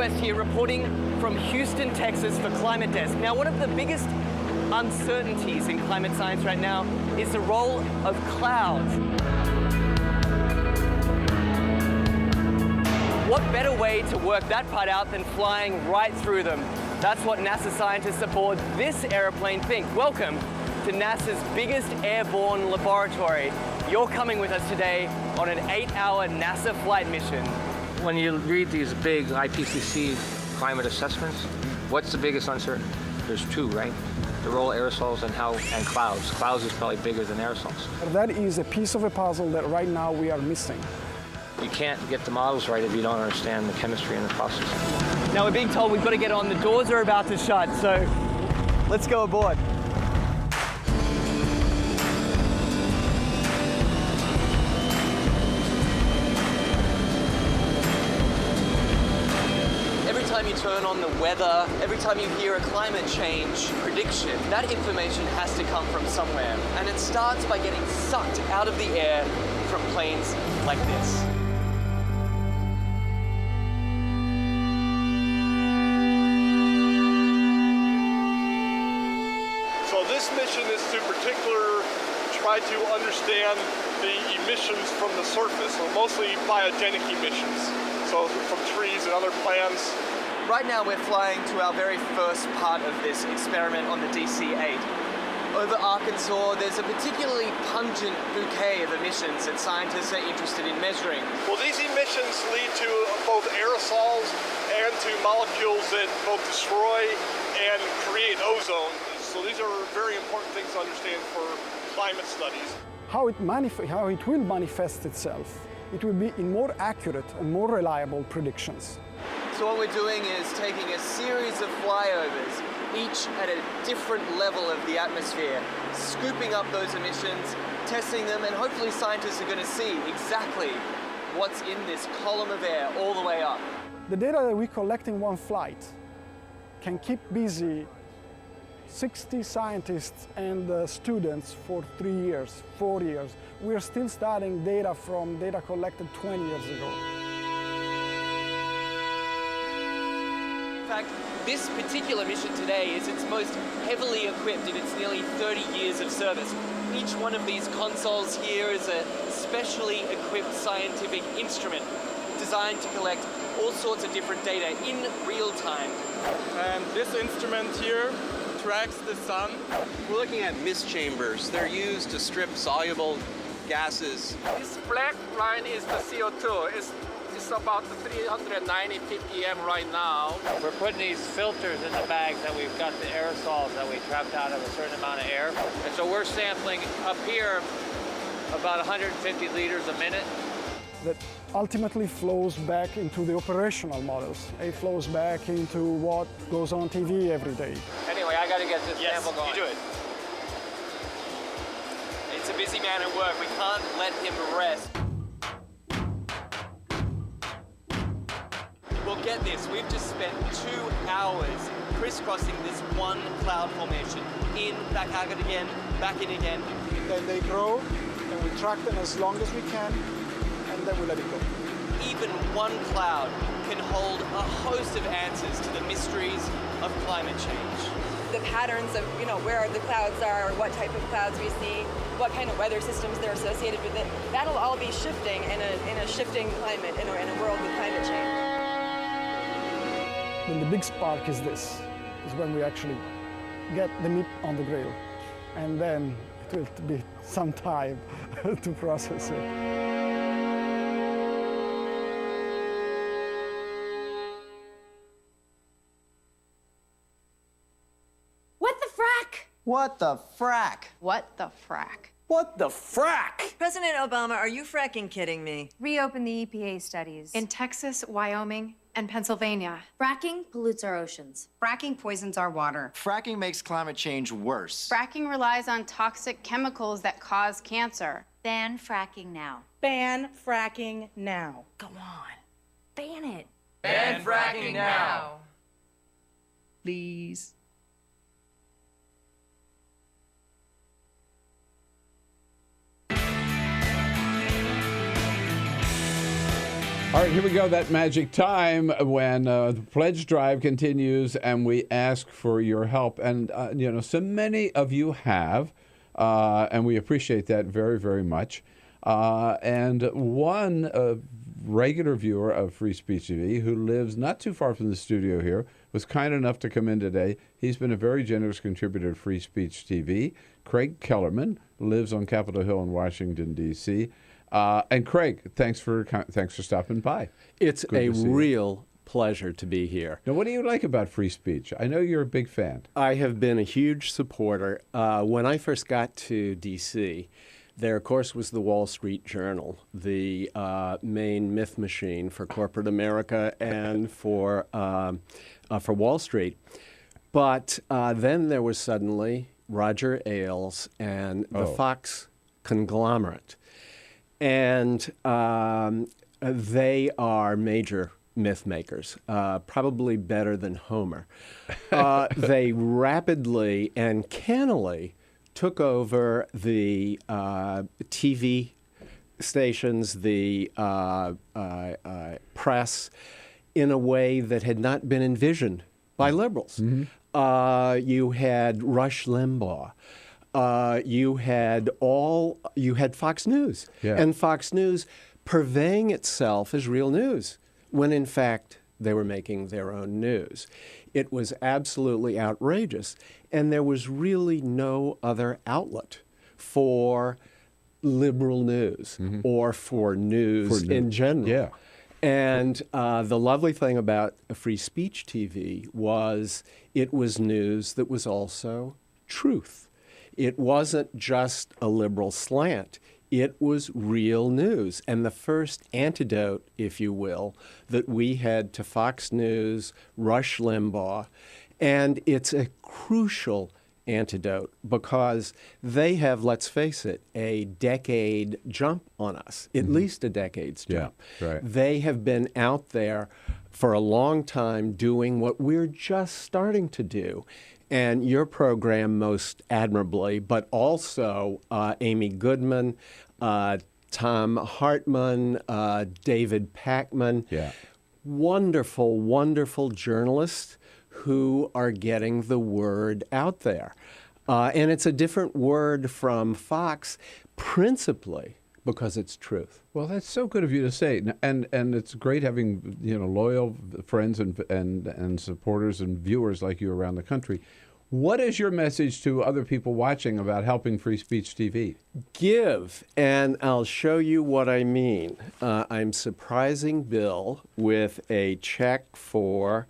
West here, reporting from Houston, Texas for Climate Desk. Now, one of the biggest uncertainties in climate science right now is the role of clouds. What better way to work that part out than flying right through them? That's what NASA scientists aboard this airplane think. Welcome to NASA's biggest airborne laboratory. You're coming with us today on an 8-hour NASA flight mission. When you read these big IPCC climate assessments, what's the biggest uncertainty? There's two, right? The role of aerosols and clouds. Clouds is probably bigger than aerosols. That is a piece of a puzzle that right now we are missing. You can't get the models right if you don't understand the chemistry and the process. Now we're being told we've got to get on. The doors are about to shut, so let's go aboard. Every time you turn on the weather, every time you hear a climate change prediction, that information has to come from somewhere. And it starts by getting sucked out of the air from planes like this. So this mission is to particularly try to understand the emissions from the surface, so mostly biogenic emissions, so from trees and other plants. Right now we're flying to our very first part of this experiment on the DC-8. Over Arkansas, there's a particularly pungent bouquet of emissions that scientists are interested in measuring. Well, these emissions lead to both aerosols and to molecules that both destroy and create ozone. So these are very important things to understand for climate studies. How it will manifest itself, it will be in more accurate and more reliable predictions. So what we're doing is taking a series of flyovers, each at a different level of the atmosphere, scooping up those emissions, testing them, and hopefully scientists are going to see exactly what's in this column of air all the way up. The data that we collect in one flight can keep busy 60 scientists and students for 3 years, 4 years. We're still studying data from data collected 20 years ago. In fact, this particular mission today is its most heavily equipped in its nearly 30 years of service. Each one of these consoles here is a specially equipped scientific instrument designed to collect all sorts of different data in real time. And this instrument here tracks the sun. We're looking at mist chambers. They're used to strip soluble gases. This black line is the CO2. It's about 390 ppm right now. We're putting these filters in the bags that we've got the aerosols that we trapped out of a certain amount of air. And so we're sampling up here about 150 liters a minute. That ultimately flows back into the operational models. It flows back into what goes on TV every day. Anyway, I got to get this sample going. You do it. It's a busy man at work. We can't let him rest. Well, get this. We've just spent 2 hours crisscrossing this one cloud formation. In, back out again, back in again. Then they grow, and we track them as long as we can, and then we let it go. Even one cloud can hold a host of answers to the mysteries of climate change. The patterns of, where the clouds are, what type of clouds we see, what kind of weather systems they're associated with it, that'll all be shifting in a shifting climate, in a world with climate change. Then the big spark is this, is when we actually get the meat on the grill. And then it will be some time to process it. What the frack? What the frack? What the frack? What the frack? President Obama, are you fracking kidding me? Reopen the EPA studies. In Texas, Wyoming, and Pennsylvania. Fracking pollutes our oceans. Fracking poisons our water. Fracking makes climate change worse. Fracking relies on toxic chemicals that cause cancer. Ban fracking now. Ban fracking now. Go on. Ban it. Ban fracking now. Please. All right, here we go. That magic time when the pledge drive continues and we ask for your help. And, so many of you have, and we appreciate that very, very much. And one regular viewer of Free Speech TV who lives not too far from the studio here was kind enough to come in today. He's been a very generous contributor to Free Speech TV. Craig Kellerman lives on Capitol Hill in Washington, D.C., and Craig, thanks for stopping by. It's a real pleasure to be here. Now, what do you like about free speech? I know you're a big fan. I have been a huge supporter. When I first got to D.C., there, of course, was the Wall Street Journal, the main myth machine for corporate America and for Wall Street. But then there was suddenly Roger Ailes and the Fox conglomerate. And they are major myth makers, probably better than Homer. They rapidly and cannily took over the TV stations, the press, in a way that had not been envisioned by liberals. Mm-hmm. You had Rush Limbaugh. You had Fox News, and Fox News purveying itself as real news, when in fact they were making their own news. It was absolutely outrageous, and there was really no other outlet for liberal news or for news in general. Yeah. And the lovely thing about Free Speech TV was it was news that was also truth. It wasn't just a liberal slant. It was real news. And the first antidote, if you will, that we had to Fox News, Rush Limbaugh, and it's a crucial antidote because they have, let's face it, a decade jump on us, at least a decade's jump. Yeah, right. They have been out there for a long time doing what we're just starting to do. And your program most admirably, but also Amy Goodman, Tom Hartman, David Packman. Yeah. Wonderful, wonderful journalists who are getting the word out there. And it's a different word from Fox, principally because it's truth. Well, that's so good of you to say, and it's great having loyal friends and supporters and viewers like you around the country. What is your message to other people watching about helping Free Speech TV? Give, and I'll show you what I mean. I'm surprising Bill with a check for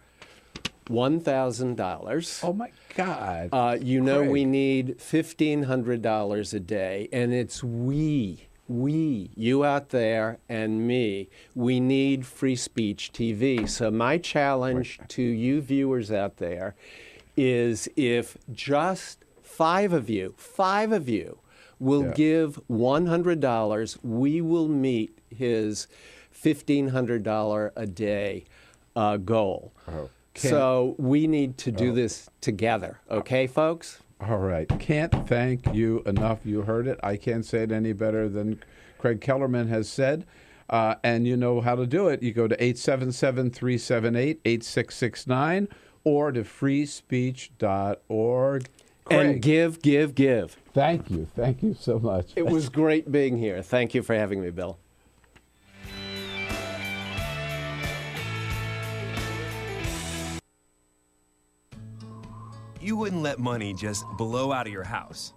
$1,000. Oh, my God. We need $1,500 a day, and it's we, you out there and me, we need Free Speech TV. So my challenge to you viewers out there is if just five of you will give $100, we will meet his $1,500 a day goal. So we need to do this together. Okay, folks? All right. Can't thank you enough. You heard it. I can't say it any better than Craig Kellerman has said. And you know how to do it. You go to 877-378-8669 or to freespeech.org. Craig. And give. Thank you. Thank you so much. It was great being here. Thank you for having me, Bill. You wouldn't let money just blow out of your house.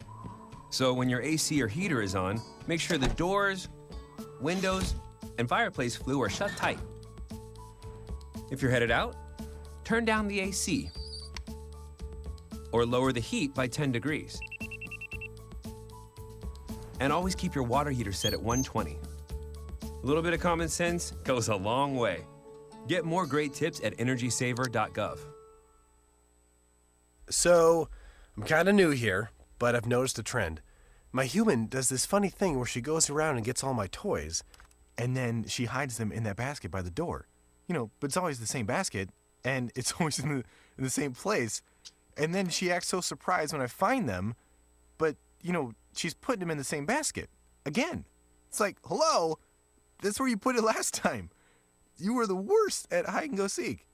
So when your AC or heater is on, make sure the doors, windows, and fireplace flue are shut tight. If you're headed out, turn down the AC or lower the heat by 10 degrees. And always keep your water heater set at 120. A little bit of common sense goes a long way. Get more great tips at energysaver.gov. So, I'm kind of new here, but I've noticed a trend. My human does this funny thing where she goes around and gets all my toys, and then she hides them in that basket by the door. But it's always the same basket, and it's always in the same place. And then she acts so surprised when I find them, but, she's putting them in the same basket. Again. It's like, hello, that's where you put it last time. You were the worst at hide and go seek.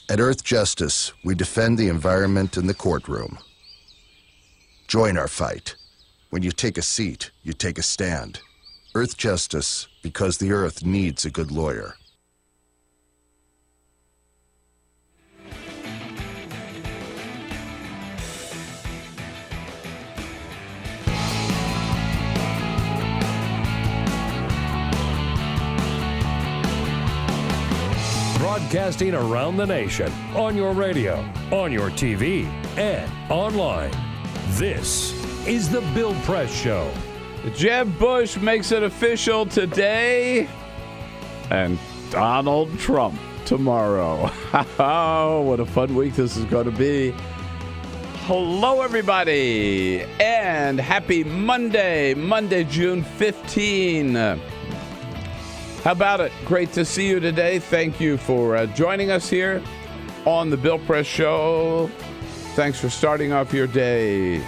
At Earth Justice, we defend the environment in the courtroom. Join our fight. When you take a seat, you take a stand. Earth Justice, because the Earth needs a good lawyer. Broadcasting around the nation, on your radio, on your TV, and online. This is The Bill Press Show. Jeb Bush makes it official today, and Donald Trump tomorrow. Oh, what a fun week this is going to be. Hello, everybody, and happy Monday, June 15. How about it? Great to see you today. Thank you for joining us here on the Bill Press Show. Thanks for starting off your day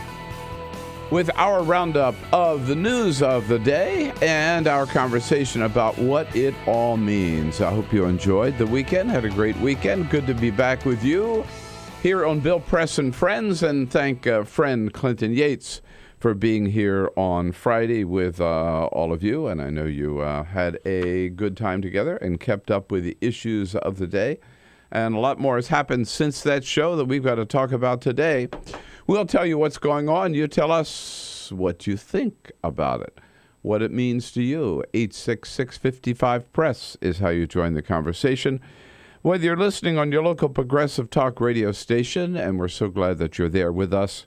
with our roundup of the news of the day and our conversation about what it all means. I hope you enjoyed the weekend, had a great weekend. Good to be back with you here on Bill Press and Friends, and thank friend Clinton Yates for being here on Friday with all of you. And I know you had a good time together and kept up with the issues of the day. And a lot more has happened since that show that we've got to talk about today. We'll tell you what's going on. You tell us what you think about it, what it means to you. 866-55-PRESS is how you join the conversation. Whether you're listening on your local progressive talk radio station, and we're so glad that you're there with us,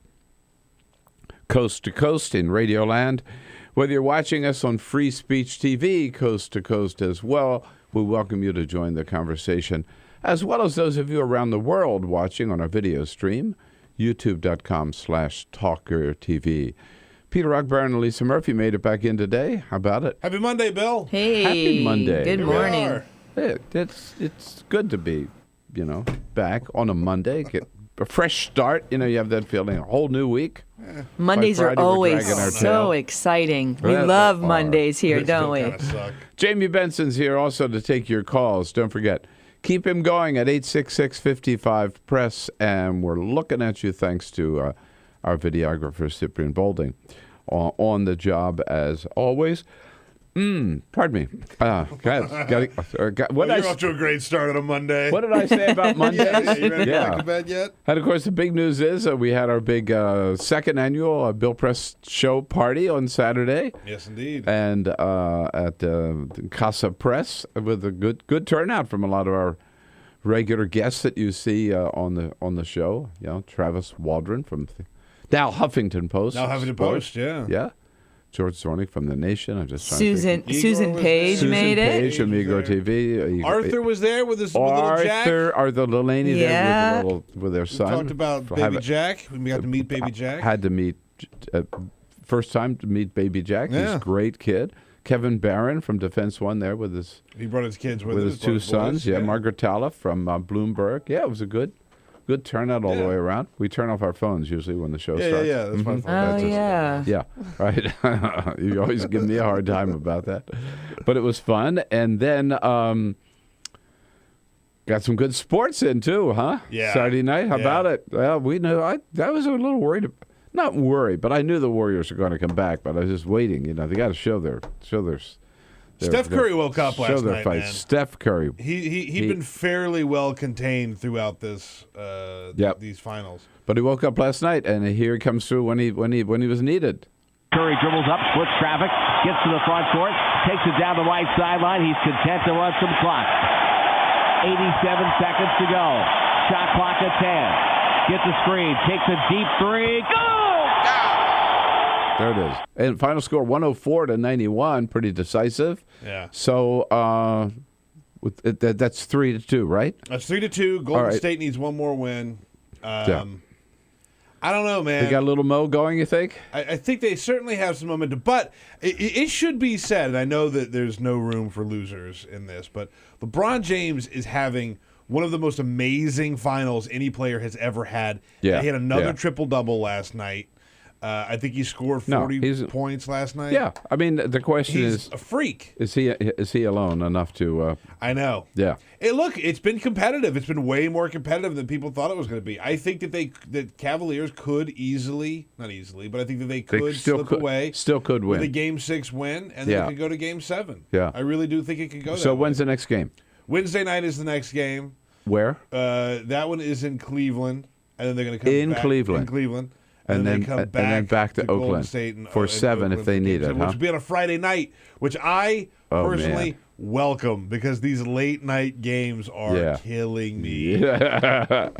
coast to coast in Radioland, whether you're watching us on Free Speech TV, coast to coast as well, we welcome you to join the conversation, as well as those of you around the world watching on our video stream, youtube.com/TawkrTV. Peter Rugburn and Lisa Murphy made it back in today. How about it? Happy Monday, Bill. Hey. Happy Monday. Good morning. It's good to be, back on a Monday. Get a fresh start. You have that feeling. A whole new week. Mondays are always so exciting. We love Mondays here, don't we? Jamie Benson's here also to take your calls. Don't forget, keep him going at 866-55-PRESS. And we're looking at you thanks to our videographer, Cyprian Bolding, on the job as always. Pardon me. You're off to a great start on a Monday. What did I say about Mondays? Yeah, you ready to go back to bed yet? And, of course, the big news is we had our big second annual Bill Press Show party on Saturday. Yes, indeed. And at Casa Press with a good turnout from a lot of our regular guests that you see on the show. Travis Waldron from now Huffington Post. Now Huffington Post, yeah. Yeah. George Zornick from The Nation. I'm just Susan Page made it. Susan Page from Igor TV. Arthur was there with his little Jack. Arthur Delaney there with their son. We talked about Baby Jack. We got to meet Baby Jack. Had to meet, first time to meet Baby Jack. Yeah. He's a great kid. Kevin Barron from Defense One there with his. He brought his kids with his two sons. Yeah, Margaret Tallif from Bloomberg. Yeah, it was a good turnout all the way around. We turn off our phones usually when the show starts. Yeah, that's my phone. Oh, yeah. Yeah, right. You always give me a hard time about that. But it was fun. And then got some good sports in too, huh? Yeah. Saturday night. How about it? Well, we knew. I was a little worried. Not worried, but I knew the Warriors were going to come back. But I was just waiting. They got to show their Steph Curry woke up last night, man. Steph Curry. He'd been fairly well contained throughout these finals. But he woke up last night, and here he comes through when he was needed. Curry dribbles up, splits traffic, gets to the front court, takes it down the right sideline. He's content to run some clock. 87 seconds to go. Shot clock at 10. Gets a screen, takes a deep three. Go! There it is. And final score 104-91, pretty decisive. Yeah. So That's 3-2, right? That's 3-2. Golden right. State needs one more win. Yeah. I don't know, man. They got a little mo going, you think? I think they certainly have some momentum, but it should be said, and I know that there's no room for losers in this, but LeBron James is having one of the most amazing finals any player has ever had. Yeah. He had another triple-double last night. I think he scored 40 points last night. Yeah, I mean the question He's is a freak. Is he alone enough to? I know. Yeah. Hey, look, it's been competitive. It's been way more competitive than people thought it was going to be. I think that Cavaliers could not easily, but I think that they could slip away. Still could win with a Game 6 win, and then it could go to Game 7. Yeah. I really do think it could go. So when's the next game? Wednesday night is the next game. Where? That one is in Cleveland, and then they're going to come back Cleveland. In Cleveland. And then come back to Golden Oakland State for 7 if they need it, which would be on a Friday night, which I personally welcome because these late night games are killing me. Yeah.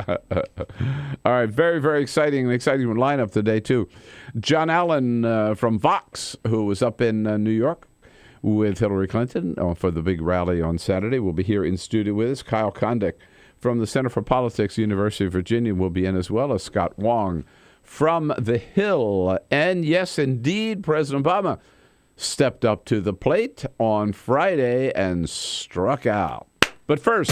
All right, very, very exciting lineup today too. John Allen from Vox, who was up in New York with Hillary Clinton for the big rally on Saturday, will be here in studio with us. Kyle Kondik from the Center for Politics, University of Virginia, will be in, as well as Scott Wong from the Hill. And yes, indeed, President Obama stepped up to the plate on Friday and struck out. But first,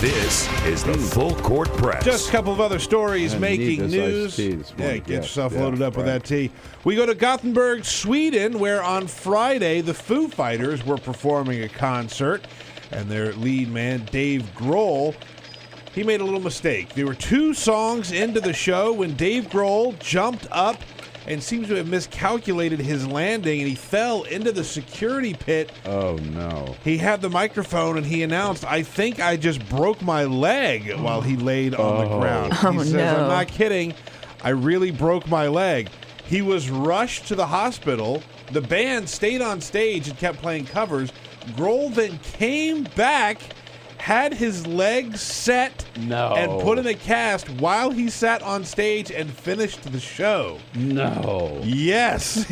this is the Full Court Press. Just a couple of other stories making news. Get yourself loaded up with that tea. We go to Gothenburg, Sweden, where on Friday the Foo Fighters were performing a concert, and their lead man, Dave Grohl, he made a little mistake. There were 2 songs into the show when Dave Grohl jumped up and seems to have miscalculated his landing, and he fell into the security pit. Oh, no. He had the microphone, and he announced, "I think I just broke my leg," while he laid on the ground. He says, "I'm not kidding. I really broke my leg." He was rushed to the hospital. The band stayed on stage and kept playing covers. Grohl then came back, had his legs set and put in a cast while he sat on stage and finished the show. No. Yes.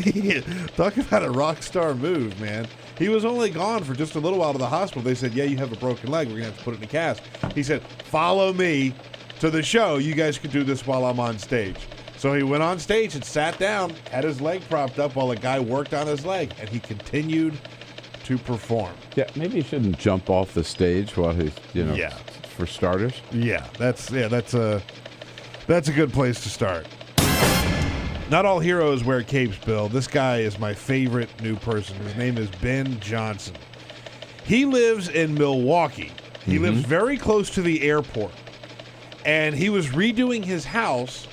Talk about a rock star move, man. He was only gone for just a little while to the hospital. They said, "Yeah, you have a broken leg. We're going to have to put it in a cast." He said, "Follow me to the show. You guys can do this while I'm on stage." So he went on stage and sat down, had his leg propped up while a guy worked on his leg, and he continued to perform. Yeah, maybe you shouldn't jump off the stage while he's, for starters. Yeah, that's a good place to start. Not all heroes wear capes, Bill. This guy is my favorite new person. His name is Ben Johnson. He lives in Milwaukee. He lives very close to the airport. And he was redoing his house,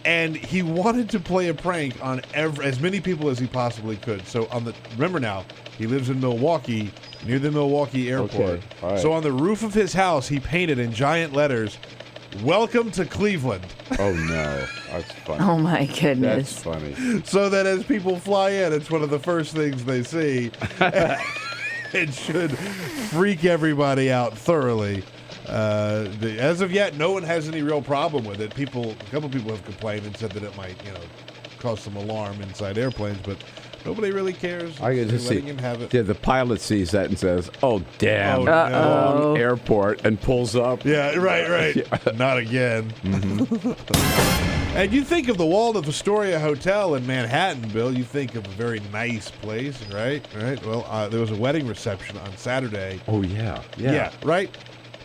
and he wanted to play a prank on as many people as he possibly could. So remember now, he lives in Milwaukee, near the Milwaukee airport. Okay. All right. So on the roof of his house, he painted in giant letters, "Welcome to Cleveland." Oh, no. That's funny. Oh, my goodness. That's funny. So that as people fly in, it's one of the first things they see. It should freak everybody out thoroughly. As of yet, no one has any real problem with it. A couple people have complained and said that it might, cause some alarm inside airplanes, but nobody really cares. I can just letting see. him have it. Yeah, the pilot sees that and says, "Oh, damn, no. wrong airport," and pulls up. Yeah, right. Yeah. Not again. And you think of the Waldorf Astoria Hotel in Manhattan, Bill. You think of a very nice place, right? Right. Well, there was a wedding reception on Saturday. Oh, yeah. Yeah, right?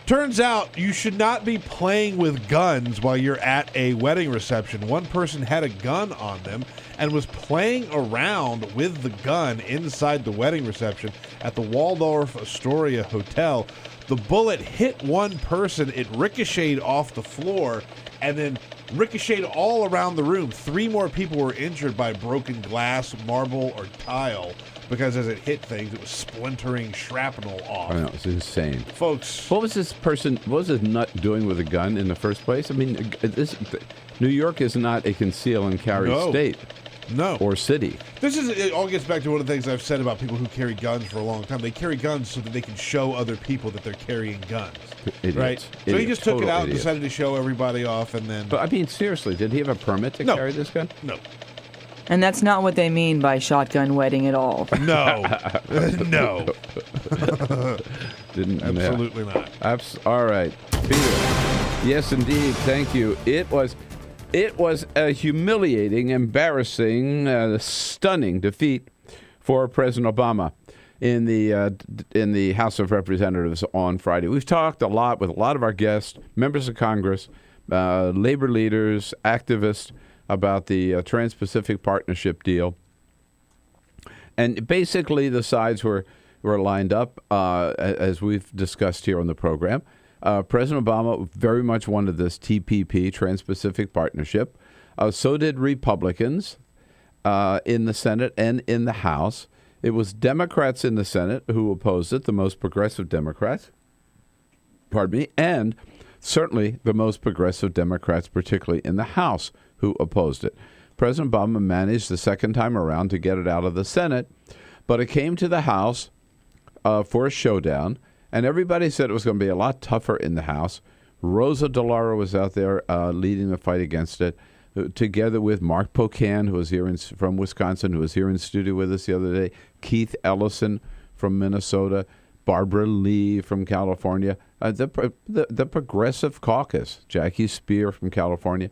Turns out you should not be playing with guns while you're at a wedding reception. One person had a gun on them and was playing around with the gun inside the wedding reception at the Waldorf Astoria Hotel. The bullet hit one person. It ricocheted off the floor and then ricocheted all around the room. 3 more people were injured by broken glass, marble, or tile, because as it hit things, it was splintering shrapnel off. I know, it's insane. Folks. What was this nut doing with a gun in the first place? I mean, New York is not a conceal and carry state. No. Or city. It all gets back to one of the things I've said about people who carry guns for a long time. They carry guns so that they can show other people that they're carrying guns. Idiots. Right? So he just took it out and decided to show everybody off, and then... But, I mean, seriously, did he have a permit to carry this gun? No. And that's not what they mean by shotgun wedding at all. No. No. Absolutely not. All right. Peter. Yes, indeed. Thank you. It was a humiliating, embarrassing, stunning defeat for President Obama in the House of Representatives on Friday. We've talked a lot with a lot of our guests, members of Congress, labor leaders, activists, about the Trans-Pacific Partnership deal. And basically the sides were lined up, as we've discussed here on the program. President Obama very much wanted this TPP, Trans-Pacific Partnership. So did Republicans in the Senate and in the House. It was Democrats in the Senate who opposed it, the most progressive Democrats, and certainly the most progressive Democrats, particularly in the House, who opposed it. President Obama managed the second time around to get it out of the Senate, but it came to the House for a showdown, and everybody said it was going to be a lot tougher in the House. Rosa DeLauro was out there leading the fight against it, together with Mark Pocan, who was here from Wisconsin, who was here in studio with us the other day, Keith Ellison from Minnesota, Barbara Lee from California, the Progressive Caucus, Jackie Spear from California.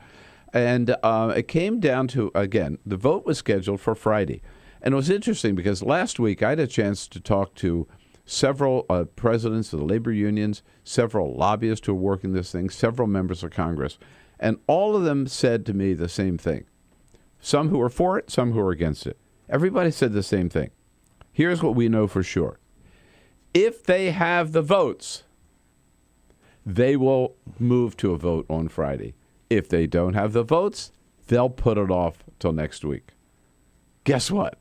And it came down to, again, the vote was scheduled for Friday. And it was interesting because last week I had a chance to talk to several presidents of the labor unions, several lobbyists who are working this thing, several members of Congress. And all of them said to me the same thing. Some who are for it, some who are against it. Everybody said the same thing. Here's what we know for sure. If they have the votes, they will move to a vote on Friday. If they don't have the votes, they'll put it off till next week. Guess what?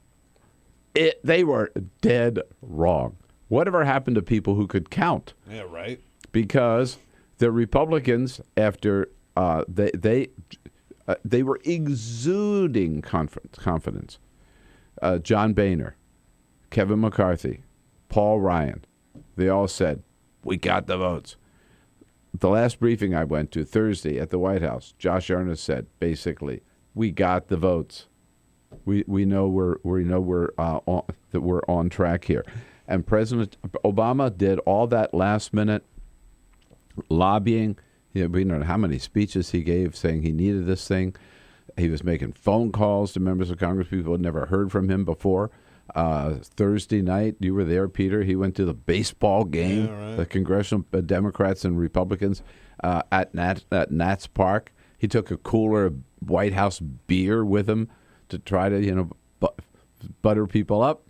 They were dead wrong. Whatever happened to people who could count? Yeah, right. Because the Republicans, after they were exuding confidence. John Boehner, Kevin McCarthy, Paul Ryan, they all said, we got the votes. The last briefing I went to Thursday at the White House, Josh Earnest said, basically, we got the votes. We know that we're on track here. And President Obama did all that last minute lobbying. We don't know how many speeches he gave saying he needed this thing. He was making phone calls to members of Congress, people who had never heard from him before. Thursday night, you were there, Peter. He went to the baseball game, the congressional Democrats and Republicans at Nats Park. He took a cooler of White House beer with him to try to, butter people up.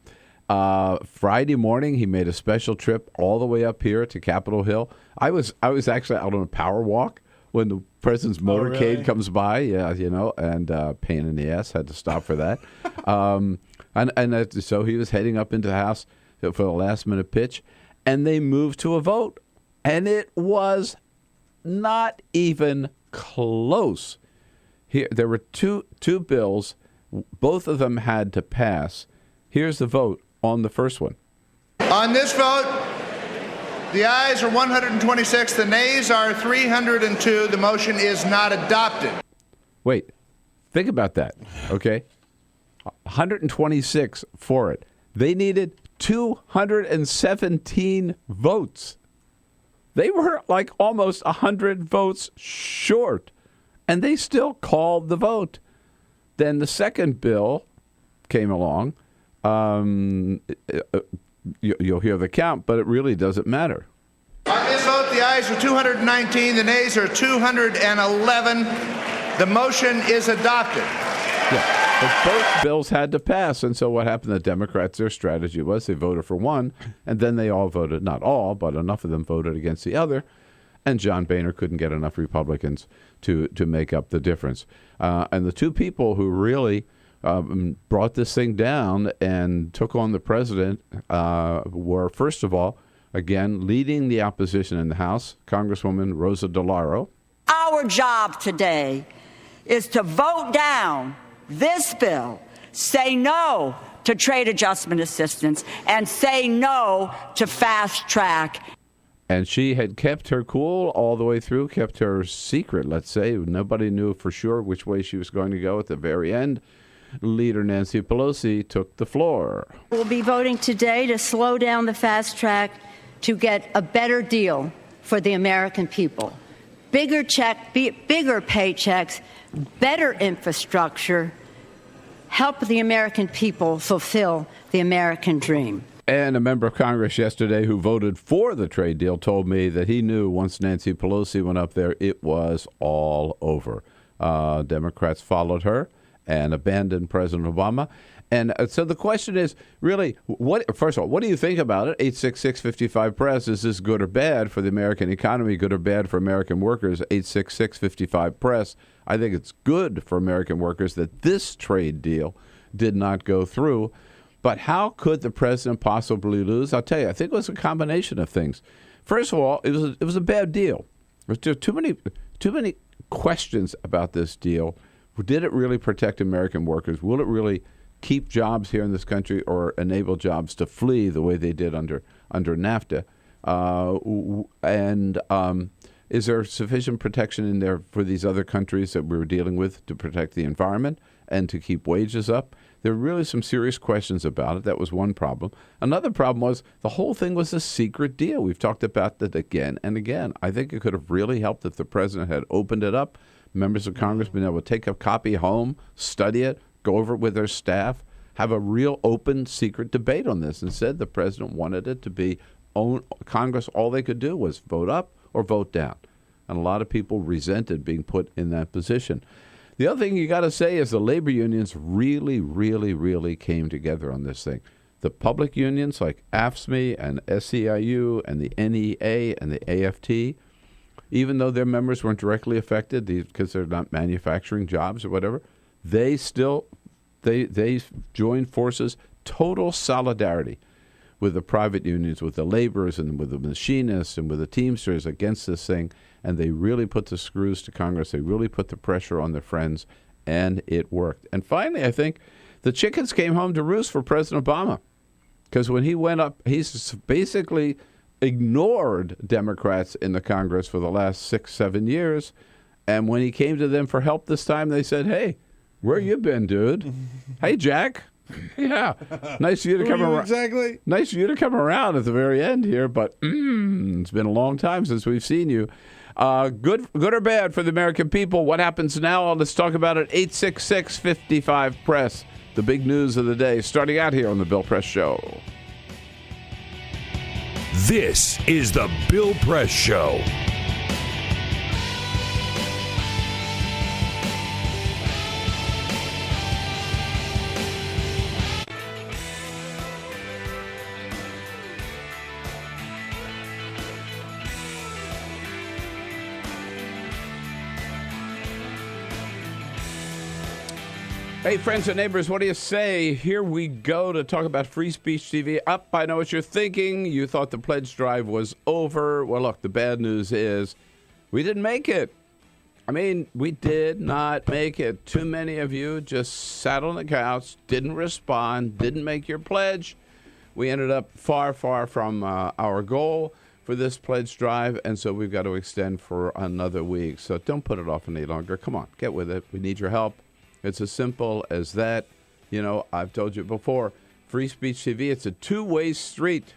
Friday morning, he made a special trip all the way up here to Capitol Hill. I was actually out on a power walk when the president's motorcade comes by. Yeah, and pain in the ass, had to stop for that. So he was heading up into the House for the last minute pitch, and they moved to a vote, and it was not even close. Here, there were two bills. Both of them had to pass. Here's the vote on the first one. On this vote, the ayes are 126, the nays are 302. The motion is not adopted. Wait, think about that, okay? 126 for it. They needed 217 votes. They were like almost 100 votes short, and they still called the vote. Then the second bill came along. You'll hear the count, but it really doesn't matter. On this vote, the ayes are 219, the nays are 211. The motion is adopted. Yeah. But both bills had to pass, and so what happened? The Democrats, their strategy was they voted for one, and then they all voted, not all, but enough of them voted against the other, and John Boehner couldn't get enough Republicans to make up the difference. And the two people who really brought this thing down and took on the president were, first of all, again, leading the opposition in the House, Congresswoman Rosa DeLauro. Our job today is to vote down this bill, say no to trade adjustment assistance, and say no to fast track. And she had kept her cool all the way through, kept her secret, let's say. Nobody knew for sure which way she was going to go at the very end. Leader Nancy Pelosi took the floor. We'll be voting today to slow down the fast track to get a better deal for the American people. Bigger paychecks, better infrastructure, help the American people fulfill the American dream. And a member of Congress yesterday who voted for the trade deal told me that he knew once Nancy Pelosi went up there, it was all over. Democrats followed her and abandoned President Obama. And so the question is, really, first of all, what do you think about it? 866-55-PRESS, is this good or bad for the American economy, good or bad for American workers? 866-55-PRESS. I think it's good for American workers that this trade deal did not go through. But how could the president possibly lose? I'll tell you, I think it was a combination of things. First of all, it was a bad deal. There was too many questions about this deal. Did it really protect American workers? Will it really keep jobs here in this country or enable jobs to flee the way they did under NAFTA? Is there sufficient protection in there for these other countries that we were dealing with to protect the environment and to keep wages up? There are really some serious questions about it. That was one problem. Another problem was the whole thing was a secret deal. We've talked about that again and again. I think it could have really helped if the president had opened it up, members of Congress been able to take a copy home, study it, go over it with their staff, have a real open, secret debate on this. Instead, the president wanted it to be Congress. All they could do was vote up or vote down. And a lot of people resented being put in that position. The other thing you got to say is the labor unions really, really, really came together on this thing. The public unions like AFSCME and SEIU and the NEA and the AFT, even though their members weren't directly affected because they're not manufacturing jobs or whatever, they joined forces, total solidarity with the private unions, with the laborers and with the machinists and with the Teamsters against this thing. And they really put the screws to Congress. They really put the pressure on their friends, and it worked. And finally, I think the chickens came home to roost for President Obama, because when he went up, he's basically ignored Democrats in the Congress for the last 6-7 years. And when he came to them for help this time, they said, "Hey, where you been, dude? Hey, Jack." Yeah, nice of you to come around. Exactly. Nice of you to come around at the very end here, but it's been a long time since we've seen you. Good or bad for the American people? What happens now? Let's talk about it. 866-55-PRESS. The big news of the day, starting out here on the Bill Press Show. This is the Bill Press Show. Hey, friends and neighbors, what do you say? Here we go to talk about Free Speech TV. I know what you're thinking. You thought the pledge drive was over. Well, look, the bad news is we didn't make it. I mean, we did not make it. Too many of you just sat on the couch, didn't respond, didn't make your pledge. We ended up far, far from our goal for this pledge drive, and so we've got to extend for another week. So don't put it off any longer. Come on, get with it. We need your help. It's as simple as that. You know, I've told you before, Free Speech TV, it's a two-way street.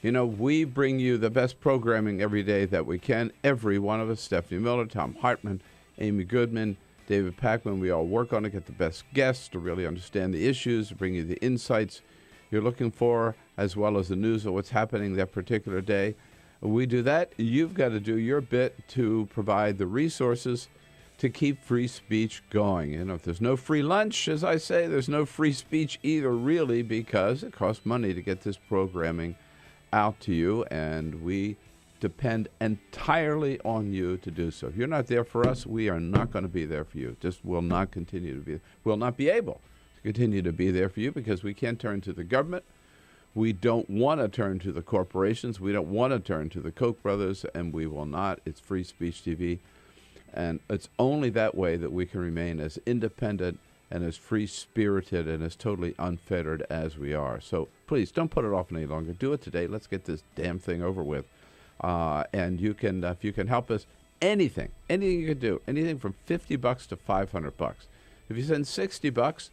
You know, we bring you the best programming every day that we can. Every one of us, Stephanie Miller, Tom Hartman, Amy Goodman, David Packman, we all work on it, get the best guests to really understand the issues, to bring you the insights you're looking for, as well as the news of what's happening that particular day. We do that. You've got to do your bit to provide the resources to keep free speech going. You know, if there's no free lunch, as I say, there's no free speech either, really, because it costs money to get this programming out to you, and we depend entirely on you to do so. If you're not there for us, we are not going to be there for you. Just will not continue to be. We'll not be able to continue to be there for you because we can't turn to the government. We don't want to turn to the corporations. We don't want to turn to the Koch brothers, and we will not. It's Free Speech TV. And it's only that way that we can remain as independent and as free-spirited and as totally unfettered as we are. So please, don't put it off any longer. Do it today. Let's get this damn thing over with. And you can, if you can help us, anything you can do, anything from $50 to $500. If you send $60,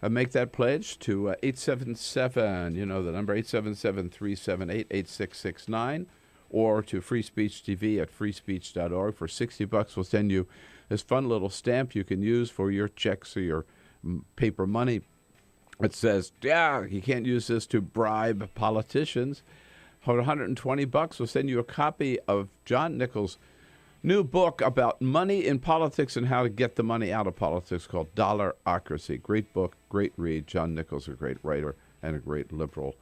make that pledge to 877, you know the number, 877-378-8669, or to Free Speech TV at freespeech.org. For $60, we'll send you this fun little stamp you can use for your checks or your paper money. It says, you can't use this to bribe politicians. For $120, we'll send you a copy of John Nichols' new book about money in politics and how to get the money out of politics called Dollarocracy. Great book, great read. John Nichols, a great writer and a great liberal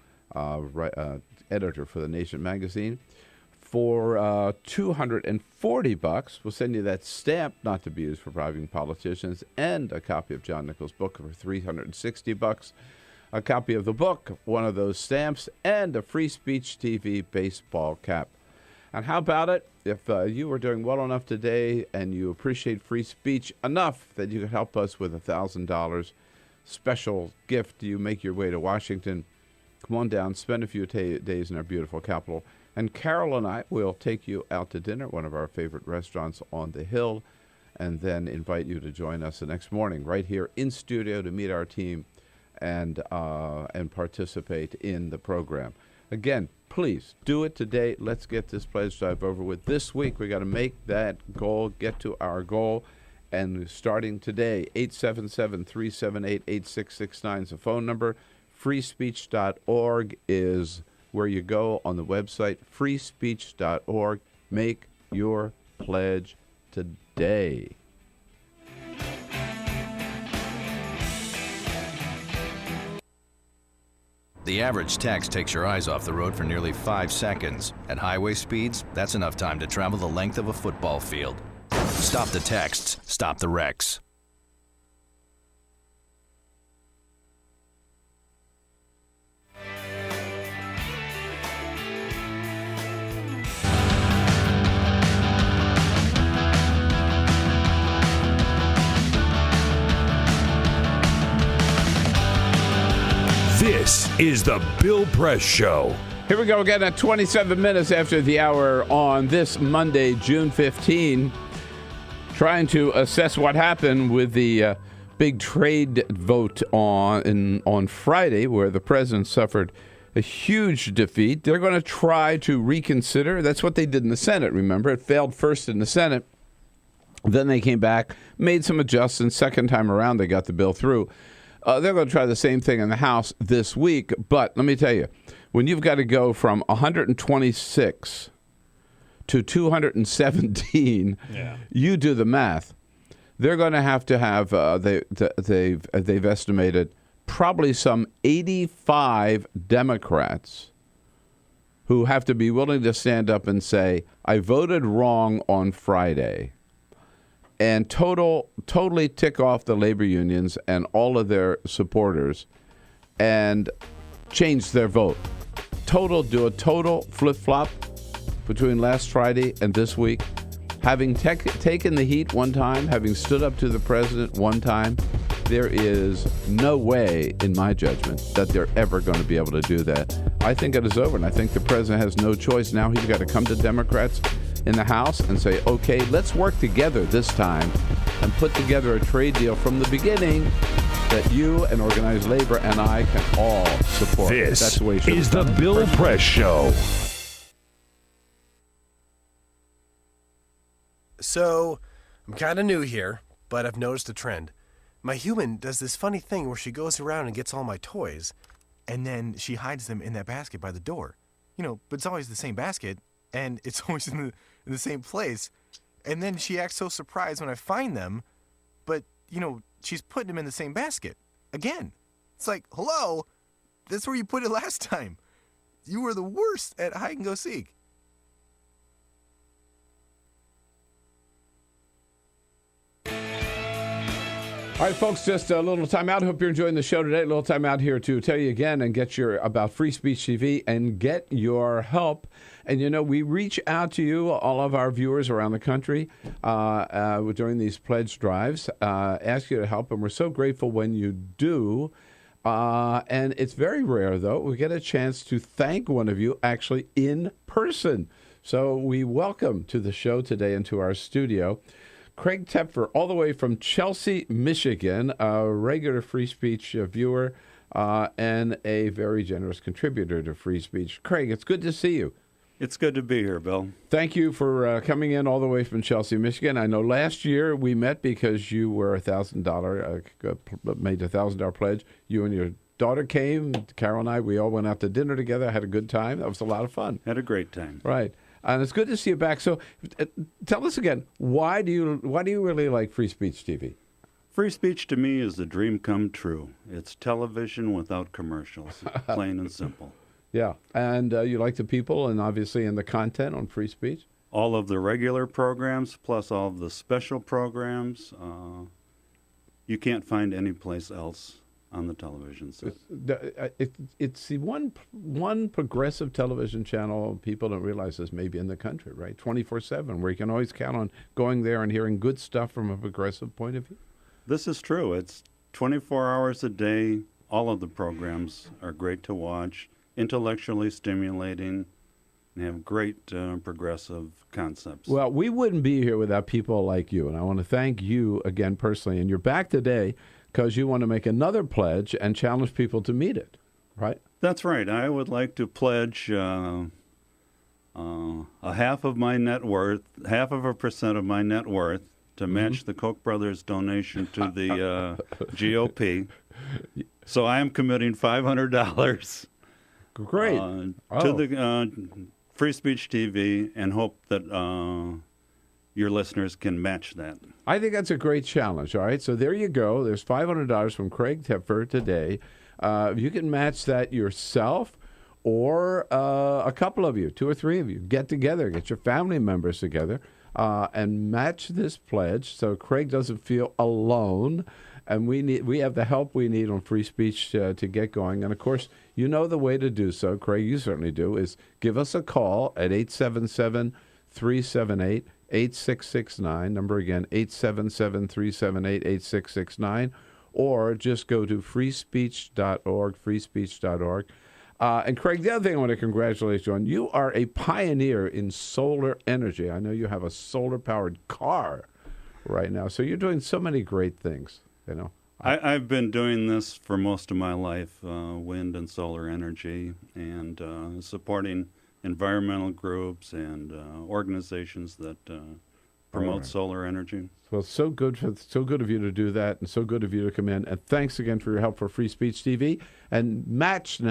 editor for The Nation magazine. For $240, we'll send you that stamp not to be used for bribing politicians and a copy of John Nichols' book for $360. A copy of the book, one of those stamps, and a Free Speech TV baseball cap. And how about it if you were doing well enough today and you appreciate free speech enough that you could help us with $1,000 special gift? You make your way to Washington. Come on down, spend a few days in our beautiful capital. And Carol and I will take you out to dinner at one of our favorite restaurants on the Hill, and then invite you to join us the next morning right here in studio to meet our team and participate in the program. Again, please do it today. Let's get this pledge drive over with. This week, we got to make that goal, get to our goal. And starting today, 877-378-8669 is the phone number. Freespeech.org is where you go on the website, freespeech.org. Make your pledge today. The average text takes your eyes off the road for nearly 5 seconds. At highway speeds, that's enough time to travel the length of a football field. Stop the texts, stop the wrecks. This is the Bill Press Show. Here we go again at 27 minutes after the hour on this Monday, June 15, trying to assess what happened with the big trade vote on Friday, where the president suffered a huge defeat. They're going to try to reconsider. That's what they did in the Senate, remember? It failed first in the Senate. Then they came back, made some adjustments. Second time around, they got the bill through. They're going to try the same thing in the House this week. But let me tell you, when you've got to go from 126 to 217, you do the math. They're going to have they've estimated probably some 85 Democrats who have to be willing to stand up and say, I voted wrong on Friday, and totally tick off the labor unions and all of their supporters and change their vote. Do a total flip-flop between last Friday and this week. Having taken the heat one time, having stood up to the president one time, there is no way, in my judgment, that they're ever going to be able to do that. I think it is over, and I think the president has no choice. Now he's got to come to Democrats in the House and say, okay, let's work together this time and put together a trade deal from the beginning that you and organized labor and I can all support. This That's the way is the Bill Press Show. So, I'm kind of new here, but I've noticed a trend. My human does this funny thing where she goes around and gets all my toys, and then she hides them in that basket by the door. But it's always the same basket, and it's always in the same place. And then she acts so surprised when I find them, but, she's putting them in the same basket. Again. It's like, hello, that's where you put it last time. You were the worst at hide and go seek. All right, folks, just a little time out. Hope you're enjoying the show today. A little time out here to tell you again and get about Free Speech TV and get your help. And, we reach out to you, all of our viewers around the country, during these pledge drives, ask you to help. And we're so grateful when you do. And it's very rare, though, we get a chance to thank one of you actually in person. So we welcome to the show today and to our studio Craig Tepfer, all the way from Chelsea, Michigan, a regular free speech viewer and a very generous contributor to free speech. Craig, it's good to see you. It's good to be here, Bill. Thank you for coming in all the way from Chelsea, Michigan. I know last year we met because you were made a $1,000 pledge. You and your daughter came. Carol and I, we all went out to dinner together. Had a good time. That was a lot of fun. Had a great time. Right. And it's good to see you back. So tell us again, why do you really like Free Speech TV? Free speech to me is the dream come true. It's television without commercials, plain and simple. Yeah. And you like the people and obviously in the content on Free Speech? All of the regular programs plus all of the special programs you can't find anyplace else on the television set. It's the one progressive television channel people don't realize is maybe in the country, right? 24/7, where you can always count on going there and hearing good stuff from a progressive point of view. This is true. It's 24 hours a day. All of the programs are great to watch, intellectually stimulating, and have great progressive concepts. Well, we wouldn't be here without people like you, and I want to thank you again personally. And you're back today because you want to make another pledge and challenge people to meet it, right? That's right. I would like to pledge a half of my net worth, 0.5% of my net worth, to match the Koch brothers' donation to the GOP. So I am committing $500. Great. To the Free Speech TV, and hope that your listeners can match that. I think that's a great challenge. All right, so there you go. There's $500 from Craig Tepfer today. You can match that yourself, or a couple of you, 2 or 3 of you, get together, get your family members together, and match this pledge so Craig doesn't feel alone. And we have the help we need on Free Speech to get going. And, of course, you know the way to do so, Craig, you certainly do, is give us a call at 877-378-8669. Number again, 877-378-8669. Or just go to freespeech.org, freespeech.org. And, Craig, the other thing I want to congratulate you on, you are a pioneer in solar energy. I know you have a solar-powered car right now. So you're doing so many great things. You know, I've been doing this for most of my life, wind and solar energy, and supporting environmental groups and organizations that promote solar energy. Well, so good of you to do that, and so good of you to come in. And thanks again for your help for Free Speech TV. And match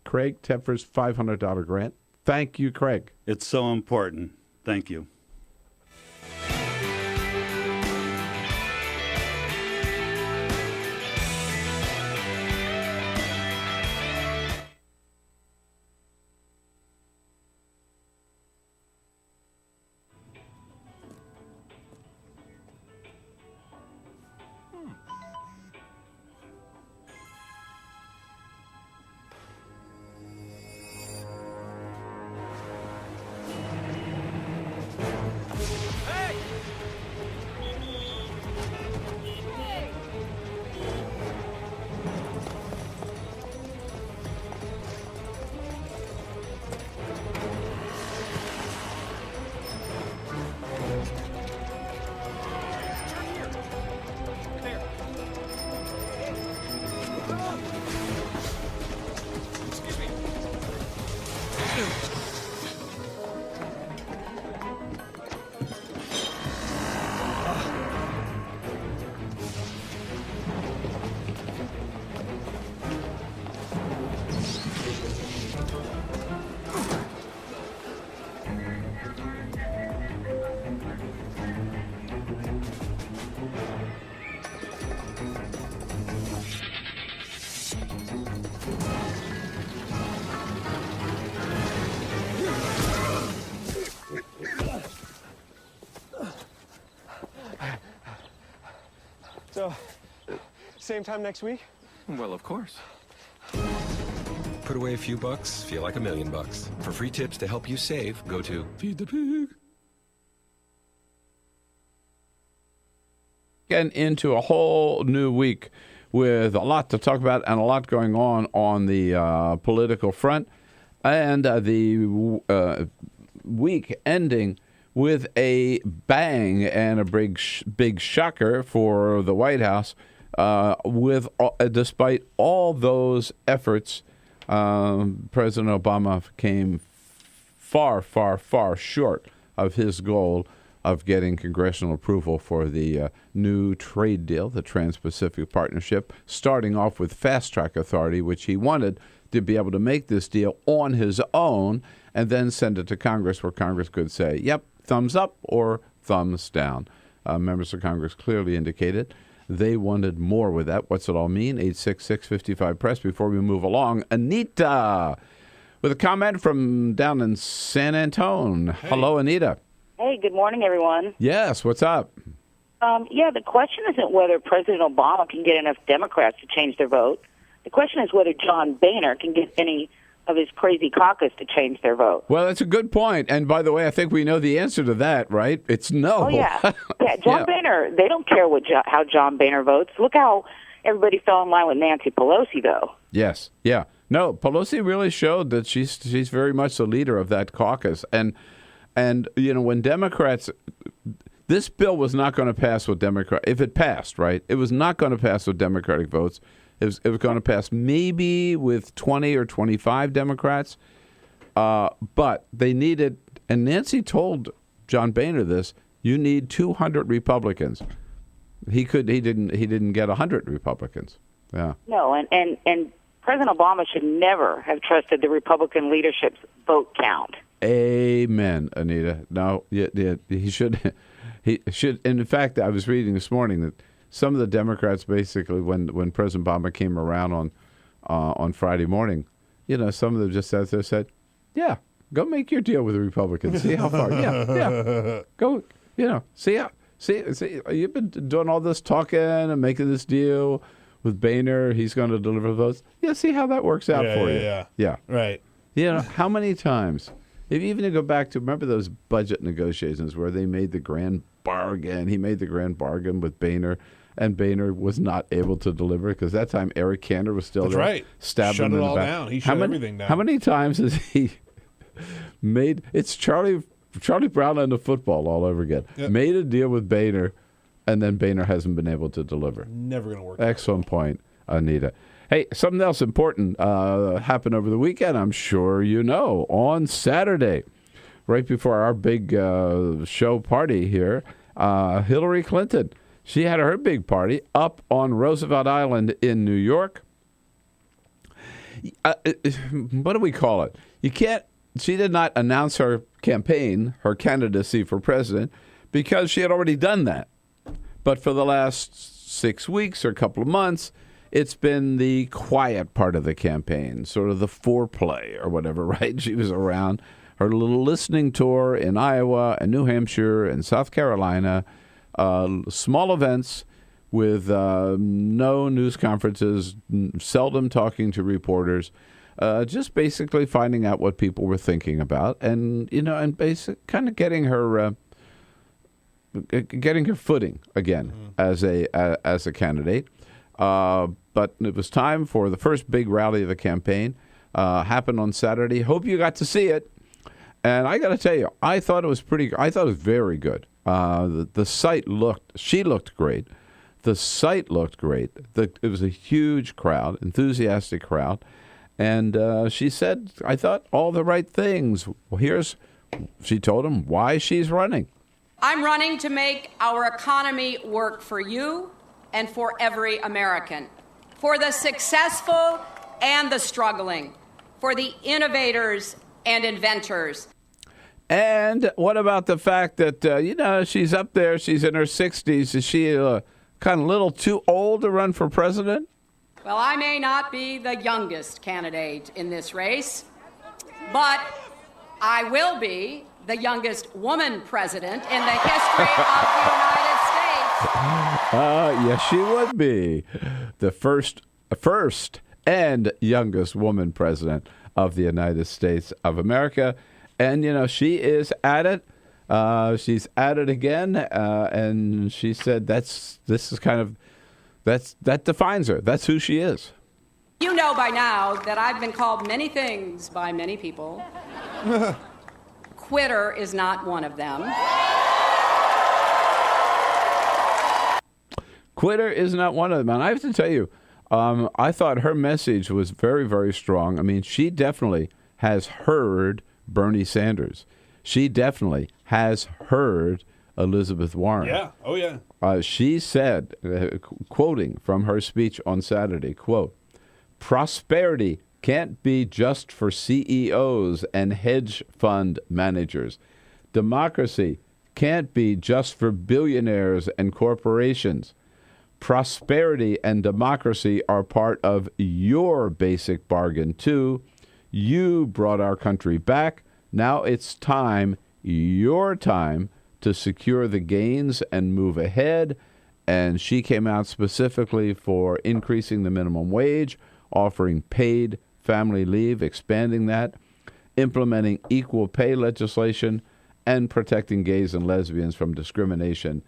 Craig Tepfer's $500 grant. Thank you, Craig. It's so important. Thank you. So, same time next week? Well, of course. Put away a few bucks, feel like $1 million. For free tips to help you save, go to Feed the Pig. Getting into a whole new week with a lot to talk about and a lot going on the political front, and the week ending with a bang and a big shocker for the White House. Despite all those efforts, President Obama came far, far, far short of his goal of getting congressional approval for the new trade deal, the Trans-Pacific Partnership, starting off with Fast Track Authority, which he wanted to be able to make this deal on his own and then send it to Congress, where Congress could say, yep, thumbs up or thumbs down. Members of Congress clearly indicated they wanted more with that. What's it all mean? 866-55-PRESS. Before we move along, Anita with a comment from down in San Antone. Hey. Hello, Anita. Hey, good morning, everyone. Yes, what's up? The question isn't whether President Obama can get enough Democrats to change their vote. The question is whether John Boehner can get any of his crazy caucus to change their vote. Well, that's a good point. And by the way, I think we know the answer to that, right? It's no. Oh, yeah. John Boehner, they don't care how John Boehner votes. Look how everybody fell in line with Nancy Pelosi, though. Yes. Yeah. No, Pelosi really showed that she's very much the leader of that caucus. And when Democrats, this bill was not going to pass with Democrats. If it passed, right, it was not going to pass with Democratic votes. It was going to pass maybe with 20 or 25 Democrats. But they needed, and Nancy told John Boehner this, you need 200 Republicans. He didn't get 100 Republicans. Yeah. No, and President Obama should never have trusted the Republican leadership's vote count. Amen, Anita. No, he should. He should. And in fact, I was reading this morning that some of the Democrats basically, when President Obama came around on Friday morning, some of them just sat there and said, "Yeah, go make your deal with the Republicans. See how far. Yeah, go. See you've been doing all this talking and making this deal with Boehner. He's going to deliver votes. Yeah, see how that works out for you. Yeah, right. How many times? If even to go back to, remember those budget negotiations where they made the grand bargain? He made the grand bargain with Boehner, and Boehner was not able to deliver because that time Eric Cantor was still there. That's right. Stabbed Shut him it in all the back. down. He shut everything down. How many times has he made? It's Charlie Brown and the football all over again. Yep. Made a deal with Boehner, and then Boehner hasn't been able to deliver. Never going to work. Excellent point, Anita. Hey, something else important happened over the weekend, I'm sure you know. On Saturday, right before our big show party here, Hillary Clinton, she had her big party up on Roosevelt Island in New York. What do we call it? She did not announce her campaign, her candidacy for president, because she had already done that. But for the last 6 weeks or a couple of months, it's been the quiet part of the campaign, sort of the foreplay or whatever, right? She was around her little listening tour in Iowa and New Hampshire and South Carolina, small events with no news conferences, seldom talking to reporters, just basically finding out what people were thinking about and kind of getting her footing again as a candidate. But it was time for the first big rally of the campaign. Happened on Saturday. Hope you got to see it. And I got to tell you, I thought it was very good. The site she looked great. The site looked great. It was a huge crowd, enthusiastic crowd. And she said, I thought all the right things. Well, she told him why she's running. I'm running to make our economy work for you and for every American, for the successful and the struggling, for the innovators and inventors. And what about the fact that, she's up there, she's in her 60s. Is she kind of a little too old to run for president? Well, I may not be the youngest candidate in this race, but I will be the youngest woman president in the history of the United States. Yes, she would be the first and youngest woman president of the United States of America. And, she is at it. She's at it again. And she said that defines her. That's who she is. You know by now that I've been called many things by many people. Quitter is not one of them. Quitter is not one of them. And I have to tell you, I thought her message was very, very strong. I mean, she definitely has heard Bernie Sanders. She definitely has heard Elizabeth Warren. Yeah. Oh, yeah. She said, quoting from her speech on Saturday, quote, "Prosperity can't be just for CEOs and hedge fund managers. Democracy can't be just for billionaires and corporations. Prosperity and democracy are part of your basic bargain, too. You brought our country back. Now it's time, your time, to secure the gains and move ahead." And she came out specifically for increasing the minimum wage, offering paid family leave, expanding that, implementing equal pay legislation, and protecting gays and lesbians from discrimination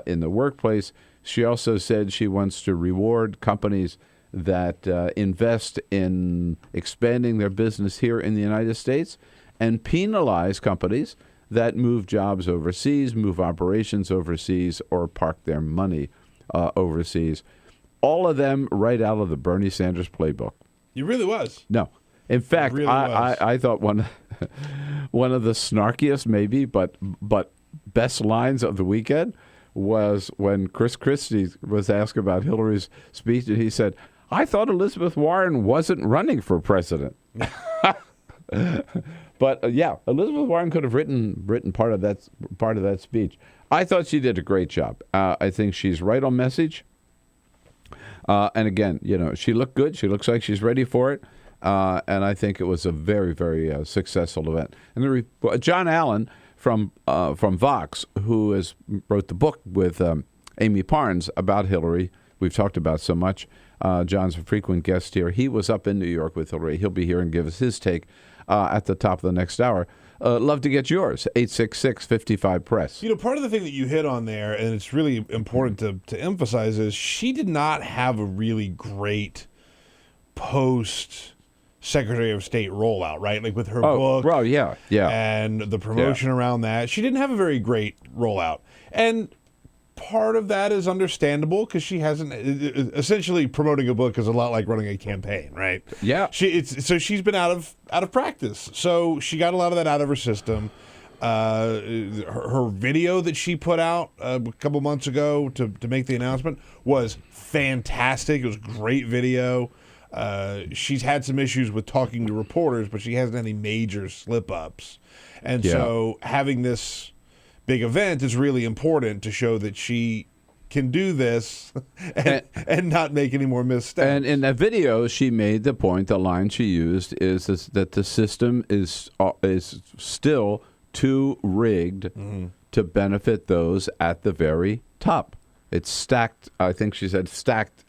in the workplace. She also said she wants to reward companies that invest in expanding their business here in the United States and penalize companies that move jobs overseas, move operations overseas, or park their money overseas. All of them right out of the Bernie Sanders playbook. He really was. No. In fact, really I thought one of the snarkiest maybe, but best lines of the weekend was when Chris Christie was asked about Hillary's speech, and he said, "I thought Elizabeth Warren wasn't running for president." But yeah, Elizabeth Warren could have written part of that speech. I thought she did a great job. I think she's right on message. And again, she looked good. She looks like she's ready for it. And I think it was a very, very successful event. And John Allen from Vox, who wrote the book with Amy Parnes about Hillary, we've talked about so much. John's a frequent guest here. He was up in New York with Hillary. He'll be here and give us his take at the top of the next hour. Love to get yours, 866-55-PRESS. Part of the thing that you hit on there, and it's really important to emphasize, is she did not have a really great post-Secretary of State rollout, right? Like with her book. Oh, yeah. And the promotion around that. She didn't have a very great rollout. And part of that is understandable because she hasn't. Essentially, promoting a book is a lot like running a campaign, right? Yeah. So she's been out of practice. So she got a lot of that out of her system. Her video that she put out a couple months ago to make the announcement was fantastic. It was a great video. She's had some issues with talking to reporters, but she hasn't any major slip-ups. And so having this big event is really important to show that she can do this and not make any more missteps. And in that video, she made the point, the line she used is that the system is still too rigged to benefit those at the very top. It's stacked, I think she said, stacked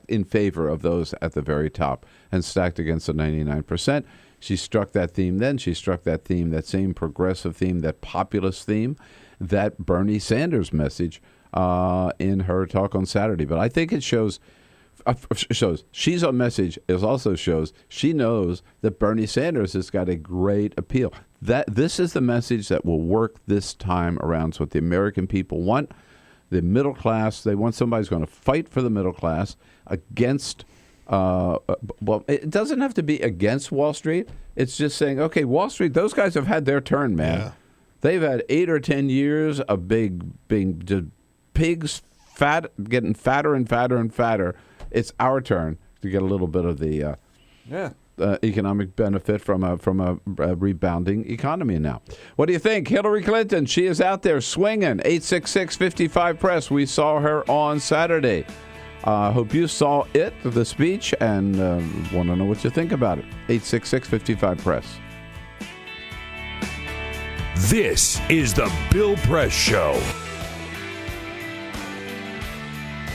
in favor of those at the very top and stacked against the 99%. She struck that theme then. She struck that theme, that same progressive theme, that populist theme, that Bernie Sanders message in her talk on Saturday. But I think it shows she's on message. It also shows she knows that Bernie Sanders has got a great appeal. That this is the message that will work this time around. It's what the American people want. The middle class, they want somebody who's going to fight for the middle class against, well, it doesn't have to be against Wall Street. It's just saying, okay, Wall Street, those guys have had their turn, man. Yeah. They've had 8 or 10 years of being pigs, getting fatter and fatter and fatter. It's our turn to get a little bit of the economic benefit from a rebounding economy now. What do you think? Hillary Clinton, she is out there swinging. 866-55-PRESS. We saw her on Saturday. Hope you saw the speech, and want to know what you think about it. 866-55-PRESS. This is the Bill Press Show.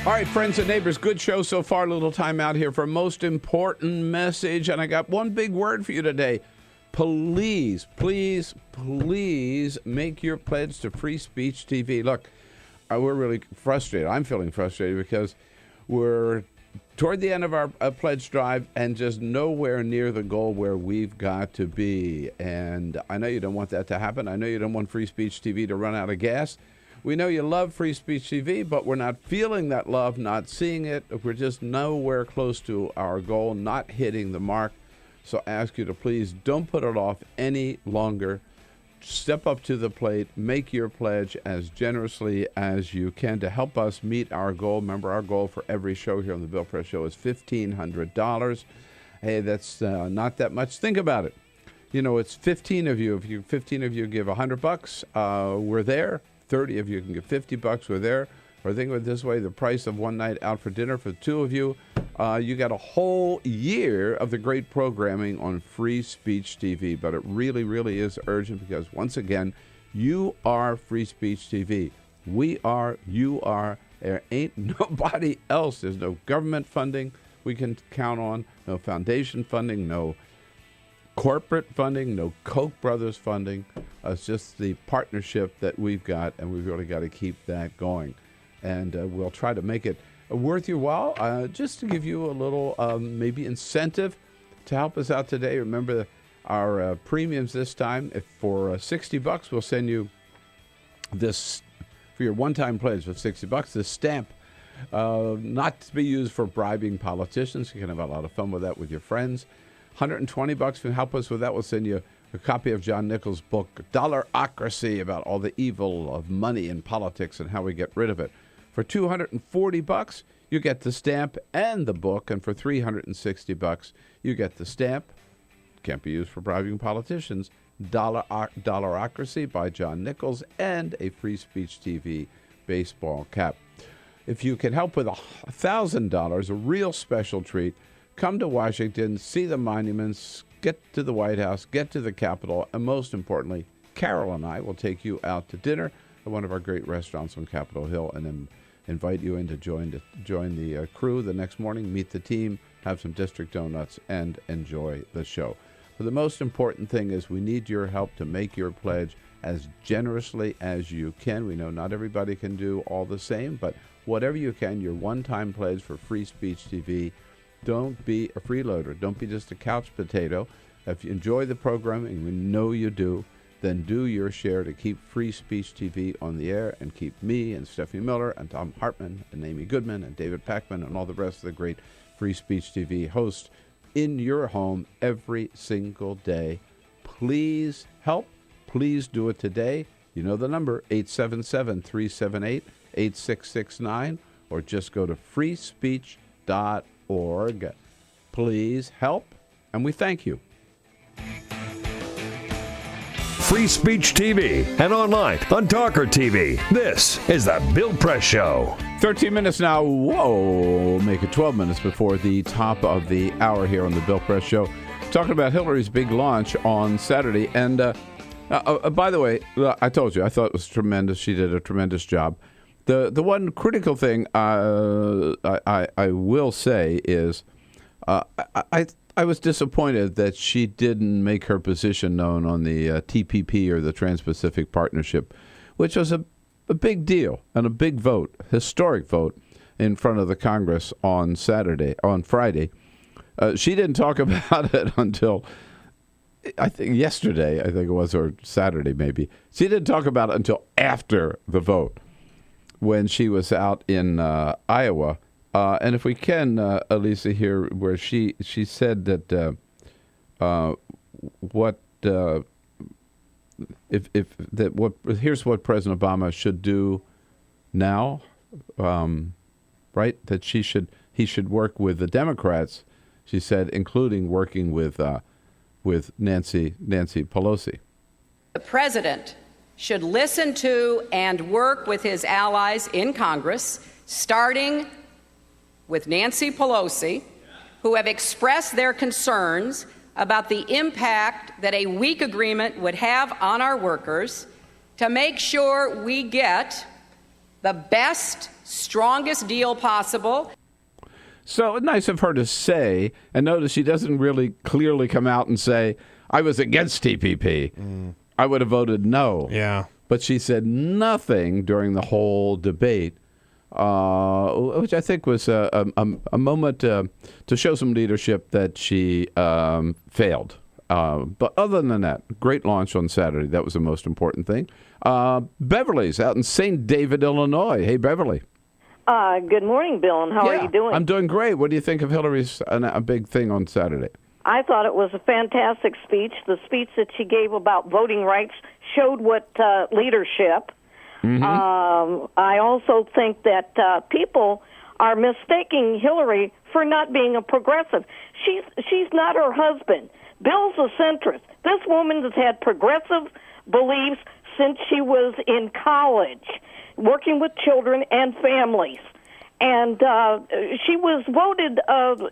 All right, friends and neighbors, good show so far. A little time out here for a most important message. And I got one big word for you today. Please, please, please make your pledge to Free Speech TV. Look, we're really frustrated. I'm feeling frustrated because we're toward the end of our pledge drive and just nowhere near the goal where we've got to be. And I know you don't want that to happen. I know you don't want Free Speech TV to run out of gas. We know you love Free Speech TV, but we're not feeling that love, not seeing it. We're just nowhere close to our goal, not hitting the mark. So I ask you to please don't put it off any longer. Step up to the plate, make your pledge as generously as you can to help us meet our goal. Remember, our goal for every show here on the Bill Press Show is $1,500. Hey, that's not that much. Think about it. You know, it's 15 of you. If 15 of you give $100, we're there. 30 of you can give $50, we're there. Or think of it this way, the price of one night out for dinner for 2 of you, you got a whole year of the great programming on Free Speech TV. But it really, really is urgent because, once again, you are Free Speech TV. We are, you are, there ain't nobody else. There's no government funding we can count on, no foundation funding, no corporate funding, no Koch brothers funding. It's just the partnership that we've got, and we've really got to keep that going. And we'll try to make it worth your while. Just to give you a little maybe incentive to help us out today. Remember our premiums this time. If for $60, we'll send you this for your one-time pledge of $60. This stamp, not to be used for bribing politicians. You can have a lot of fun with that with your friends. $120 to help us with that. We'll send you a copy of John Nichols' book, Dollarocracy, about all the evil of money in politics and how we get rid of it. For $240, you get the stamp and the book. And for $360, you get the stamp. Can't be used for bribing politicians. Dollarocracy by John Nichols and a Free Speech TV baseball cap. If you can help with $1,000, a real special treat, come to Washington, see the monuments, get to the White House, get to the Capitol, and most importantly, Carol and I will take you out to dinner at one of our great restaurants on Capitol Hill, and then invite you in to join the crew the next morning, meet the team, have some district donuts, and enjoy the show. But the most important thing is we need your help to make your pledge as generously as you can. We know not everybody can do all the same, but whatever you can, your one-time pledge for Free Speech TV. Don't be a freeloader. Don't be just a couch potato. If you enjoy the program, and we know you do, then do your share to keep Free Speech TV on the air and keep me and Stephanie Miller and Tom Hartman and Amy Goodman and David Packman and all the rest of the great Free Speech TV hosts in your home every single day. Please help. Please do it today. You know the number, 877-378-8669, or just go to freespeech.org. Please help, and we thank you. Free Speech TV and online on TawkrTV. This is the Bill Press Show. 13 minutes now. Whoa, make it 12 minutes before the top of the hour here on the Bill Press Show. Talking about Hillary's big launch on Saturday. And by the way, I told you, I thought it was tremendous. She did a tremendous job. The one critical thing I will say is I was disappointed that she didn't make her position known on the TPP, or the Trans-Pacific Partnership, which was a big deal and a big vote, historic vote in front of the Congress on Friday. She didn't talk about it until, I think, yesterday, I think it was, or Saturday maybe. She didn't talk about it until after the vote, when she was out in Iowa. And if we can, Elisa, here, where she said that here's what President Obama should do now, right? That he should work with the Democrats. She said, including working with Nancy Pelosi. The president should listen to and work with his allies in Congress, starting with Nancy Pelosi, who have expressed their concerns about the impact that a weak agreement would have on our workers, to make sure we get the best, strongest deal possible. So nice of her to say, and notice she doesn't really clearly come out and say, I was against TPP. I would have voted no. Yeah. But she said nothing during the whole debate which I think was a moment to show some leadership that she failed. But other than that, great launch on Saturday. That was the most important thing. Beverly's out in St. David, Illinois. Hey, Beverly. Good morning, Bill, and how are you doing? I'm doing great. What do you think of Hillary's a big thing on Saturday? I thought it was a fantastic speech. The speech that she gave about voting rights showed what leadership. Mm-hmm. I also think that people are mistaking Hillary for not being a progressive. She's not her husband. Bill's a centrist. This woman has had progressive beliefs since she was in college, working with children and families. And she was voted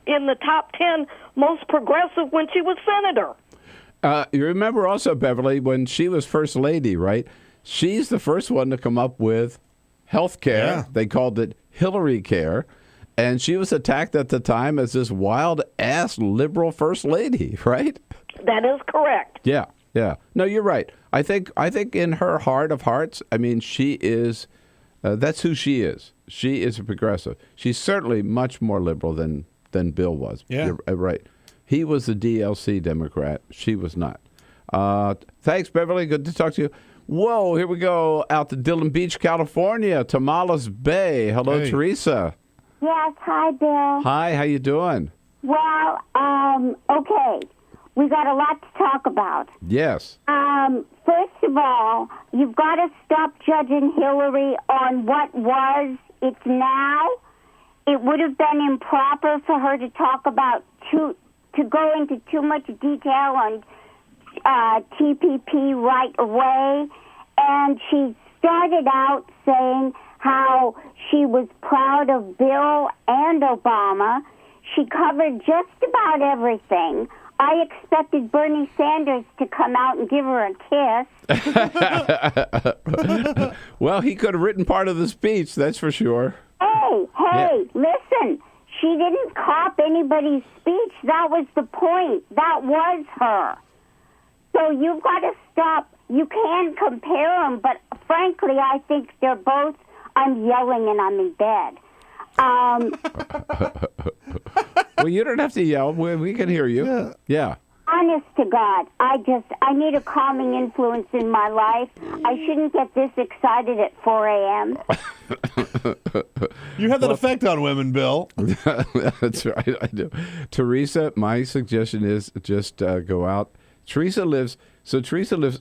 in the top 10 most progressive when she was senator. You remember also, Beverly, when she was first lady, right? She's the first one to come up with health care. Yeah. They called it Hillary Care. And she was attacked at the time as this wild-ass liberal first lady, right? That is correct. Yeah. No, you're right. I think in her heart of hearts, I mean, she is, that's who she is. She is a progressive. She's certainly much more liberal than Bill was. Yeah. You're right. He was a DLC Democrat. She was not. Thanks, Beverly. Good to talk to you. Whoa, here we go. Out to Dillon Beach, California, Tamales Bay. Hello, Hey. Teresa. Yes, hi, Bill. Hi, how you doing? Well, okay. We got a lot to talk about. Yes. First of all, you've got to stop judging Hillary on what was. It's now. It would have been improper for her to talk about to go into too much detail on TPP right away. And she started out saying how she was proud of Bill and Obama. She covered just about everything. I expected Bernie Sanders to come out and give her a kiss. Well, he could have written part of the speech, that's for sure. Hey, listen. She didn't cop anybody's speech. That was the point. That was her. So you've got to stop. You can compare them, but frankly, I think they're both, I'm yelling and I'm in bed. Well, you don't have to yell. We can hear you. Yeah. Honest to God, I need a calming influence in my life. I shouldn't get this excited at 4 a.m. You have that effect on women, Bill. That's right, I do. Teresa, my suggestion is just go out. Teresa lives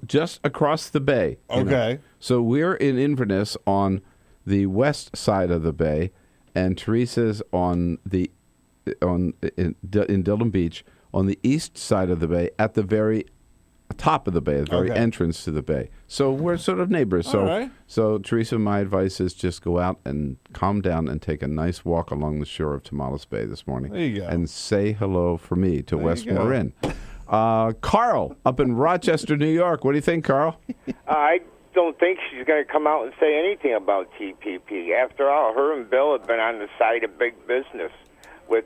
just across the bay. Okay. So we're in Inverness on the west side of the bay, and Teresa's in Dillon Beach on the east side of the bay, at the very top of the bay, the very entrance to the bay. So we're sort of neighbors. So, all right. So Teresa, my advice is just go out and calm down and take a nice walk along the shore of Tamales Bay this morning. There you go. And say hello for me to There West you go. Marin. Carl, up in Rochester, New York. What do you think, Carl? I don't think she's going to come out and say anything about TPP. After all, her and Bill have been on the side of big business with,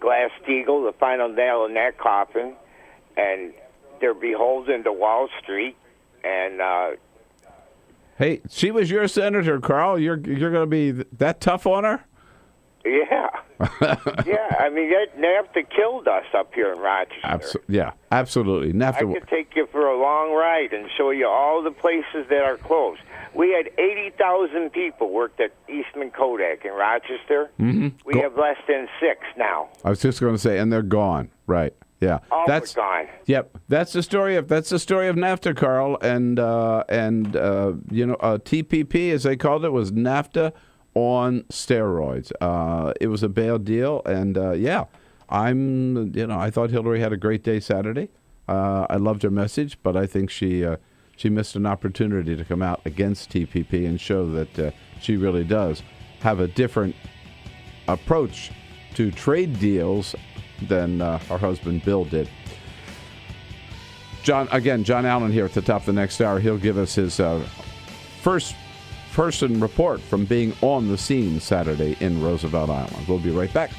Glass-Steagall, the final nail in that coffin, and they're beholden to Wall Street. And Hey, she was your senator, Carl. You're going to be that tough on her? yeah, I mean, NAFTA killed us up here in Rochester. Yeah, absolutely. I could take you for a long ride and show you all the places that are closed. We had 80,000 people worked at Eastman Kodak in Rochester. Mm-hmm. We have less than 6 now. I was just going to say, and they're gone. Right? Yeah. All that's gone. Yep. That's the story of NAFTA, Carl, and TPP, as they called it, was NAFTA on steroids. It was a bad deal, and I thought Hillary had a great day Saturday. I loved her message, but I think she missed an opportunity to come out against TPP and show that she really does have a different approach to trade deals than her husband Bill did. John Allen here at the top of the next hour. He'll give us his first person report from being on the scene Saturday in Roosevelt Island. We'll be right back.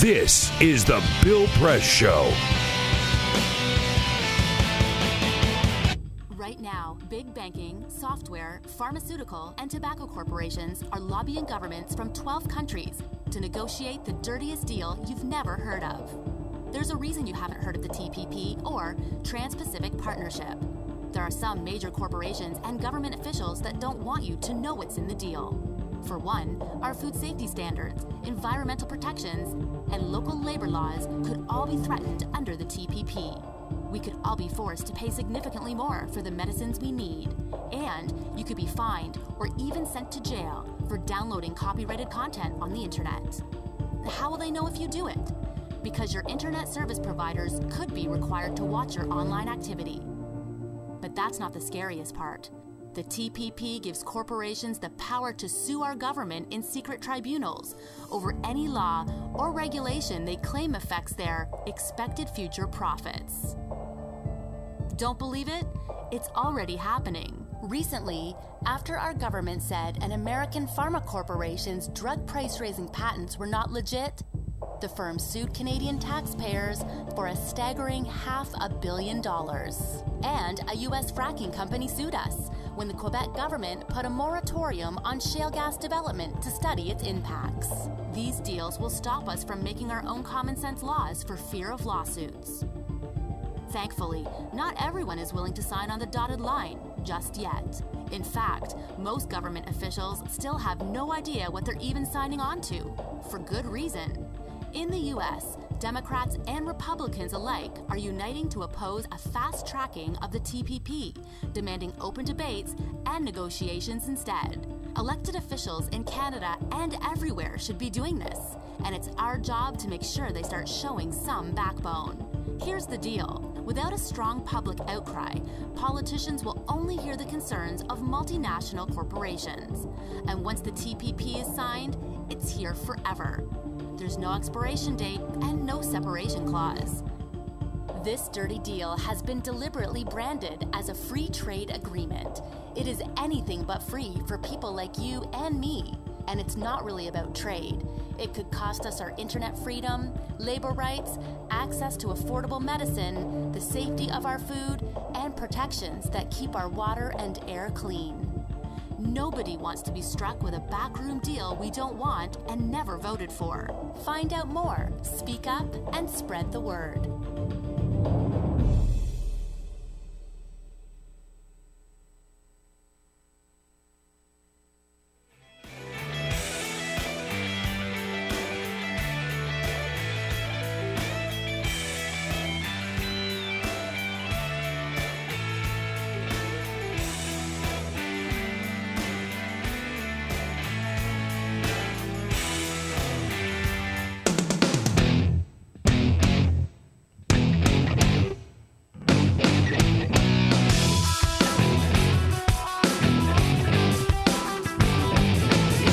This is the Bill Press Show. Right now, Big banking, software, pharmaceutical, and tobacco corporations are lobbying governments from 12 countries to negotiate the dirtiest deal you've never heard of. There's a reason you haven't heard of the TPP or Trans-Pacific Partnership. There are some major corporations and government officials that don't want you to know what's in the deal. For one, our food safety standards, environmental protections, and local labor laws could all be threatened under the TPP. We could all be forced to pay significantly more for the medicines we need, and you could be fined or even sent to jail for downloading copyrighted content on the internet. How will they know if you do it? Because your internet service providers could be required to watch your online activity. But that's not the scariest part. The TPP gives corporations the power to sue our government in secret tribunals over any law or regulation they claim affects their expected future profits. Don't believe it? It's already happening. Recently, after our government said an American pharma corporation's drug price-raising patents were not legit, the firm sued Canadian taxpayers for a staggering $500 million. And a U.S. fracking company sued us when the Quebec government put a moratorium on shale gas development to study its impacts. These deals will stop us from making our own common sense laws for fear of lawsuits. Thankfully, not everyone is willing to sign on the dotted line just yet. In fact, most government officials still have no idea what they're even signing on to, for good reason. In the U.S., Democrats and Republicans alike are uniting to oppose a fast tracking of the TPP, demanding open debates and negotiations instead. Elected officials in Canada and everywhere should be doing this, and it's our job to make sure they start showing some backbone. Here's the deal. Without a strong public outcry, politicians will only hear the concerns of multinational corporations. And once the TPP is signed, it's here forever. There's no expiration date and no separation clause. This dirty deal has been deliberately branded as a free trade agreement. It is anything but free for people like you and me. And it's not really about trade. It could cost us our internet freedom, labor rights, access to affordable medicine, the safety of our food, and protections that keep our water and air clean. Nobody wants to be struck with a backroom deal we don't want and never voted for. Find out more, speak up, and spread the word.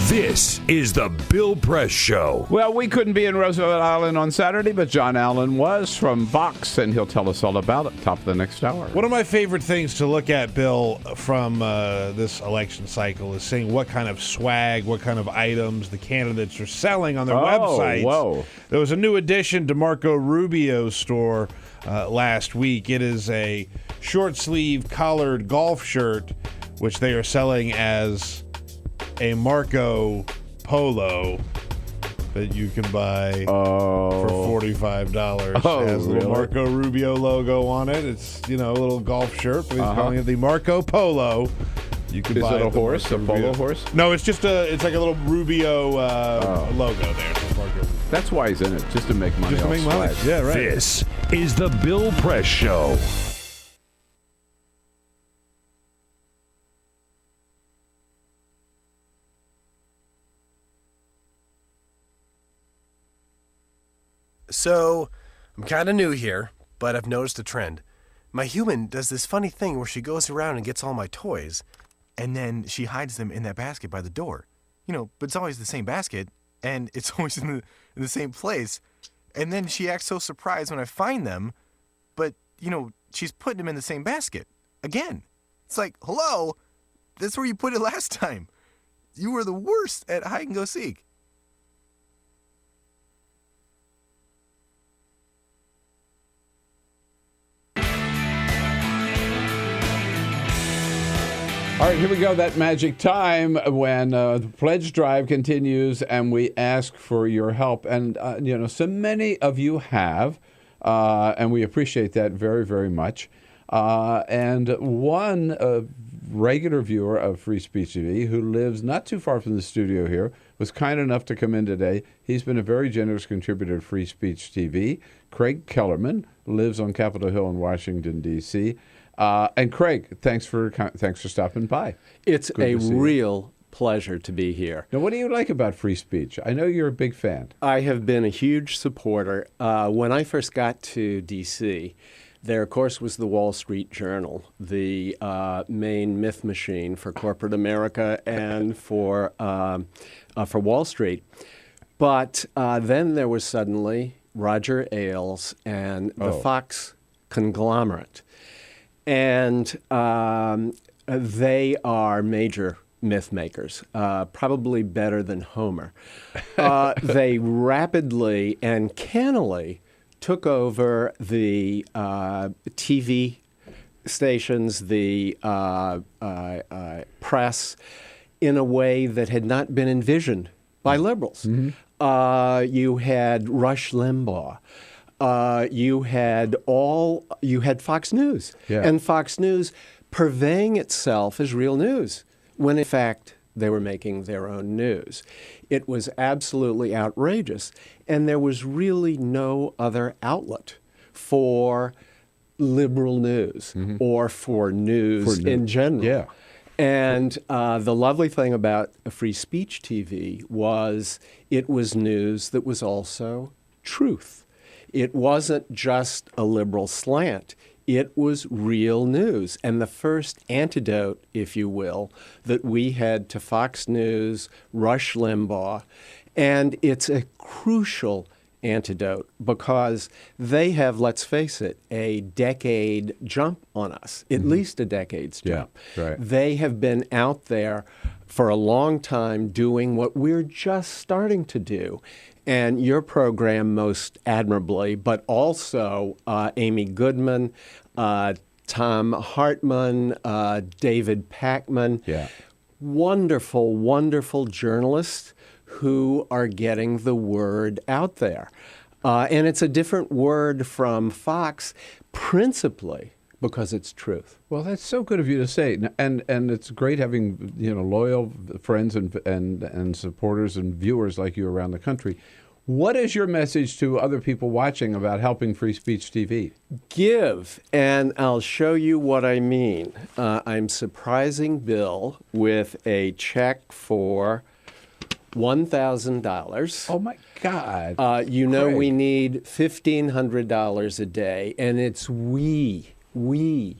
This is the Bill Press Show. Well, we couldn't be in Roosevelt Island on Saturday, but John Allen was from Vox, and he'll tell us all about it top of the next hour. One of my favorite things to look at, Bill, from this election cycle is seeing what kind of swag, what kind of items the candidates are selling on their websites. Whoa. There was a new addition to Marco Rubio's store last week. It is a short-sleeve collared golf shirt, which they are selling as a Marco polo that you can buy for $45. It has a little Marco Rubio logo on it. It's, a little golf shirt, but he's calling it the Marco Polo. You can buy it a horse, Marco a polo Rubio. horse? No, it's just it's like a little Rubio logo there. That's why he's in it, just to make money. Just to make money. Yeah, right. This is the Bill Press Show. So, I'm kind of new here, but I've noticed a trend. My human does this funny thing where she goes around and gets all my toys, and then she hides them in that basket by the door. But it's always the same basket, and it's always in the same place. And then she acts so surprised when I find them, but, she's putting them in the same basket. Again. It's like, hello? That's where you put it last time. You were the worst at hide and go seek. All right, here we go. That magic time when the pledge drive continues and we ask for your help. And, so many of you have, and we appreciate that very, very much. And one regular viewer of Free Speech TV who lives not too far from the studio here was kind enough to come in today. He's been a very generous contributor to Free Speech TV. Craig Kellerman lives on Capitol Hill in Washington, D.C., and Craig, thanks for stopping by. It's a real pleasure to be here. Now, what do you like about free speech? I know you're a big fan. I have been a huge supporter. When I first got to D.C., there, of course, was the Wall Street Journal, the main myth machine for corporate America and for Wall Street. But then there was suddenly Roger Ailes and the Fox conglomerate. And they are major myth makers, probably better than Homer. They rapidly and cannily took over the TV stations, the press, in a way that had not been envisioned by liberals. Mm-hmm. You had Rush Limbaugh. You had Fox News, and Fox News purveying itself as real news, when in fact they were making their own news. It was absolutely outrageous, and there was really no other outlet for liberal news or for news in general. Yeah. And the lovely thing about Free Speech TV was it was news that was also truth. It wasn't just a liberal slant. It was real news. And the first antidote, if you will, that we had to Fox News, Rush Limbaugh, and it's a crucial antidote because they have, let's face it, a decade jump on us, at least a decade's jump. Yeah, right. They have been out there for a long time doing what we're just starting to do. And your program most admirably, but also Amy Goodman, Tom Hartman, David Pachman, wonderful, wonderful journalists who are getting the word out there. And it's a different word from Fox, principally because it's truth. Well, that's so good of you to say, and it's great having loyal friends and supporters and viewers like you around the country. What is your message to other people watching about helping Free Speech TV? Give, and I'll show you what I mean. I'm surprising Bill with a check for $1,000. Oh, my God. Craig. We need $1,500 a day, and it's we,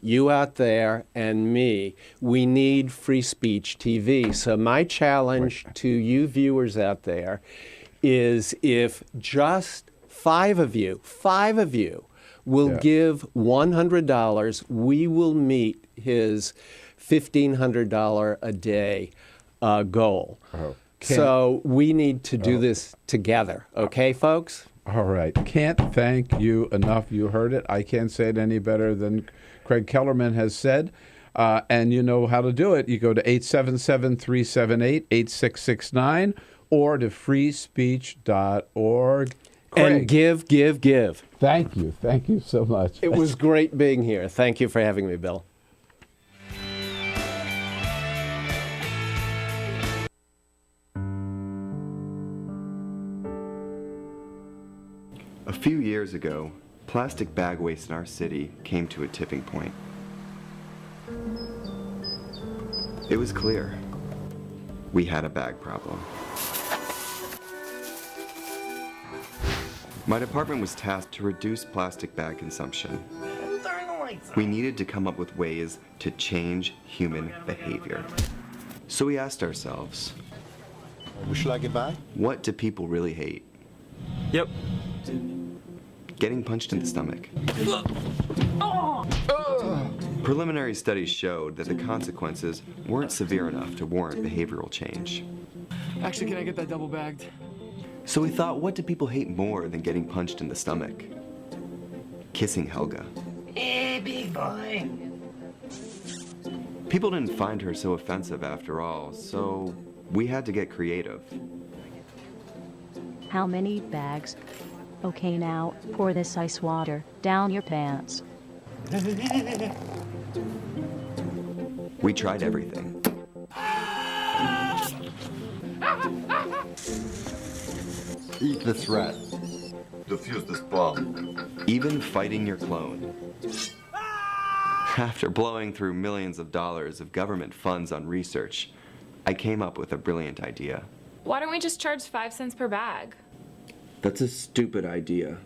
you out there and me, we need Free Speech TV. So my challenge to you viewers out there is if just five of you will give $100, we will meet his $1,500 a day goal. So we need to do this together. Okay, folks? All right. Can't thank you enough. You heard it. I can't say it any better than Craig Kellerman has said. And you know how to do it. You go to 877-378-8669 or to freespeech.org. Craig. And give. Thank you. Thank you so much. It was great being here. Thank you for having me, Bill. A few years ago, plastic bag waste in our city came to a tipping point. It was clear. We had a bag problem. My department was tasked to reduce plastic bag consumption. We needed to come up with ways to change human behavior. So we asked ourselves, Shall I get by? What do people really hate? Yep. Getting punched in the stomach. Preliminary studies showed that the consequences weren't severe enough to warrant behavioral change. Actually, can I get that double bagged? So we thought, what do people hate more than getting punched in the stomach? Kissing Helga. Hey, big boy. People didn't find her so offensive after all, so we had to get creative. How many bags? Okay, now, pour this ice water down your pants. We tried everything. Eat this rat. Defuse this bomb. Even fighting your clone. After blowing through millions of dollars of government funds on research, I came up with a brilliant idea. Why don't we just charge 5 cents per bag? That's a stupid idea.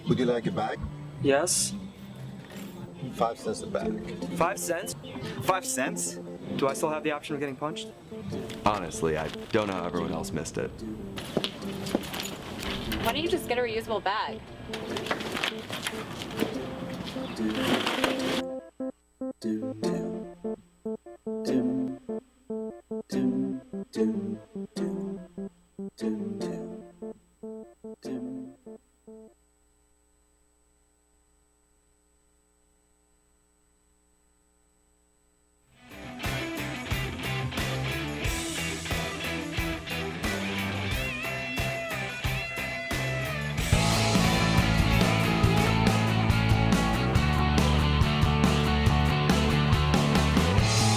Would you like a bag? Yes. 5 cents a bag. 5 cents? 5 cents? Do I still have the option of getting punched? Honestly, I don't know how everyone else missed it. Why don't you just get a reusable bag?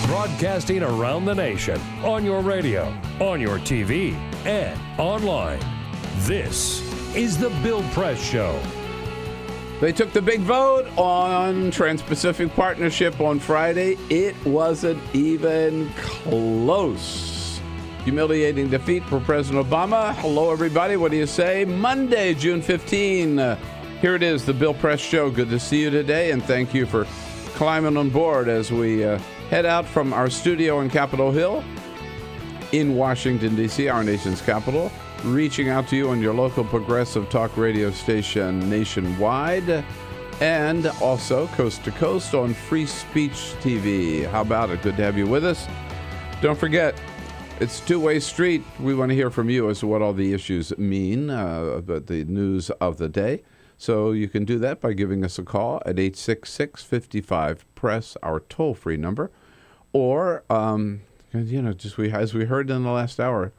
Broadcasting around the nation, on your radio, on your TV, and online. This is the Bill Press Show. They took the big vote on Trans-Pacific Partnership on Friday. It wasn't even close. Humiliating defeat for President Obama. Hello, everybody. What do you say? Monday, June 15. Here it is, the Bill Press Show. Good to see you today, and thank you for climbing on board as we head out from our studio in Capitol Hill in Washington, D.C., our nation's capital, reaching out to you on your local progressive talk radio station nationwide, and also coast to coast on Free Speech TV. How about it? Good to have you with us. Don't forget, it's a two-way street. We want to hear from you as to what all the issues mean, about the news of the day. So you can do that by giving us a call at 866-55-PRESS, our toll-free number. Or, just as we heard in the last hour,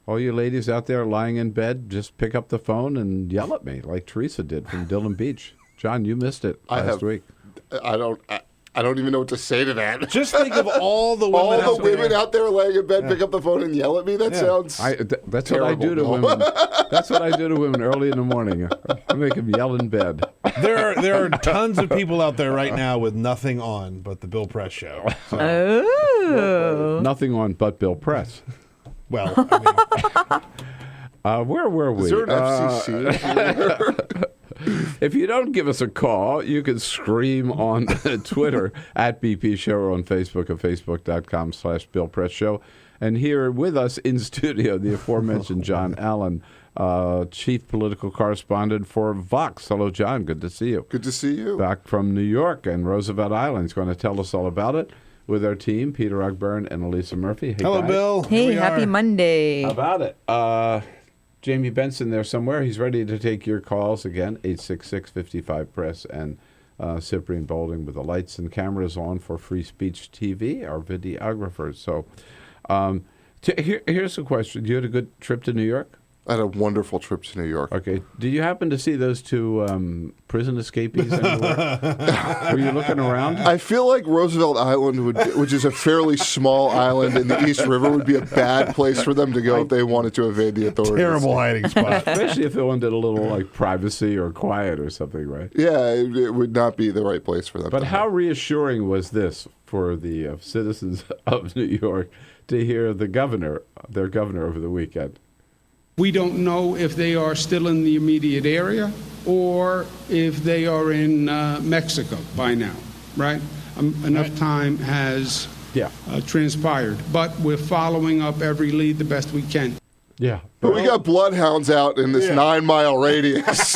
all you ladies out there lying in bed, just pick up the phone and yell at me like Teresa did from Dillon Beach. John, you missed it last week. I don't even know what to say to that. Just think of all the women out there laying in bed, pick up the phone and yell at me. That sounds That's terrible. what I do to women. That's what I do to women early in the morning. I make them yell in bed. There are tons of people out there right now with nothing on but the Bill Press Show. So. Oh. Nothing on but Bill Press. Well, I mean, where were we? Is there an FCC? If you don't give us a call, you can scream on Twitter at BP Show or on Facebook at facebook.com/Bill Press Show. And here with us in studio, the aforementioned John Allen, Chief Political Correspondent for Vox. Hello, John. Good to see you. Good to see you. Back from New York and Roosevelt Island. He's going to tell us all about it with our team, Peter Ogburn and Elisa Murphy. Hey, hello, guys. Bill. Hey, happy Monday. How about it? Jamie Benson there somewhere. He's ready to take your calls again, 866-55-PRESS, and Cyprian Bolding with the lights and cameras on for Free Speech TV, our videographers. So here's a question. You had a good trip to New York? I had a wonderful trip to New York. Okay. Did you happen to see those two prison escapees anywhere? Were you looking around? I feel like Roosevelt Island, which is a fairly small island in the East River, would be a bad place for them to go if they wanted to evade the authorities. Terrible hiding spot. Especially if they wanted a little like privacy or quiet or something, right? Yeah, it would not be the right place for them. But how reassuring was this for the citizens of New York to hear their governor over the weekend? We don't know if they are still in the immediate area or if they are in Mexico by now, right? Enough time has transpired, but we're following up every lead the best we can. Yeah. But we got bloodhounds out in this 9-mile radius.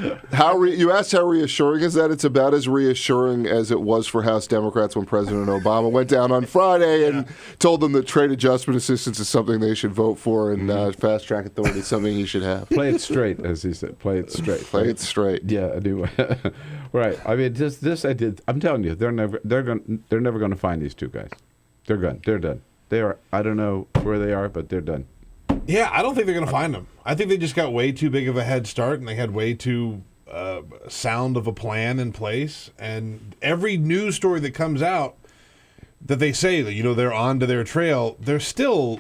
You asked how reassuring is that? It's about as reassuring as it was for House Democrats when President Obama went down on Friday and told them that trade adjustment assistance is something they should vote for, and fast track authority is something he should have. Play it straight, as he said. Play it straight. Play it straight. Yeah. Anyway, right. I mean, this I did. I'm telling you, they're never going to find these two guys. They're gone. They're done. They are. I don't know where they are, but they're done. Yeah, I don't think they're going to find them. I think they just got way too big of a head start, and they had way too sound of a plan in place. And every news story that comes out that they say that they're onto their trail, they're still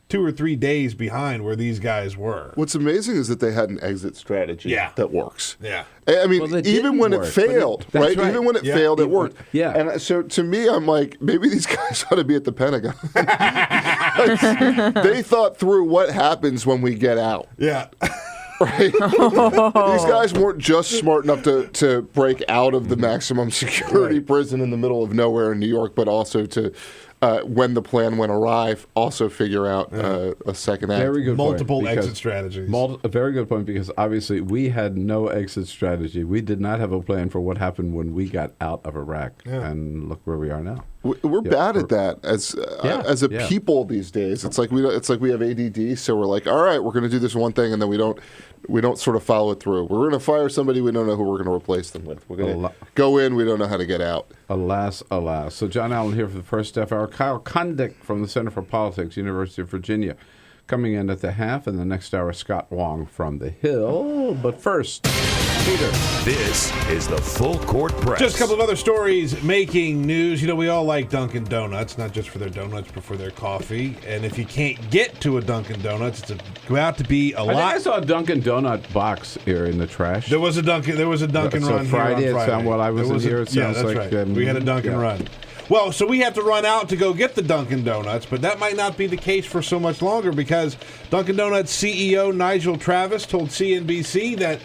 2 or 3 days behind where these guys were. What's amazing is that they had an exit strategy that works. Yeah. I mean, even when it failed, right? Even when it failed, it worked. Yeah. And so to me, I'm like, maybe these guys ought to be at the Pentagon. They thought through what happens when we get out. Yeah. Right? These guys weren't just smart enough to break out of the maximum security prison in the middle of nowhere in New York, but also to, when the plan went awry, also figure out a second act. Very good Multiple point, exit strategies. A very good point, because obviously we had no exit strategy. We did not have a plan for what happened when we got out of Iraq. Yeah. And look where we are now. We're bad at that as a people these days. It's like we have ADD, so we're like, all right, we're going to do this one thing, and then we don't sort of follow it through. We're going to fire somebody, we don't know who we're going to replace them with. We're going to go in, we don't know how to get out. Alas, alas. So John Allen here for the first half hour. Kyle Kondik from the Center for Politics, University of Virginia, coming in at the half, and the next hour, Scott Wong from the Hill. But first, Peter. This is the Full Court Press. Just a couple of other stories making news. We all like Dunkin' Donuts, not just for their donuts, but for their coffee. And if you can't get to a Dunkin' Donuts, it's about to be a lot. I think I saw a Dunkin' Donut box here in the trash. There was a Dunkin' run Friday, here on Friday. While I was in here, it sounds like right. We had a Dunkin' run. Well, so we have to run out to go get the Dunkin' Donuts, but that might not be the case for so much longer, because Dunkin' Donuts CEO Nigel Travis told CNBC that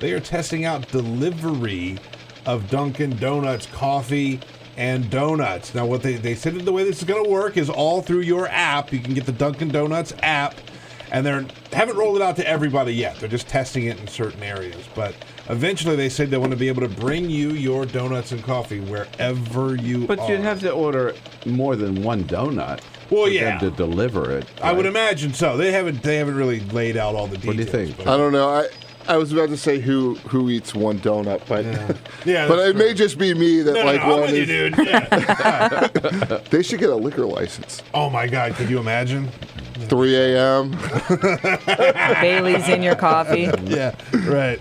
they are testing out delivery of Dunkin' Donuts coffee and donuts. Now, what they said the way this is going to work is all through your app. You can get the Dunkin' Donuts app, and they haven't rolled it out to everybody yet. They're just testing it in certain areas. But eventually, they said they want to be able to bring you your donuts and coffee wherever you are. But you'd have to order more than one donut. Well, for yeah, them to deliver it. Right? I would imagine so. They haven't really laid out all the details. What do you think? I don't know. I was about to say who eats one donut, but but it may just be me that one. I'm with you, dude. Yeah. They should get a liquor license. Oh my God! Could you imagine? 3 a.m. Bailey's in your coffee. Yeah, right.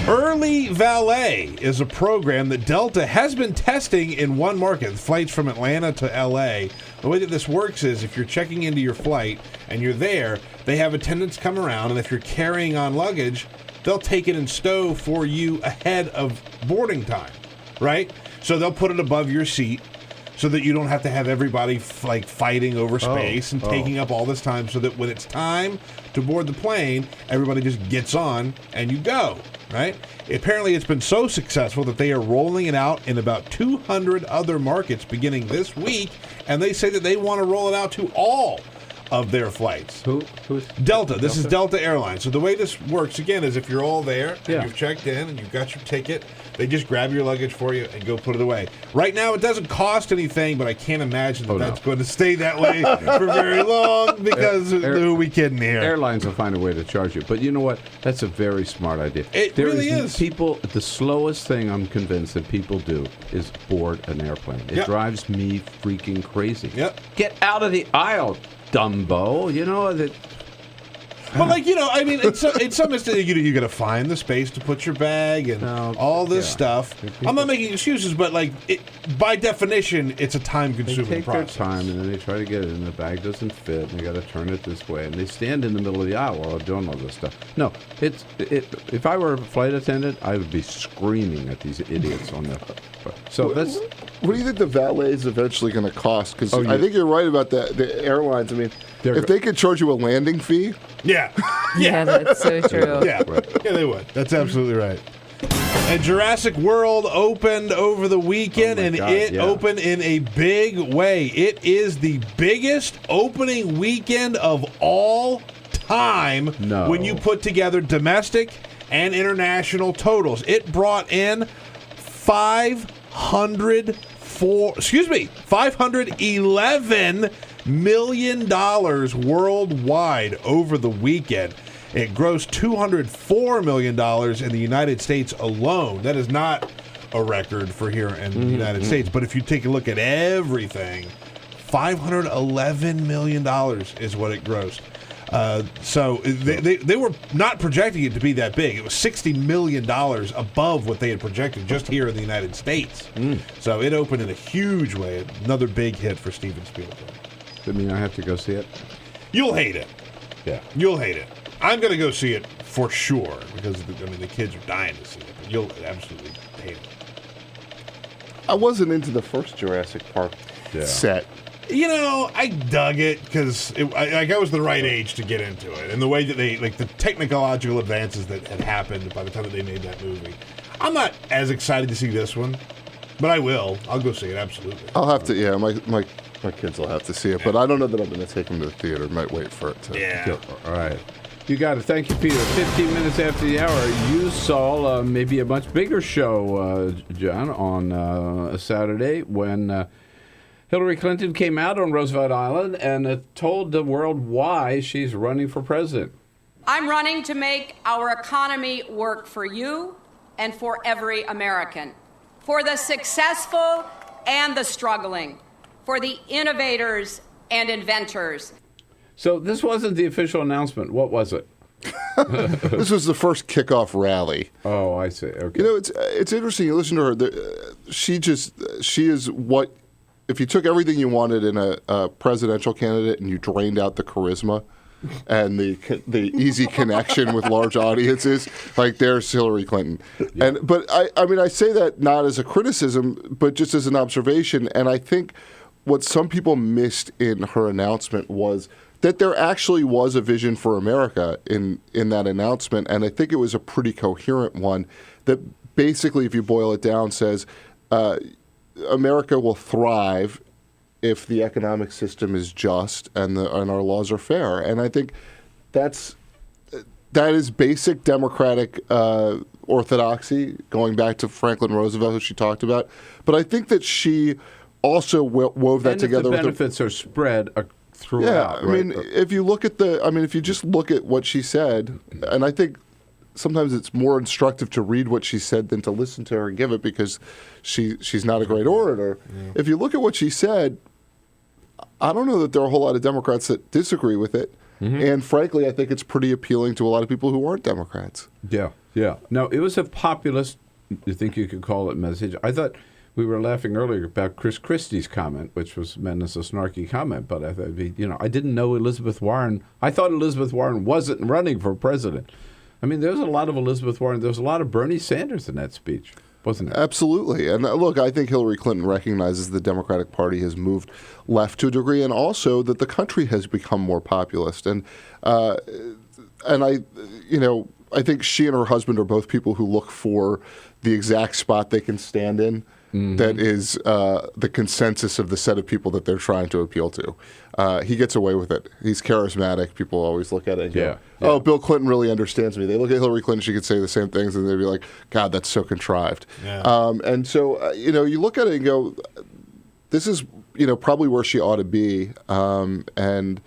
Early Valet is a program that Delta has been testing in one market, flights from Atlanta to L.A. The way that this works is if you're checking into your flight and you're there, they have attendants come around, and if you're carrying on luggage, they'll take it in stow for you ahead of boarding time, right? So they'll put it above your seat so that you don't have to have everybody fighting over space and taking up all this time, so that when it's time to board the plane, everybody just gets on and you go. Right? Apparently, it's been so successful that they are rolling it out in about 200 other markets beginning this week, and they say that they want to roll it out to all of their flights. Who's Delta? This is Delta Airlines. So the way this works, again, is if you're all there and you've checked in and you've got your ticket, they just grab your luggage for you and go put it away. Right now, it doesn't cost anything, but I can't imagine that's going to stay that way for very long, because who are we kidding here? Airlines will find a way to charge you. But you know what? That's a very smart idea. It really is. The slowest thing I'm convinced that people do is board an airplane. It drives me freaking crazy. Yep. Get out of the aisle, Dumbo. You know that. But I mean, in some instance, you got to find the space to put your bag and all this stuff. I'm not making excuses, but by definition, it's a time-consuming process. Their time, and then they try to get it, and the bag doesn't fit, and they got to turn it this way, and they stand in the middle of the aisle while they're doing all this stuff. No, if I were a flight attendant, I would be screaming at these idiots on the. So that's. What do you think the valet is eventually going to cost? Because I think you're right about the airlines. I mean, if they could charge you a landing fee. Yeah. Yeah, that's so true. Yeah, yeah, they would. That's absolutely right. And Jurassic World opened over the weekend, opened in a big way. It is the biggest opening weekend of all time when you put together domestic and international totals. It brought in $511 million worldwide over the weekend. It grossed $204 million in the United States alone. That is not a record for here in the United States. But if you take a look at everything, $511 million is what it grossed. So they were not projecting it to be that big. It was $60 million above what they had projected just here in the United States. So it opened in a huge way. Another big hit for Steven Spielberg. Does that mean I have to go see it? You'll hate it. Yeah. You'll hate it. I'm going to go see it for sure because, the kids are dying to see it. But you'll absolutely hate it. I wasn't into the first Jurassic Park set. You know, I dug it because I was the right age to get into it. And the way that they, the technological advances that had happened by the time that they made that movie. I'm not as excited to see this one, but I will. I'll go see it, absolutely. I'll have to, my kids will have to see it, but I don't know that I'm going to take them to the theater. Might wait for it to. Yeah. All right. You got it. Thank you, Peter. 15 minutes after the hour, you saw maybe a much bigger show, John, on a Saturday when Hillary Clinton came out on Roosevelt Island and told the world why she's running for president. I'm running to make our economy work for you and for every American, for the successful and the struggling, for the innovators and inventors. So this wasn't the official announcement. What was it? This was the first kickoff rally. Oh, I see. Okay. You know, it's interesting. You listen to her. She is what, if you took everything you wanted in a presidential candidate and you drained out the charisma and the easy connection with large audiences, there's Hillary Clinton. Yeah. But I say that not as a criticism, but just as an observation. And I think what some people missed in her announcement was that there actually was a vision for America in that announcement, and I think it was a pretty coherent one that basically, if you boil it down, says America will thrive if the economic system is just and our laws are fair. And I think that is basic democratic orthodoxy, going back to Franklin Roosevelt, who she talked about. But I think that she also wove that together. The benefits are spread throughout. Yeah, I right? mean, if you just look at what she said, and I think sometimes it's more instructive to read what she said than to listen to her and give it because she's not a great orator. Yeah. If you look at what she said, I don't know that there are a whole lot of Democrats that disagree with it. Mm-hmm. And frankly, I think it's pretty appealing to a lot of people who aren't Democrats. Yeah. No, it was a populist, you think you could call it, message. I thought we were laughing earlier about Chris Christie's comment, which was meant as a snarky comment, but I thought, I didn't know Elizabeth Warren. I thought Elizabeth Warren wasn't running for president. I mean, there's a lot of Elizabeth Warren. There's a lot of Bernie Sanders in that speech, wasn't it? Absolutely. And look, I think Hillary Clinton recognizes the Democratic Party has moved left to a degree, and also that the country has become more populist. And I think she and her husband are both people who look for the exact spot they can stand in. Mm-hmm. That is the consensus of the set of people that they're trying to appeal to. He gets away with it. He's charismatic. People always look at it and go, oh, Bill Clinton really understands me. They look at Hillary Clinton, she could say the same things, and they'd be like, God, that's so contrived. Yeah. And so, you look at it and go, this is, probably where she ought to be. And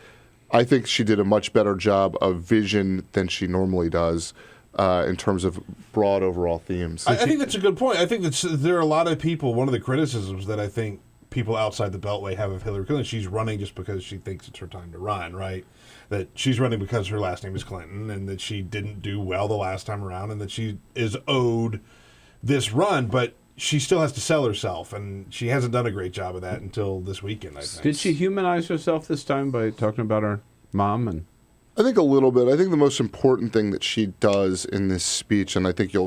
I think she did a much better job of vision than she normally does. In terms of broad overall themes. I think that's a good point. I think that there are a lot of people, one of the criticisms that I think people outside the Beltway have of Hillary Clinton, she's running just because she thinks it's her time to run, right? That she's running because her last name is Clinton and that she didn't do well the last time around and that she is owed this run, but she still has to sell herself, and she hasn't done a great job of that until this weekend, I think. Did she humanize herself this time by talking about her mom? I think a little bit. I think the most important thing that she does in this speech, and I think it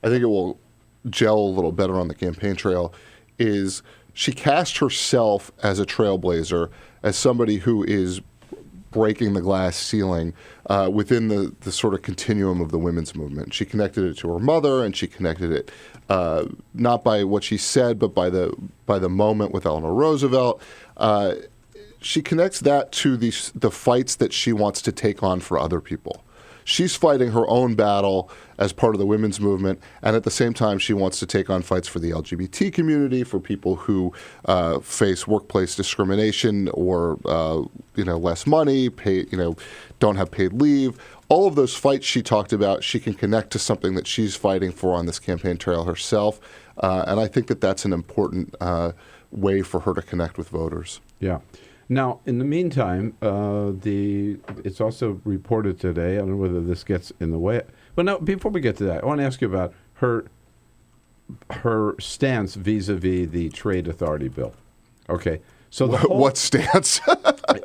will gel a little better on the campaign trail, is she cast herself as a trailblazer, as somebody who is breaking the glass ceiling within the sort of continuum of the women's movement. She connected it to her mother, and she connected it not by what she said, but by the moment with Eleanor Roosevelt. She connects that to the fights that she wants to take on for other people. she's fighting her own battle as part of the women's movement, and at the same time, she wants to take on fights for the LGBT community, for people who face workplace discrimination or less money, don't have paid leave. All of those fights she talked about, she can connect to something that she's fighting for on this campaign trail herself, and I think that that's an important way for her to connect with voters. Yeah. Now, in the meantime, it's also reported today, I don't know whether this gets in the way. But now, before we get to that, I want to ask you about her stance vis-a-vis the Trade Authority bill. Okay. So what stance?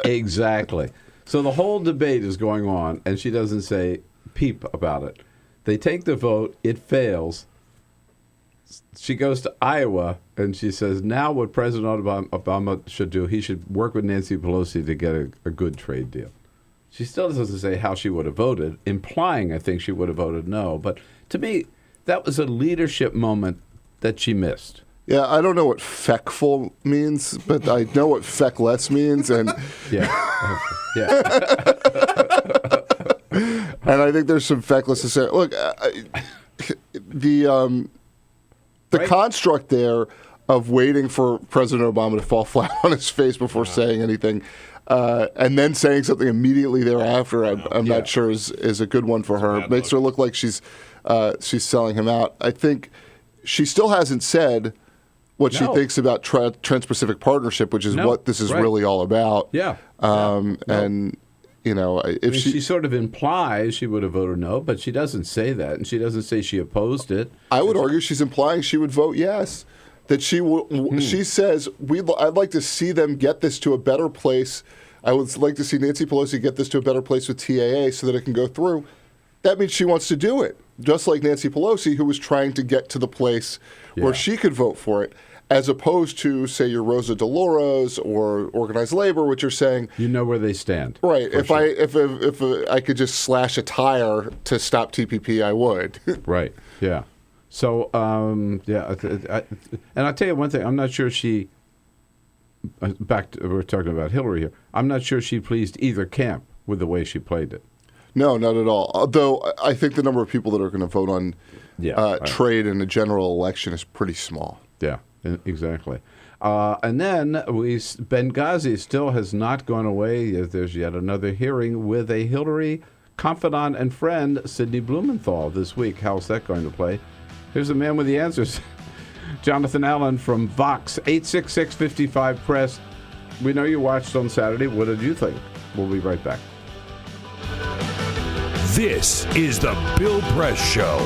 Exactly. So the whole debate is going on, and she doesn't say peep about it. They take the vote. It fails. She goes to Iowa, and she says, now what President Obama should do, he should work with Nancy Pelosi to get a good trade deal. She still doesn't say how she would have voted, implying, I think, she would have voted no. But to me, that was a leadership moment that she missed. Yeah, I don't know what feckful means, but I know what feckless means. And yeah. And I think there's some feckless to say. Look, the construct there of waiting for President Obama to fall flat on his face before saying anything, and then saying something immediately thereafter, I'm not sure is a good one for her. It makes her look like she's selling him out. I think she still hasn't said what she thinks about Trans-Pacific Partnership, which is what this is really all about. Yeah. And if she sort of implies she would have voted no, but she doesn't say that, and she doesn't say she opposed it. I would argue she's implying she would vote yes. That she says, I'd like to see them get this to a better place. I would like to see Nancy Pelosi get this to a better place with TAA so that it can go through. That means she wants to do it, just like Nancy Pelosi, who was trying to get to the place where she could vote for it, as opposed to, say, your Rosa DeLauros or Organized Labor, which are saying, you know where they stand. Right. If I could just slash a tire to stop TPP, I would. Right. Yeah. So, and I'll tell you one thing. I'm not sure she, we're talking about Hillary here. I'm not sure she pleased either camp with the way she played it. No, not at all. Although I think the number of people that are going to vote on trade in a general election is pretty small. Yeah, exactly. And then Benghazi still has not gone away. There's yet another hearing with a Hillary confidant and friend, Sidney Blumenthal, this week. How's that going to play? Here's the man with the answers. Jonathan Allen from Vox, 866-55-PRESS. We know you watched on Saturday. What did you think? We'll be right back. This is the Bill Press Show.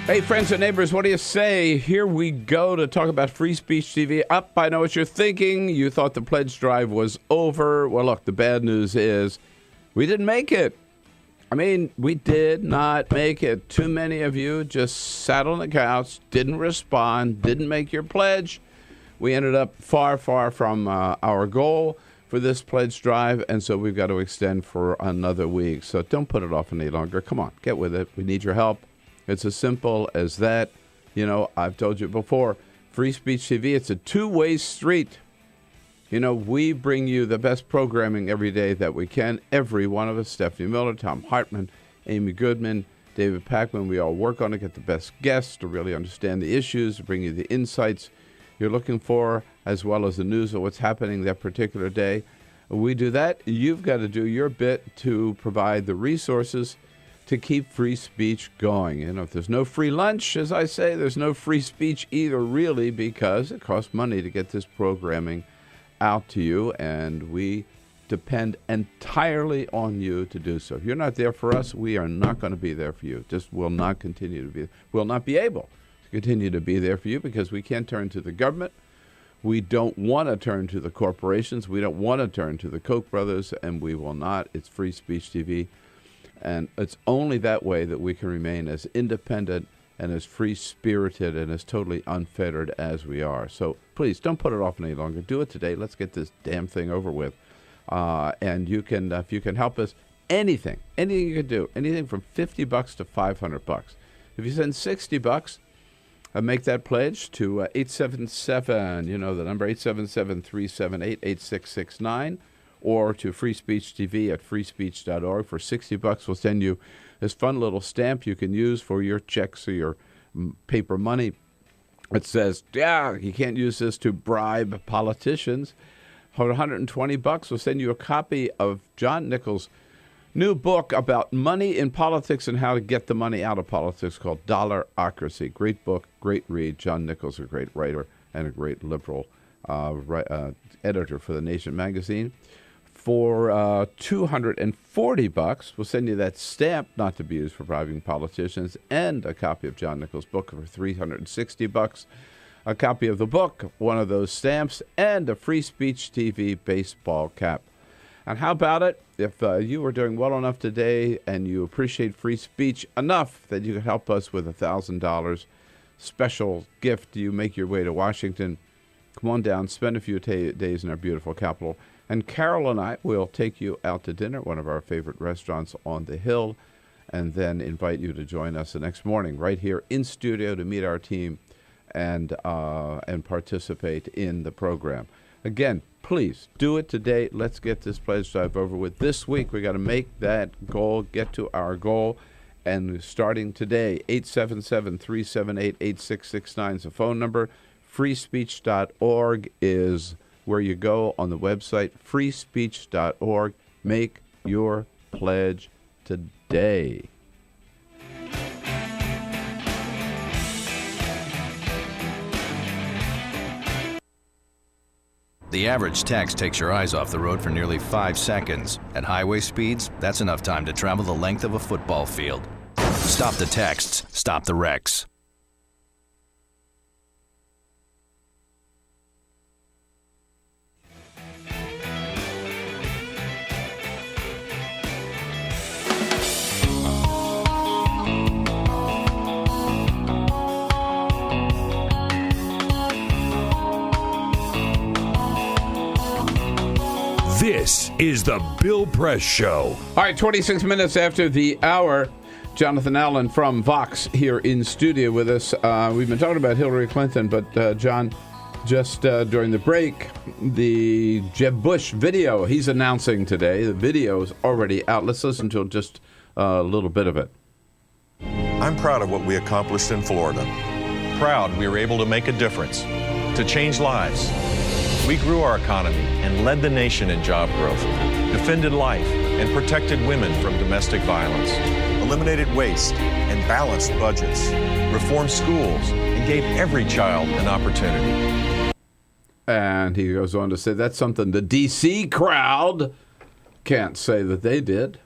Hey, friends and neighbors, what do you say? Here we go to talk about Free Speech TV. I know what you're thinking. You thought the pledge drive was over. Well, look, the bad news is we didn't make it. I mean, we did not make it. Too many of you just sat on the couch, didn't respond, didn't make your pledge. We ended up far, far from our goal for this pledge drive, and so we've got to extend for another week. So don't put it off any longer. Come on, get with it. We need your help. It's as simple as that. You know, I've told you before, Free Speech TV, it's a two-way street. You know, we bring you the best programming every day that we can. Every one of us, Stephanie Miller, Tom Hartman, Amy Goodman, David Packman, we all work on to get the best guests to really understand the issues, to bring you the insights you're looking for, as well as the news of what's happening that particular day. We do that. You've got to do your bit to provide the resources to keep free speech going. You know, if there's no free lunch, as I say, there's no free speech either, really, because it costs money to get this programming out to you, and we depend entirely on you to do so. If you're not there for us, we are not going to be there for you. Just will not continue to be. We'll not be able to continue to be there for you because we can't turn to the government. We don't want to turn to the corporations. We don't want to turn to the Koch brothers, and we will not. It's Free Speech TV. And it's only that way that we can remain as independent and as free-spirited and as totally unfettered as we are. So please, don't put it off any longer. Do it today. Let's get this damn thing over with. And you can, if you can help us anything you could do, anything from $50 to $500. If you send $60, make that pledge to 877, the number 877-378-8669, or to Free Speech TV at freespeech.org. For $60, we'll send you this fun little stamp you can use for your checks or your paper money. It says, you can't use this to bribe politicians. For $120, we'll send you a copy of John Nichols' new book about money in politics and how to get the money out of politics, called Dollarocracy. Great book, great read. John Nichols, a great writer and a great liberal editor for The Nation magazine. For $240, we'll send you that stamp not to be used for bribing politicians, and a copy of John Nichols' book for $360. A copy of the book, one of those stamps, and a Free Speech TV baseball cap. And how about it if you were doing well enough today and you appreciate free speech enough that you could help us with $1,000 special gift? You make your way to Washington. Come on down, spend a few days in our beautiful capital. And Carol and I will take you out to dinner at one of our favorite restaurants on the Hill, and then invite you to join us the next morning right here in studio to meet our team and participate in the program. Again, please do it today. Let's get this pledge drive over with. This week, we got to make that goal, get to our goal. And starting today, 877-378-8669 is the phone number. freespeech.org is where you go on the website. freespeech.org. Make your pledge today. The average text takes your eyes off the road for nearly 5 seconds. At highway speeds, that's enough time to travel the length of a football field. Stop the texts. Stop the wrecks. This is the Bill Press Show. All right, 26 minutes after the hour, Jonathan Allen from Vox here in studio with us. We've been talking about Hillary Clinton, but John, just during the break, the Jeb Bush video he's announcing today, the video is already out. Let's listen to just a little bit of it. I'm proud of what we accomplished in Florida. Proud we were able to make a difference, to change lives. We grew our economy and led the nation in job growth, defended life and protected women from domestic violence, eliminated waste and balanced budgets, reformed schools, and gave every child an opportunity. And he goes on to say that's something the D.C. crowd can't say that they did.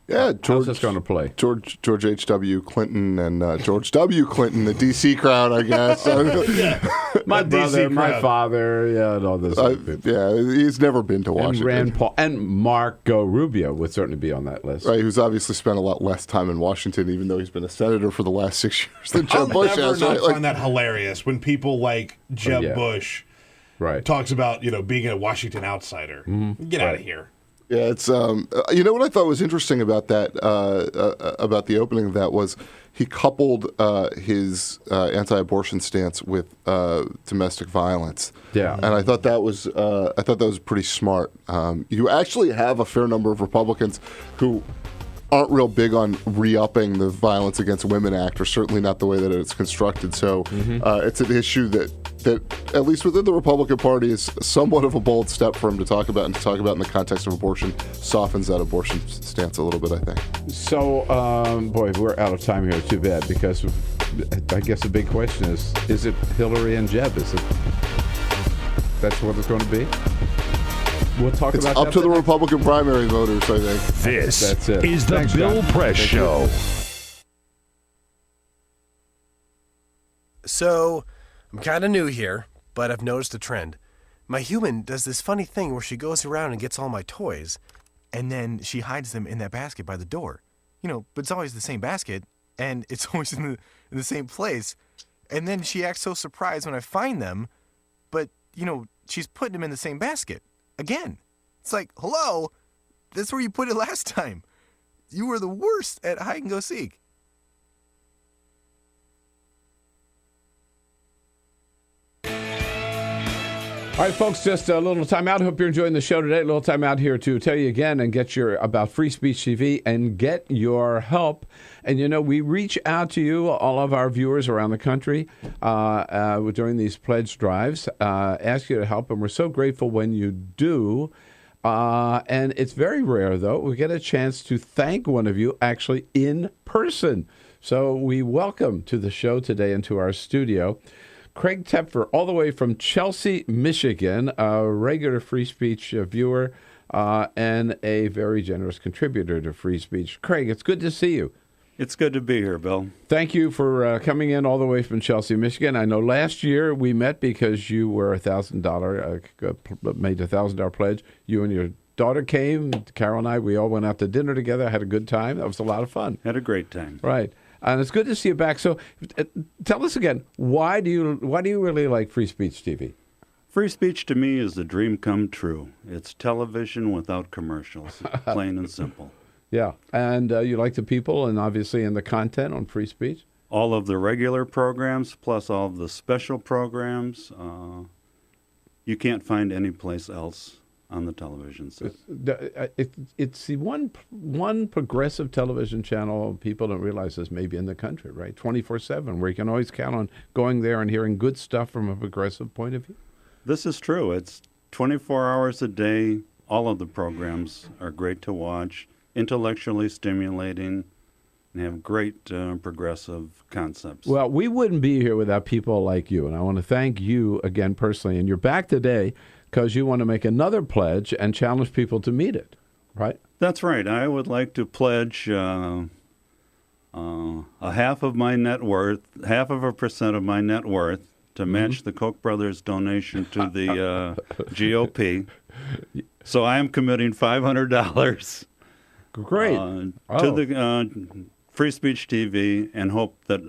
Yeah, how's this going to play? George H.W. Clinton and George W. Clinton, the D.C. crowd, I guess. My brother, my father, and all this. He's never been to Washington. And Rand Paul and Marco Rubio would certainly be on that list. Right, who's obviously spent a lot less time in Washington, even though he's been a senator for the last 6 years than Jeb Bush has. I'll never find that hilarious when people like Jeb Bush talks about being a Washington outsider. Mm-hmm. Get out of here. Yeah, it's what I thought was interesting about that about the opening of that was he coupled his anti-abortion stance with domestic violence. Yeah, and I thought that was pretty smart. You actually have a fair number of Republicans who aren't real big on re-upping the Violence Against Women Act, or certainly not the way that it's constructed. So it's an issue that at least within the Republican Party is somewhat of a bold step for him to talk about, and to talk about in the context of abortion softens that abortion stance a little bit, I think. So, boy, we're out of time here. Too bad, because I guess the big question is it Hillary and Jeb? Is it that's what it's going to be? We'll talk about that. It's up to the Republican primary voters, I think. This is the Bill Press Show. So, I'm kind of new here, but I've noticed a trend. My human does this funny thing where she goes around and gets all my toys, and then she hides them in that basket by the door. But it's always the same basket, and it's always in the same place. And then she acts so surprised when I find them, but, she's putting them in the same basket. Again. It's like, hello, that's where you put it last time. You were the worst at hide and go seek. All right, folks, just a little time out. Hope you're enjoying the show today. A little time out here to tell you again and get your about Free Speech TV and get your help. And, you know, we reach out to you, all of our viewers around the country, during these pledge drives, ask you to help. And we're so grateful when you do. And it's very rare, though. We get a chance to thank one of you actually in person. So we welcome to the show today and to our studio Craig Tepfer, all the way from Chelsea, Michigan, a regular Free Speech viewer and a very generous contributor to Free Speech. Craig, it's good to see you. It's good to be here, Bill. Thank you for coming in all the way from Chelsea, Michigan. I know last year we met because you were made a $1,000 pledge. You and your daughter came. Carol and I, we all went out to dinner together. Had a good time. That was a lot of fun. Had a great time. Right. And it's good to see you back. So tell us again, why do you really like Free Speech TV? Free speech to me is the dream come true. It's television without commercials, plain and simple. Yeah. And you like the people and obviously in the content on Free Speech? All of the regular programs plus all of the special programs you can't find anyplace else on the television set. It's the one progressive television channel people don't realize is maybe in the country, right? 24/7, where you can always count on going there and hearing good stuff from a progressive point of view. This is true. It's 24 hours a day. All of the programs are great to watch, intellectually stimulating, and have great progressive concepts. Well, we wouldn't be here without people like you, and I want to thank you again personally. And you're back today because you want to make another pledge and challenge people to meet it, right? That's right. I would like to pledge a half of my net worth, 0.5% of my net worth, to match the Koch brothers' donation to the GOP. So I am committing $500. Great. To the Free Speech TV, and hope that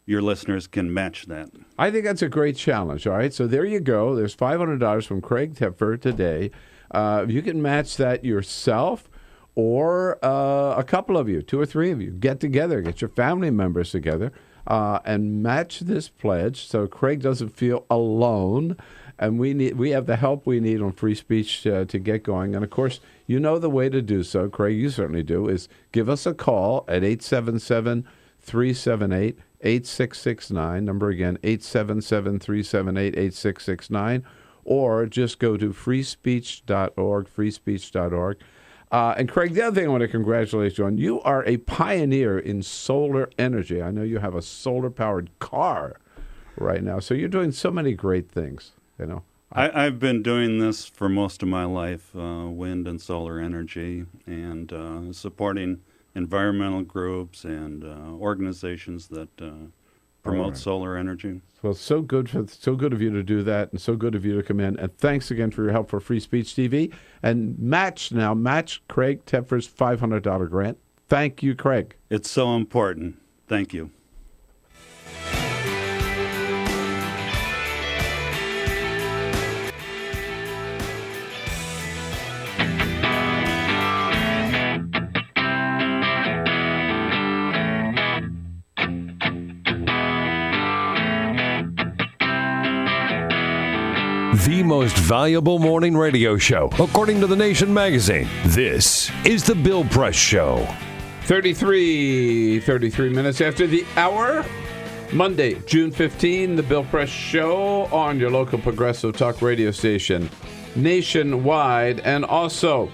your listeners can match that. I think that's a great challenge. All right, so there you go. There's $500 from Craig Tepfer today. You can match that yourself, or a couple of you, 2 or 3 of you, get together, get your family members together, and match this pledge so Craig doesn't feel alone. And we have the help we need on Free Speech to get going. And, of course, you know the way to do so, Craig, you certainly do, is give us a call at 877-378-8669. Number again, 877-378-8669. Or just go to freespeech.org, freespeech.org. And, Craig, the other thing I want to congratulate you on, you are a pioneer in solar energy. I know you have a solar-powered car right now. So you're doing so many great things. You know, I've been doing this for most of my life, wind and solar energy, and supporting environmental groups and organizations that promote solar energy. Well, it's so good of you to do that, and so good of you to come in. And thanks again for your help for Free Speech TV. And match Craig Tepfer's $500 grant. Thank you, Craig. It's so important. Thank you. The most valuable morning radio show, according to The Nation magazine. This is The Bill Press Show. 33 minutes after the hour. Monday, June 15, The Bill Press Show on your local progressive talk radio station nationwide, and also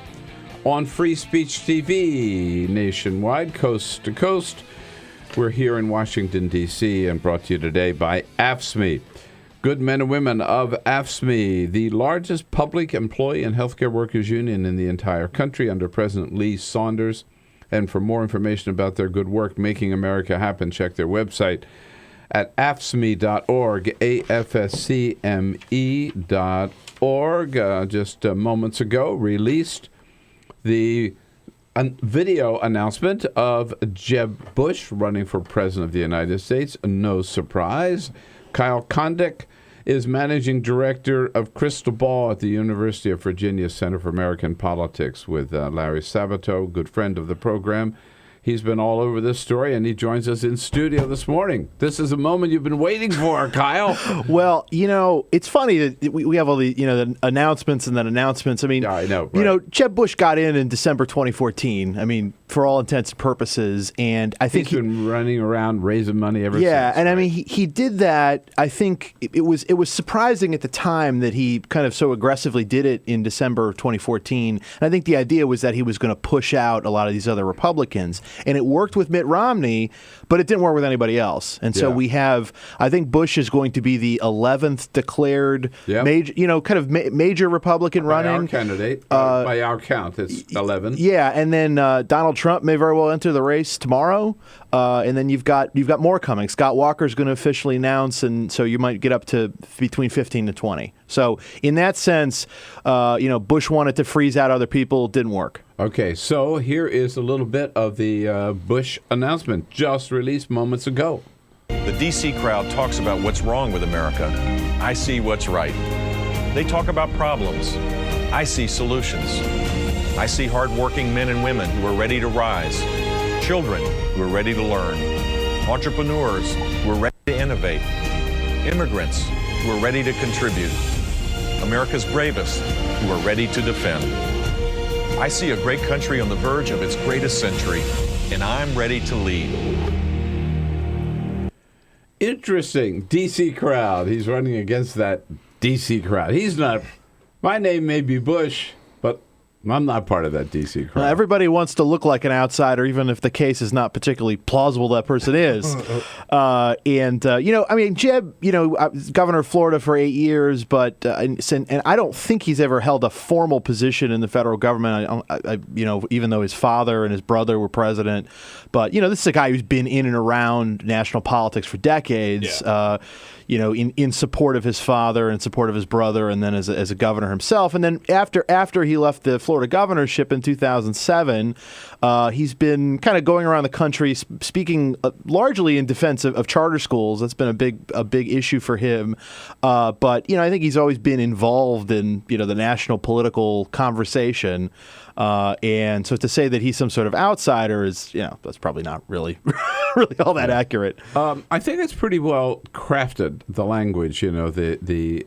on Free Speech TV nationwide, coast to coast. We're here in Washington, D.C., and brought to you today by AFSCME. Good men and women of AFSCME, the largest public employee and healthcare workers union in the entire country under President Lee Saunders. And for more information about their good work making America happen, check their website at afscme.org, afscme.org. Just moments ago, released the video announcement of Jeb Bush running for president of the United States. No surprise. Kondik is Managing Director of Crystal Ball at the University of Virginia Center for American Politics with Larry Sabato, good friend of the program. He's been all over this story, and he joins us in studio this morning. This is a moment you've been waiting for, Kyle. Well, it's funny that we have all the, the announcements and then announcements. I mean, I know, right. Jeb Bush got in December 2014. I mean, for all intents and purposes, and I think he's been running around raising money ever since. Yeah, and I mean, he did that. I think it was surprising at the time that he kind of so aggressively did it in December of 2014. And I think the idea was that he was going to push out a lot of these other Republicans. And it worked with Mitt Romney, but it didn't work with anybody else. And so we have, I think Bush is going to be the 11th declared major Republican running. By our candidate, by our count, it's 11. Yeah, and then Donald Trump may very well enter the race tomorrow. And then you've got more coming. Scott Walker's going to officially announce, and so you might get up to between 15 to 20. So in that sense, Bush wanted to freeze out other people. Didn't work. Okay, so here is a little bit of the Bush announcement just released moments ago. The D.C. crowd talks about what's wrong with America. I see what's right. They talk about problems. I see solutions. I see hardworking men and women who are ready to rise, children who are ready to learn, entrepreneurs who are ready to innovate, immigrants who are ready to contribute, America's bravest who are ready to defend. I see a great country on the verge of its greatest century, and I'm ready to lead. Interesting. D.C. crowd. He's running against that D.C. crowd. He's not. My name may be Bush, but I'm not part of that D.C. crowd. Everybody wants to look like an outsider, even if the case is not particularly plausible that person is. Jeb, governor of Florida for 8 years, but and I don't think he's ever held a formal position in the federal government. Even though his father and his brother were president, but this is a guy who's been in and around national politics for decades. Yeah. In support of his father and support of his brother, and then as a governor himself. And then after he left the Florida governorship in 2007, he's been kind of going around the country speaking largely in defense of charter schools. That's been a big issue for him. But I think he's always been involved in the national political conversation. And so to say that he's some sort of outsider is, that's probably not really all that accurate. I think it's pretty well crafted, the language, the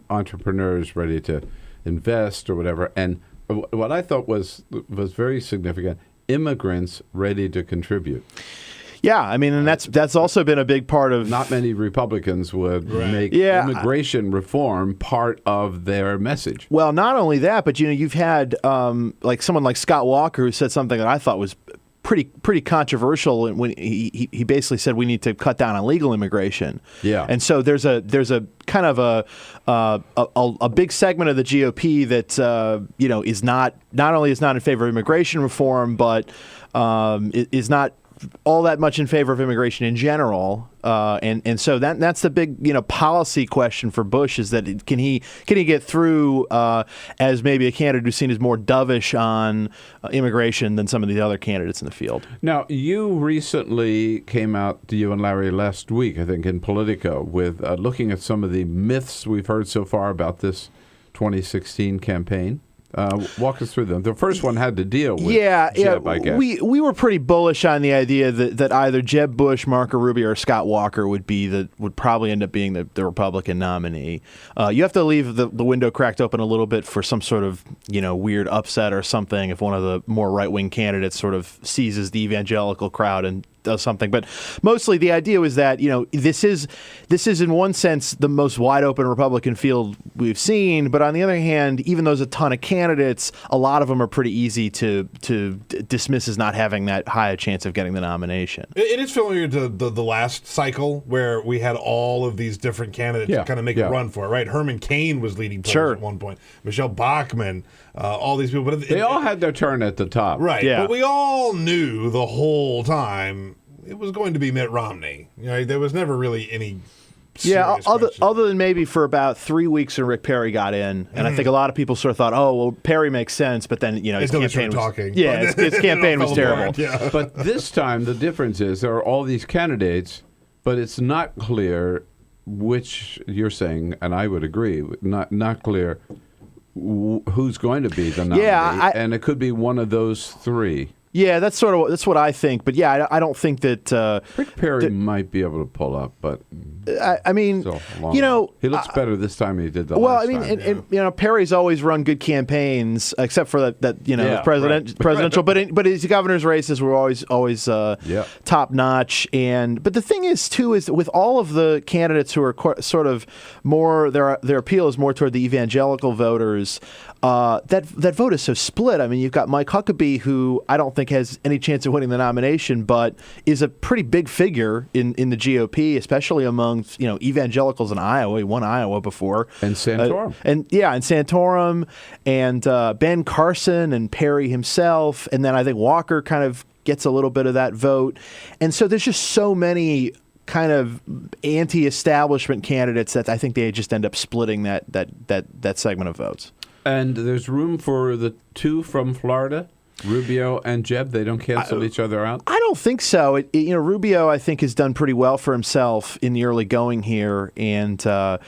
entrepreneurs ready to invest or whatever. And what I thought was very significant, immigrants ready to contribute. Yeah, I mean, and that's also been a big part of... Not many Republicans would make immigration reform part of their message. Well, not only that, but, you've had someone like Scott Walker who said something that I thought was pretty controversial when he basically said we need to cut down on legal immigration. Yeah. And so there's a kind of a big segment of the GOP that is not only is not in favor of immigration reform, but is not all that much in favor of immigration in general, and so that's the big policy question for Bush, is that can he get through as maybe a candidate who's seen as more dovish on immigration than some of the other candidates in the field. Now, you recently came out, you and Larry, last week, I think, in Politico, with looking at some of the myths we've heard so far about this 2016 campaign. Walk us through them. The first one had to deal with Jeb, I guess. We were pretty bullish on the idea that either Jeb Bush, Marco Rubio, or Scott Walker would probably end up being the Republican nominee. You have to leave the window cracked open a little bit for some sort of weird upset or something if one of the more right-wing candidates sort of seizes the evangelical crowd and does something. But mostly the idea was that this is in one sense the most wide open Republican field we've seen, but on the other hand, even though there's a ton of candidates, a lot of them are pretty easy to dismiss as not having that high a chance of getting the nomination. It is familiar to the last cycle where we had all of these different candidates kind of make a run for it, right? Herman Cain was leading polls at one point, Michelle Bachmann, all these people. But they all had their turn at the top. Right, but we all knew the whole time it was going to be Mitt Romney. There was never really any other than maybe for about 3 weeks when Rick Perry got in, and I think a lot of people sort of thought, oh, well, Perry makes sense, but then his campaign was his campaign was terrible. But this time the difference is there are all these candidates, but it's not clear which you're saying, and I would agree, not clear who's going to be the nominee, and it could be one of those three. Yeah, that's what I think. But yeah, I don't think that Rick Perry might be able to pull up, but I mean, he looks better this time than he did the last time. And Perry's always run good campaigns, except for that presidential. But his governor's races were always top notch. But the thing is too is with all of the candidates who are sort of more their appeal is more toward the evangelical voters. That vote is so split. I mean, you've got Mike Huckabee, who I don't think has any chance of winning the nomination, but is a pretty big figure in the GOP, especially among evangelicals in Iowa. He won Iowa before, and Santorum, and Santorum, and Ben Carson and Perry himself, and then I think Walker kind of gets a little bit of that vote, and so there's just so many kind of anti-establishment candidates that I think they just end up splitting that segment of votes. And there's room for the two from Florida, Rubio and Jeb. They don't cancel each other out? I don't think so. Rubio, I think, has done pretty well for himself in the early going here. And, I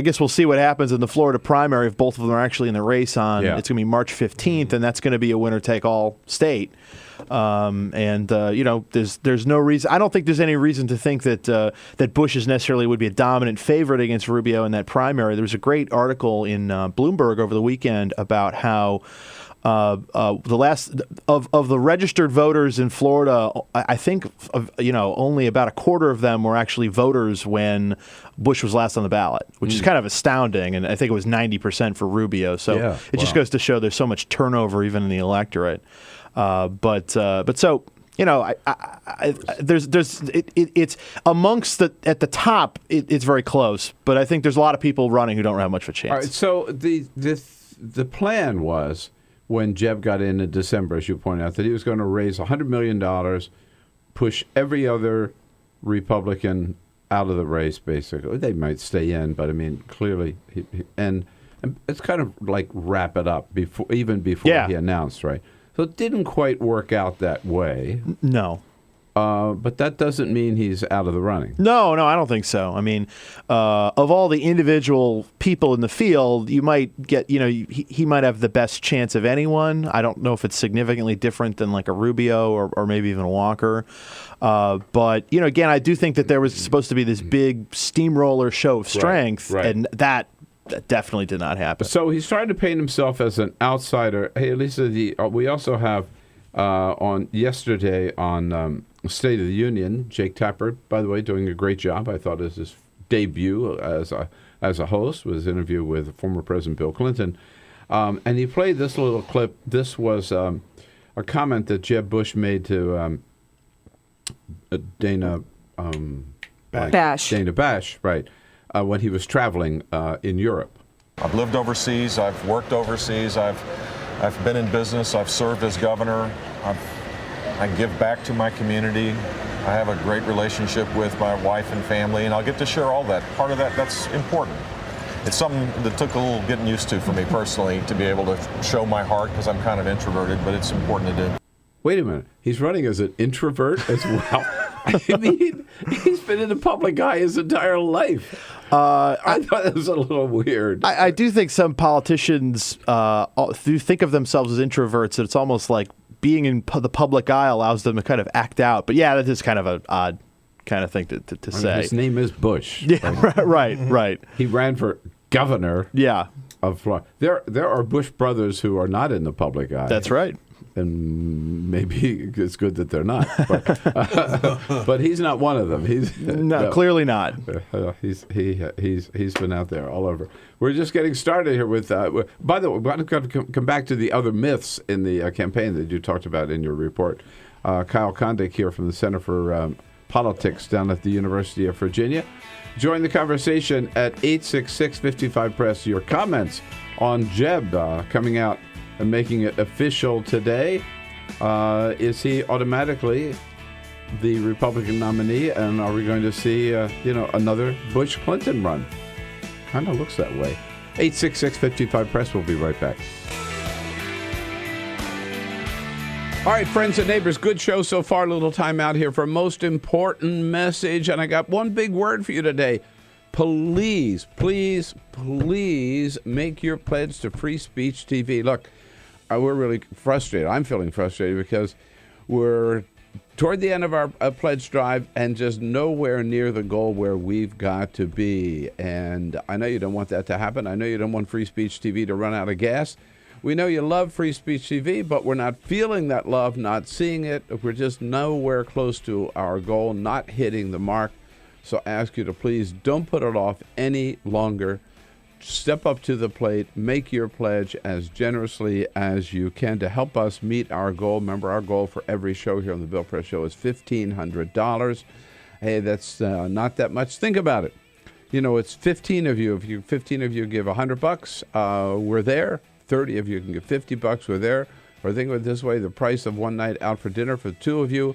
guess we'll see what happens in the Florida primary if both of them are actually in the race on. Yeah. It's going to be March 15th, and that's going to be a winner-take-all state. There's no reason. I don't think there's any reason to think that Bush necessarily would be a dominant favorite against Rubio in that primary. There was a great article in Bloomberg over the weekend about how the last of the registered voters in Florida, I think only about a quarter of them were actually voters when Bush was last on the ballot, which is kind of astounding. And I think it was 90% for Rubio. So it just goes to show there's so much turnover even in the electorate. It's amongst at the top. It's very close, but I think there's a lot of people running who don't have much of a chance. All right, so the plan was when Jeb got in December, as you pointed out, that he was going to raise $100 million, push every other Republican out of the race. Basically, they might stay in, but I mean, clearly, and it's kind of like wrap it up before he announced, right? So it didn't quite work out that way. No. But that doesn't mean he's out of the running. No, I don't think so. I mean, of all the individual people in the field, you might get, he might have the best chance of anyone. I don't know if it's significantly different than like a Rubio or maybe even a Walker. But, again, I do think that there was supposed to be this big steamroller show of strength, and that definitely did not happen. So he's trying to paint himself as an outsider. Hey, Lisa, we also have on yesterday on State of the Union, Jake Tapper, by the way, doing a great job. I thought as his debut as a host was an interview with former President Bill Clinton, and he played this little clip. This was a comment that Jeb Bush made to Dana Bash. Dana Bash, right? When he was traveling in Europe. I've lived overseas. I've worked overseas. I've been in business. I've served as governor. I give back to my community. I have a great relationship with my wife and family, and I'll get to share all that. Part of that's important. It's something that took a little getting used to for me personally to be able to show my heart because I'm kind of introverted, but it's important to do. Wait a minute. He's running as an introvert as well. I mean, he's been in the public eye his entire life. I thought that was a little weird. I do think some politicians do think of themselves as introverts, and it's almost like being in the public eye allows them to kind of act out. But yeah, that is kind of an odd kind of thing to say. His name is Bush. Yeah, right. He ran for governor. Yeah. Of Florida. There are Bush brothers who are not in the public eye. That's right. And maybe it's good that they're not, but he's not one of them. Clearly not. He's been out there all over. We're just getting started here with. By the way, we've got to come back to the other myths in the campaign that you talked about in your report. Kyle Kondik here from the Center for Politics down at the University of Virginia. Join the conversation at 866-55-PRESS. Your comments on Jeb coming out and making it official today. Is he automatically the Republican nominee? And are we going to see, another Bush-Clinton run? Kind of looks that way. 866-55-PRESS. We'll be right back. All right, friends and neighbors, good show so far. A little time out here for a most important message. And I got one big word for you today. Please, please, please make your pledge to Free Speech TV. Look, we're really frustrated. I'm feeling frustrated because we're toward the end of our pledge drive and just nowhere near the goal where we've got to be. And I know you don't want that to happen. I know you don't want Free Speech TV to run out of gas. We know you love Free Speech TV, but we're not feeling that love, not seeing it. We're just nowhere close to our goal, not hitting the mark. So I ask you to please don't put it off any longer. Step up to the plate, make your pledge as generously as you can to help us meet our goal. Remember, our goal for every show here on the Bill Press Show is $1,500. Hey, that's not that much. Think about it. You know, it's 15 of you. If 15 of you give $100, we're there. 30 of you can give $50, we're there. Or think of it this way, the price of one night out for dinner for 2 of you,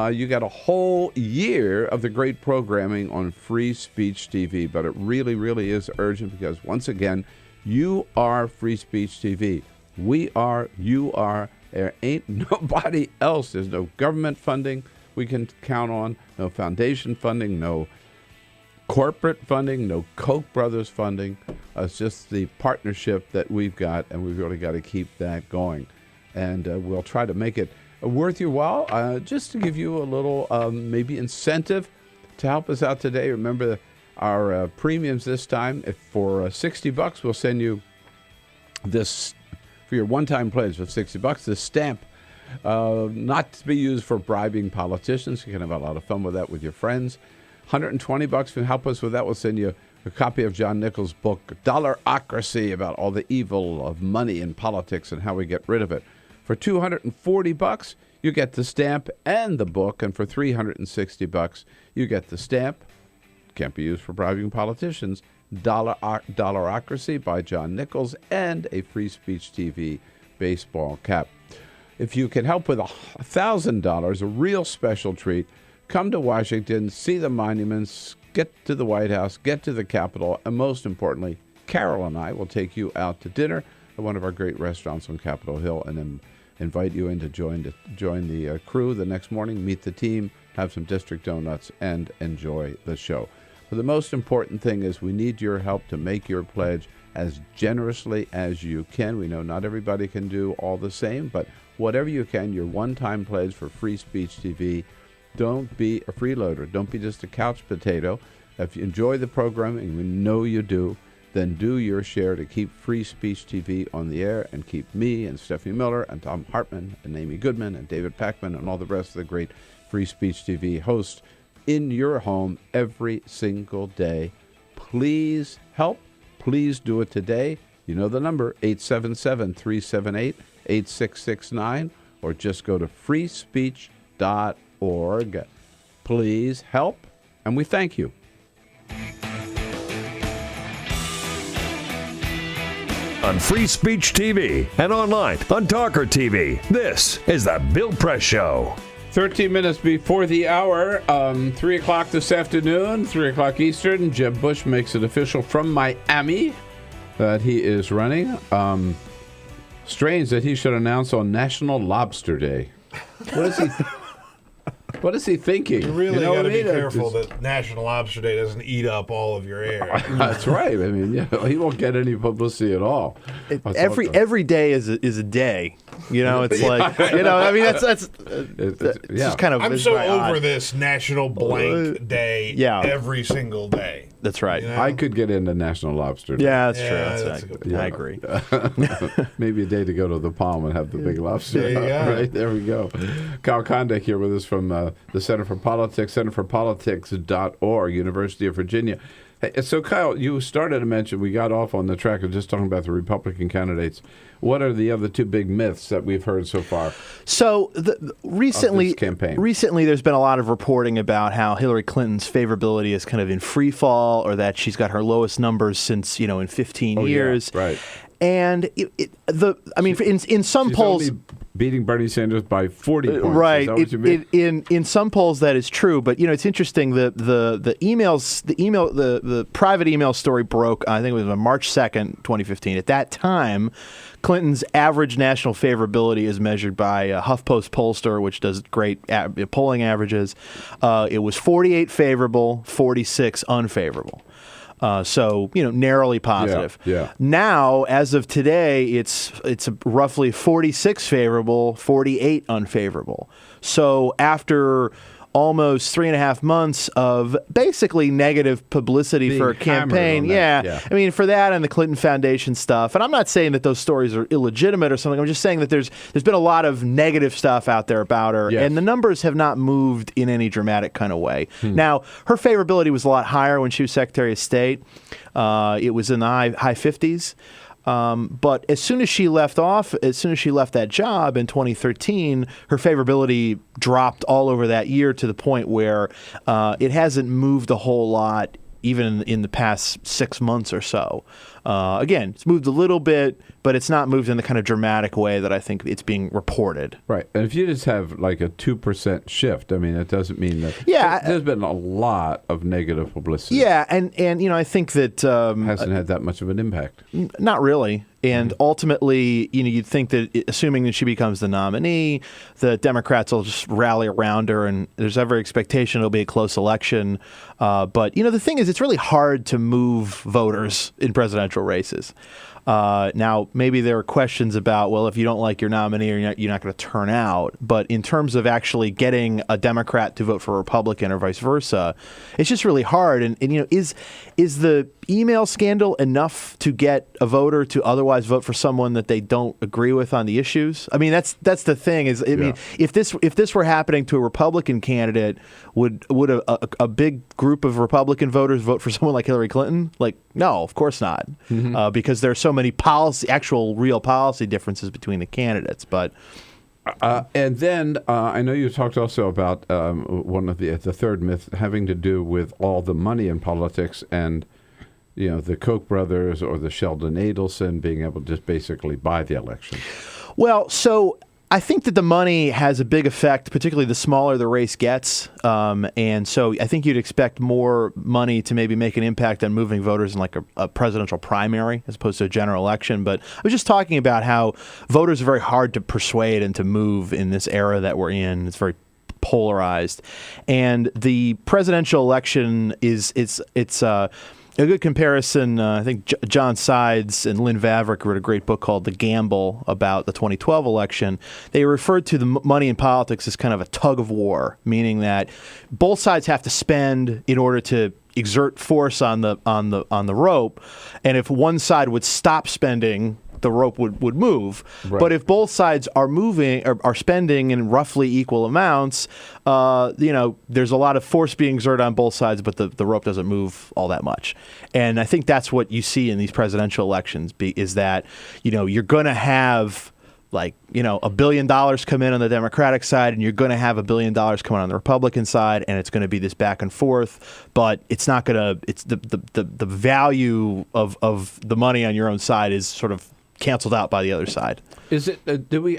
you got a whole year of the great programming on Free Speech TV. But it really, really is urgent because, once again, you are Free Speech TV. We are, you are, there ain't nobody else. There's no government funding we can count on, no foundation funding, no corporate funding, no Koch brothers funding. It's just the partnership that we've got, and we've really got to keep that going. And we'll try to make it worth your while, just to give you a little maybe incentive to help us out today. Remember our premiums this time. If for $60, we'll send you this, for your one-time pledge of $60, this stamp, not to be used for bribing politicians. You can have a lot of fun with that with your friends. $120 to help us with that. We'll send you a copy of John Nichols' book, Dollarocracy, about all the evil of money in politics and how we get rid of it. For $240, you get the stamp and the book. And for $360, you get the stamp. Can't be used for bribing politicians. Dollarocracy by John Nichols, and a Free Speech TV baseball cap. If you can help with $1,000, a real special treat, come to Washington, see the monuments, get to the White House, get to the Capitol, and most importantly, Carol and I will take you out to dinner at one of our great restaurants on Capitol Hill, and then invite you in to join the crew the next morning, meet the team, have some district donuts, and enjoy the show. But the most important thing is we need your help to make your pledge as generously as you can. We know not everybody can do all the same, but whatever you can, your one-time pledge for Free Speech TV. Don't be a freeloader. Don't be just a couch potato. If you enjoy the program, and we know you do, then do your share to keep Free Speech TV on the air and keep me and Stephanie Miller and Tom Hartman and Amy Goodman and David Packman and all the rest of the great Free Speech TV hosts in your home every single day. Please help. Please do it today. You know the number, 877-378-8669, or just go to freespeech.org. Please help, and we thank you. On Free Speech TV and online on TawkrTV, this is the Bill Press Show. 13 minutes before the hour, 3 o'clock this afternoon, 3 o'clock Eastern, Jeb Bush makes it official from Miami that he is running. Strange that he should announce on National Lobster Day. What is he thinking? You really got to be careful that National Lobster Day doesn't eat up all of your air. That's right. I mean, he won't get any publicity at all. Every day is a day. You know, it's like, I mean, that's just kind of. I'm so over this National Blank Day every single day. That's right. You know? I could get into National Lobster Day. Yeah, that's true. That's a good point. I agree. Maybe a day to go to the Palm and have the big lobster. There you go. Right, there we go. Kyle Kondik here with us from the Center for Politics, centerforpolitics.org, University of Virginia. Hey, so, Kyle, you started to mention, we got off on the track of just talking about the Republican candidates. What are the other two big myths that we've heard so far? So recently, there's been a lot of reporting about how Hillary Clinton's favorability is kind of in free fall, or that she's got her lowest numbers since, in 15 years. Yeah, right. And in some She's polls, only beating Bernie Sanders by 40 points. right? Is that what you mean? In some polls that is true, but it's interesting. The private email story broke. I think it was on March 2nd, 2015. At that time, Clinton's average national favorability is measured by HuffPost pollster, which does great polling averages. It was 48 favorable, 46 unfavorable. So narrowly positive. Yeah. Now, as of today, it's roughly 46 favorable, 48 unfavorable. So after almost 3.5 months of basically negative publicity Being for a campaign. Yeah. I mean, for that and the Clinton Foundation stuff. And I'm not saying that those stories are illegitimate or something. I'm just saying that there's been a lot of negative stuff out there about her. Yes. And the numbers have not moved in any dramatic kind of way. Now, her favorability was a lot higher when she was Secretary of State. It was in the high 50s. But as soon as she left that job in 2013, her favorability dropped all over that year to the point where it hasn't moved a whole lot even in the past 6 months or so. Again, it's moved a little bit, but it's not moved in the kind of dramatic way that I think it's being reported. Right. And if you just have like a 2% shift, I mean, it doesn't mean that. Yeah. There's been a lot of negative publicity. Yeah. And I think that. Hasn't had that much of an impact. Not really. And ultimately, you'd think that assuming that she becomes the nominee, the Democrats will just rally around her, and there's every expectation it'll be a close election. But the thing is, it's really hard to move voters in presidential races. Now, maybe there are questions about, well, if you don't like your nominee, you're not going to turn out. But in terms of actually getting a Democrat to vote for a Republican or vice versa, it's just really hard. And is the email scandal enough to get a voter to otherwise vote for someone that they don't agree with on the issues? I mean, that's the thing. I mean, if this were happening to a Republican candidate, would a big group of Republican voters vote for someone like Hillary Clinton? Like, no, of course not, because there are so many real policy differences between the candidates. But and then I know you talked also about one of the third myth having to do with all the money in politics and the Koch brothers or the Sheldon Adelson being able to just basically buy the election. Well, so I think that the money has a big effect, particularly the smaller the race gets. And so I think you'd expect more money to maybe make an impact on moving voters in like a presidential primary as opposed to a general election. But I was just talking about how voters are very hard to persuade and to move in this era that we're in. It's very polarized. And the presidential election it's a good comparison. I think John Sides and Lynn Vavreck wrote a great book called The Gamble about the 2012 election. They referred to the money in politics as kind of a tug of war, meaning that both sides have to spend in order to exert force on the rope, and if one side would stop spending, the rope would move. Right. But if both sides are are spending in roughly equal amounts, there's a lot of force being exerted on both sides, but the rope doesn't move all that much. And I think that's what you see in these presidential elections is that, you're going to have $1 billion come in on the Democratic side, and you're going to have $1 billion come in on the Republican side, and it's going to be this back and forth. But it's not going to. It's the value of the money on your own side is sort of canceled out by the other side. Is it?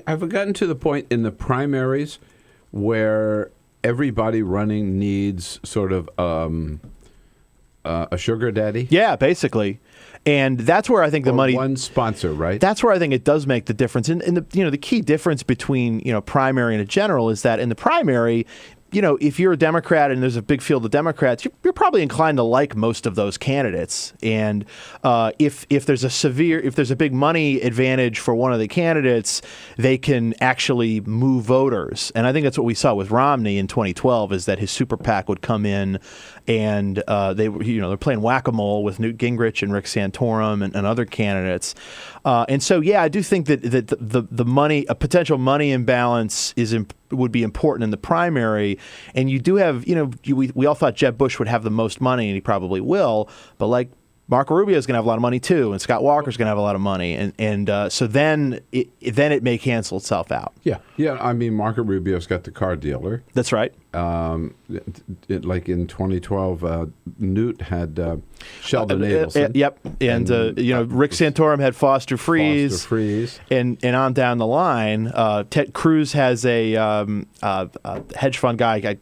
Have we gotten to the point in the primaries where everybody running needs sort of a sugar daddy? Yeah, basically. And that's where I think the money. One sponsor, right? That's where I think it does make the difference. And the key difference between primary and a general is that in the primary, if you're a Democrat and there's a big field of Democrats, you're probably inclined to like most of those candidates. And if there's a big money advantage for one of the candidates, they can actually move voters. And I think that's what we saw with Romney in 2012, is that his super PAC would come in and they're playing whack-a-mole with Newt Gingrich and Rick Santorum and other candidates. And so, yeah, I do think that the money, a potential money imbalance would be important in the primary. And you do have, we all thought Jeb Bush would have the most money, and he probably will. But like Marco Rubio is going to have a lot of money too, and Scott Walker is going to have a lot of money, and so then it may cancel itself out. Yeah. I mean, Marco Rubio's got the car dealer. That's right. like in 2012, Newt had Sheldon Adelson. Yep, and Rick Santorum had Foster Freeze. And on down the line, Ted Cruz has a hedge fund guy. I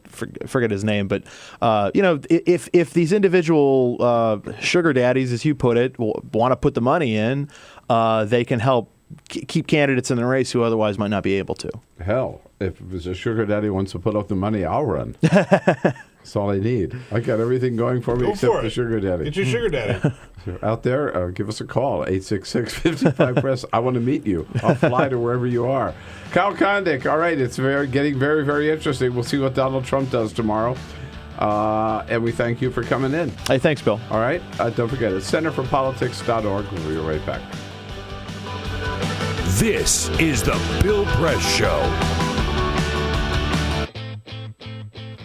forget his name, but if these individual sugar daddies, as you put it, want to put the money in, they can help keep candidates in the race who otherwise might not be able to. Hell, if there's a sugar daddy wants to put up the money, I'll run. That's all I need. I got everything going for me except the sugar daddy. Get your sugar daddy. So out there, give us a call, 866-55-PRESS. I want to meet you. I'll fly to wherever you are. Kyle Kondik, all right, it's getting very, very interesting. We'll see what Donald Trump does tomorrow. And we thank you for coming in. Hey, thanks, Bill. All right, don't forget it, centerforpolitics.org. We'll be right back. This is the Bill Press Show.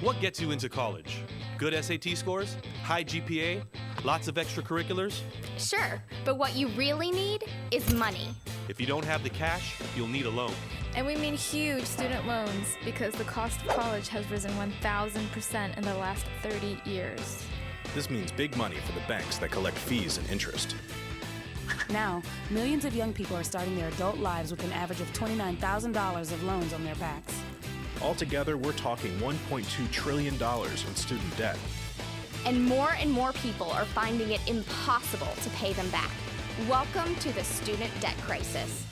What gets you into college? Good SAT scores? High GPA? Lots of extracurriculars? Sure, but what you really need is money. If you don't have the cash, you'll need a loan. And we mean huge student loans because the cost of college has risen 1,000% in the last 30 years. This means big money for the banks that collect fees and interest. Now, millions of young people are starting their adult lives with an average of $29,000 of loans on their backs. Altogether, we're talking $1.2 trillion in student debt. And more people are finding it impossible to pay them back. Welcome to the student debt crisis.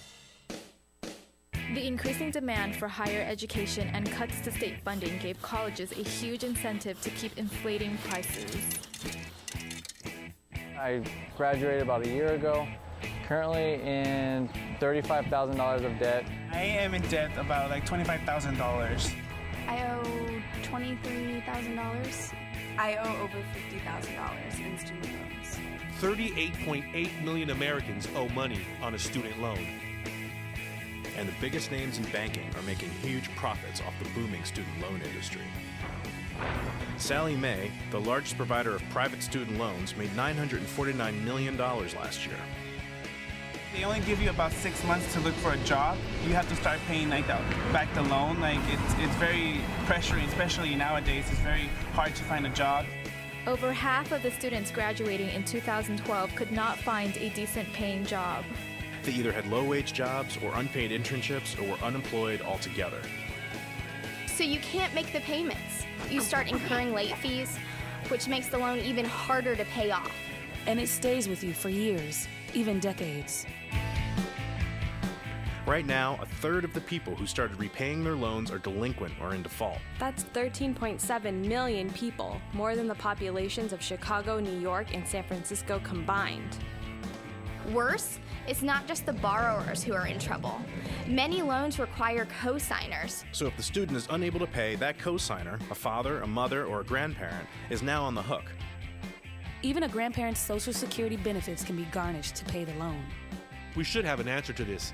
The increasing demand for higher education and cuts to state funding gave colleges a huge incentive to keep inflating prices. I graduated about a year ago, currently in $35,000 of debt. I am in debt about like $25,000. I owe $23,000. I owe over $50,000 in student loans. 38.8 million Americans owe money on a student loan. And the biggest names in banking are making huge profits off the booming student loan industry. Sallie Mae, the largest provider of private student loans, made $949 million last year. They only give you about 6 months to look for a job. You have to start paying back the loan. It's very pressuring, especially nowadays. It's very hard to find a job. Over half of the students graduating in 2012 could not find a decent paying job. They either had low-wage jobs or unpaid internships or were unemployed altogether. So you can't make the payments. You start incurring late fees, which makes the loan even harder to pay off. And it stays with you for years, even decades. Right now, a third of the people who started repaying their loans are delinquent or in default. That's 13.7 million people, more than the populations of Chicago, New York, and San Francisco combined. Worse, it's not just the borrowers who are in trouble. Many loans require co-signers. So if the student is unable to pay, that co-signer, a father, a mother, or a grandparent, is now on the hook. Even a grandparent's Social Security benefits can be garnished to pay the loan. We should have an answer to this.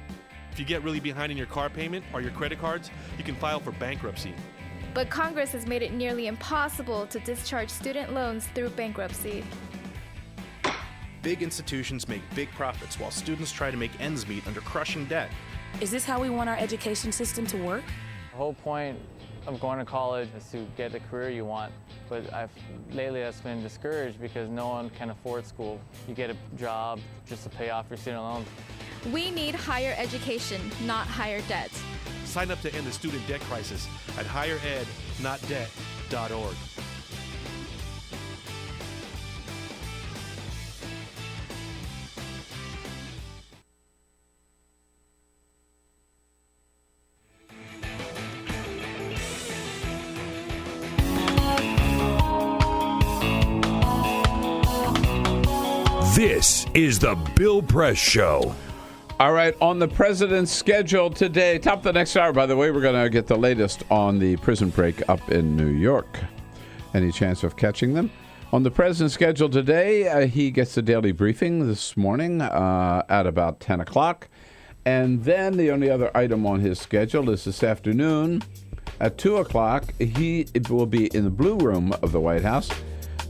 If you get really behind in your car payment or your credit cards, you can file for bankruptcy. But Congress has made it nearly impossible to discharge student loans through bankruptcy. Big institutions make big profits while students try to make ends meet under crushing debt. Is this how we want our education system to work? The whole point of going to college is to get the career you want. But lately I've been discouraged because no one can afford school. You get a job just to pay off your student loans. We need higher education, not higher debt. Sign up to end the student debt crisis at higherednotdebt.org. This is the Bill Press Show. All right, on the president's schedule today, top of the next hour, by the way, we're going to get the latest on the prison break up in New York. Any chance of catching them? On the president's schedule today, he gets the daily briefing this morning at about 10 o'clock. And then the only other item on his schedule is this afternoon at 2 o'clock. He will be in the Blue Room of the White House,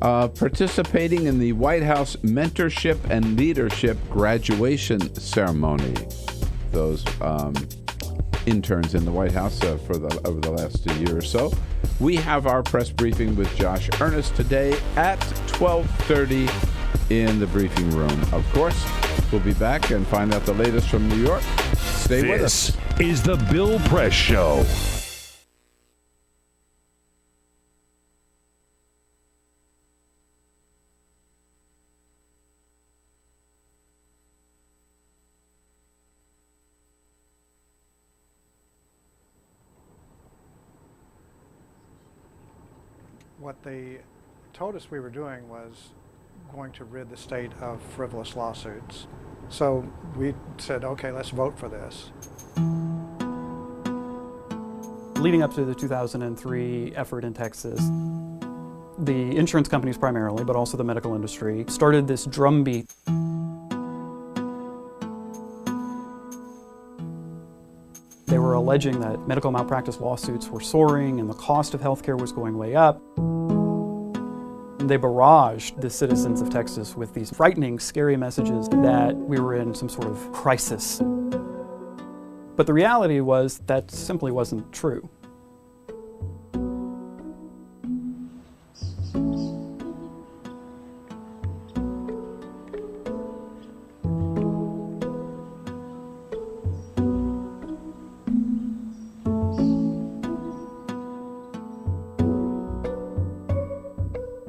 participating in the White House Mentorship and Leadership Graduation Ceremony. Those interns in the White House over the last year or so. We have our press briefing with Josh Earnest today at 12:30 in the briefing room. Of course, we'll be back and find out the latest from New York. Stay with us. This is the Bill Press Show. What they told us we were doing was going to rid the state of frivolous lawsuits. So we said, okay, let's vote for this. Leading up to the 2003 effort in Texas, the insurance companies primarily, but also the medical industry, started this drumbeat. They were alleging that medical malpractice lawsuits were soaring and the cost of healthcare was going way up. They barraged the citizens of Texas with these frightening, scary messages that we were in some sort of crisis. But the reality was that simply wasn't true.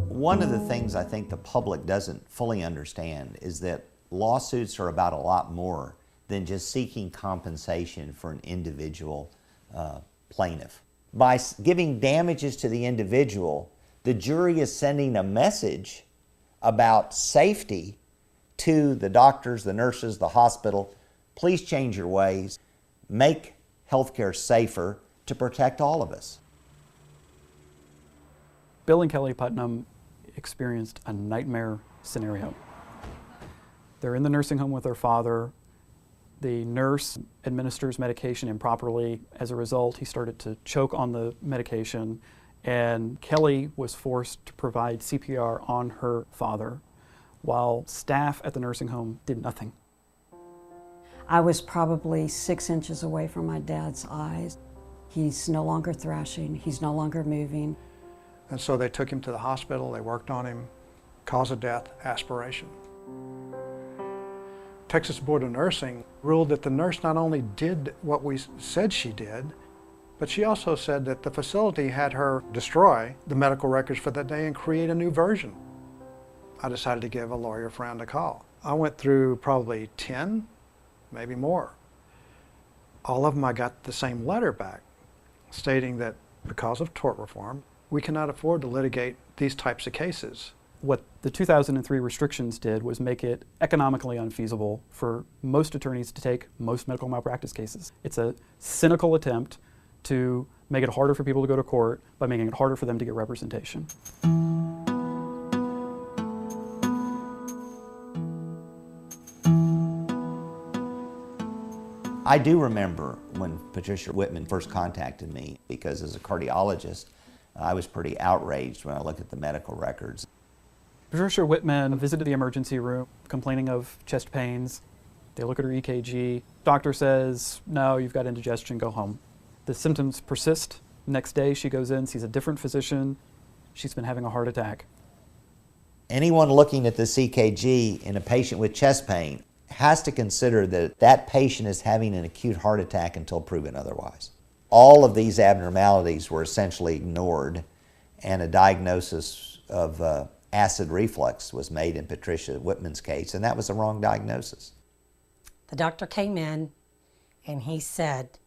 One of the things I think the public doesn't fully understand is that lawsuits are about a lot more than just seeking compensation for an individual plaintiff. By giving damages to the individual, the jury is sending a message about safety to the doctors, the nurses, the hospital. Please change your ways. Make healthcare safer to protect all of us. Bill and Kelly Putnam experienced a nightmare scenario. They're in the nursing home with their father. The nurse administers medication improperly. As a result, he started to choke on the medication, and Kelly was forced to provide CPR on her father while staff at the nursing home did nothing. I was probably 6 inches away from my dad's eyes. He's no longer thrashing, he's no longer moving. And so they took him to the hospital, they worked on him, cause of death, aspiration. Texas Board of Nursing ruled that the nurse not only did what we said she did, but she also said that the facility had her destroy the medical records for that day and create a new version. I decided to give a lawyer friend a call. I went through probably 10, maybe more. All of them I got the same letter back stating that because of tort reform, we cannot afford to litigate these types of cases. What the 2003 restrictions did was make it economically unfeasible for most attorneys to take most medical malpractice cases. It's a cynical attempt to make it harder for people to go to court by making it harder for them to get representation. I do remember when Patricia Whitman first contacted me, because as a cardiologist, I was pretty outraged when I looked at the medical records. Patricia Whitman visited the emergency room complaining of chest pains. They look at her EKG. Doctor says, no, you've got indigestion, go home. The symptoms persist. Next day she goes in, sees a different physician. She's been having a heart attack. Anyone looking at this EKG in a patient with chest pain has to consider that that patient is having an acute heart attack until proven otherwise. All of these abnormalities were essentially ignored, and a diagnosis of acid reflux was made in Patricia Whitman's case, and that was the wrong diagnosis. The doctor came in and he said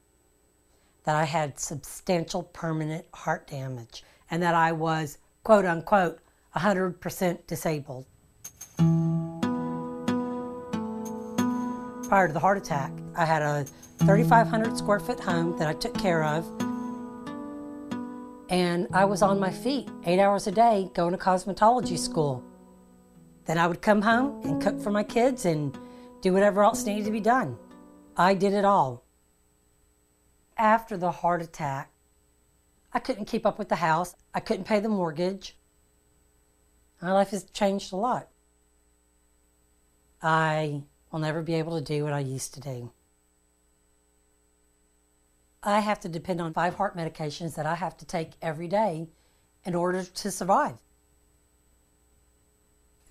that I had substantial permanent heart damage and that I was, quote unquote, 100% disabled. Prior to the heart attack, I had a 3,500 square foot home that I took care of, and I was on my feet 8 hours a day going to cosmetology school. Then I would come home and cook for my kids and do whatever else needed to be done. I did it all. After the heart attack, I couldn't keep up with the house. I couldn't pay the mortgage. My life has changed a lot. I will never be able to do what I used to do. I have to depend on 5 heart medications that I have to take every day in order to survive.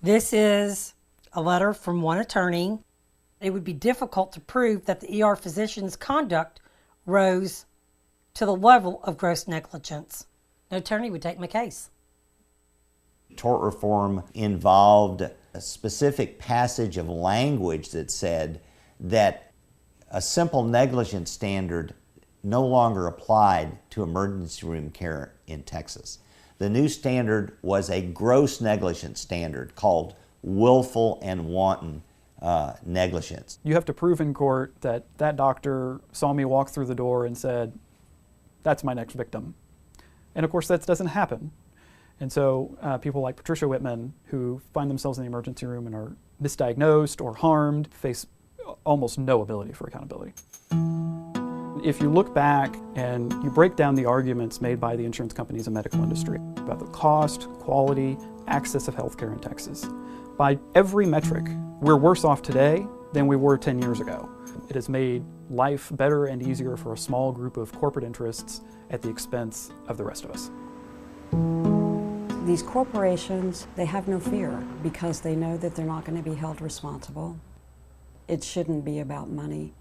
This is a letter from one attorney. It would be difficult to prove that the ER physician's conduct rose to the level of gross negligence. No attorney would take my case. Tort reform involved a specific passage of language that said that a simple negligence standard no longer applied to emergency room care in Texas. The new standard was a gross negligence standard called willful and wanton negligence. You have to prove in court that that doctor saw me walk through the door and said, that's my next victim. And of course that doesn't happen. And so people like Patricia Whitman, who find themselves in the emergency room and are misdiagnosed or harmed, face almost no ability for accountability. If you look back and you break down the arguments made by the insurance companies and medical industry about the cost, quality, access of healthcare in Texas, by every metric, we're worse off today than we were 10 years ago. It has made life better and easier for a small group of corporate interests at the expense of the rest of us. These corporations, they have no fear because they know that they're not going to be held responsible. It shouldn't be about money.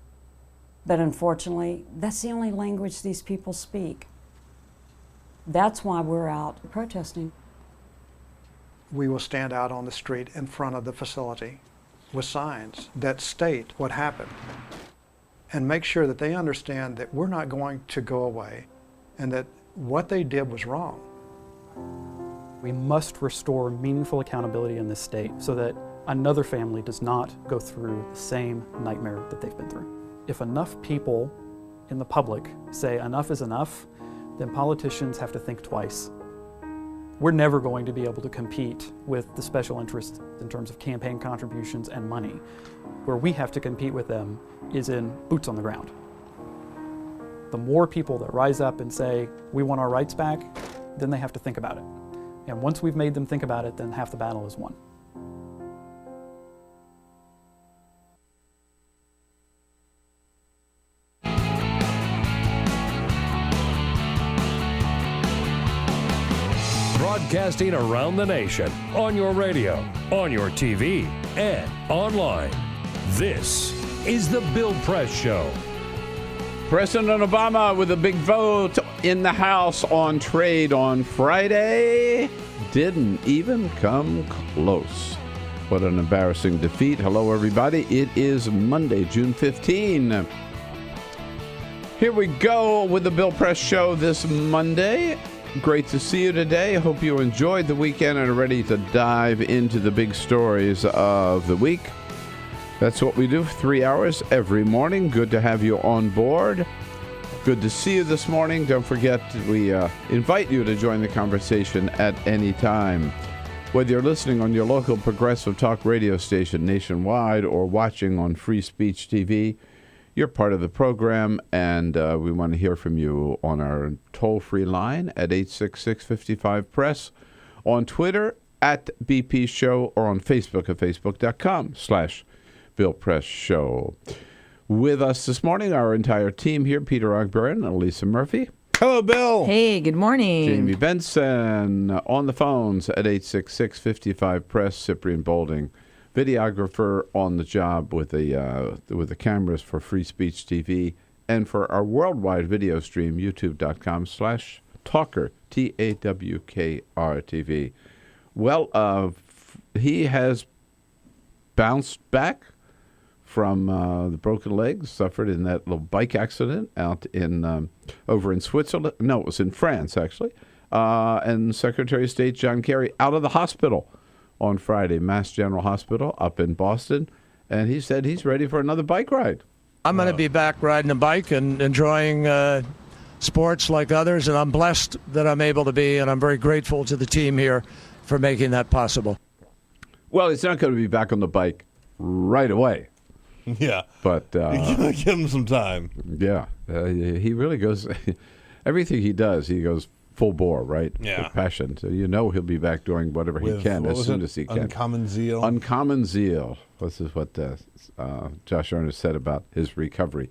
But unfortunately, that's the only language these people speak. That's why we're out protesting. We will stand out on the street in front of the facility with signs that state what happened and make sure that they understand that we're not going to go away and that what they did was wrong. We must restore meaningful accountability in this state so that another family does not go through the same nightmare that they've been through. If enough people in the public say enough is enough, then politicians have to think twice. We're never going to be able to compete with the special interests in terms of campaign contributions and money. Where we have to compete with them is in boots on the ground. The more people that rise up and say, we want our rights back, then they have to think about it. And once we've made them think about it, then half the battle is won. Broadcasting around the nation, on your radio, on your TV, and online. This is The Bill Press Show. President Obama with a big vote in the House on trade on Friday didn't even come close. What an embarrassing defeat. Hello, everybody. It is Monday, June 15. Here we go with the Bill Press Show this Monday. Great to see you today. Hope you enjoyed the weekend and are ready to dive into the big stories of the week. That's what we do for 3 hours every morning. Good to have you on board. Good to see you this morning. Don't forget, we invite you to join the conversation at any time. Whether you're listening on your local progressive talk radio station nationwide or watching on Free Speech TV, you're part of the program, and we want to hear from you on our toll-free line at 866-55-PRESS, on Twitter at BP Show, or on Facebook at facebook.com/Bill Press Show. With us this morning, our entire team here, Peter Ogburn and Elisa Murphy. Hello, Bill. Hey, good morning. Jamie Benson on the phones at 866-55-PRESS, Cyprian Bolding, videographer on the job with the cameras for Free Speech TV, and for our worldwide video stream, youtube.com/Talker, TAWKR-TV. Well, he has bounced back from the broken legs suffered in that little bike accident out in over in Switzerland. No, it was in France, actually. And Secretary of State John Kerry out of the hospital on Friday, Mass General Hospital up in Boston, and he said he's ready for another bike ride. I'm going to be back riding a bike and enjoying sports like others, and I'm blessed that I'm able to be, and I'm very grateful to the team here for making that possible. Well, he's not going to be back on the bike right away. Yeah. But give him some time. Yeah. He really goes, everything he does, he goes full bore, right? Yeah. With passion. So he'll be back doing whatever he can as soon as he can. Uncommon zeal. Uncommon zeal. This is what Josh Earnest said about his recovery.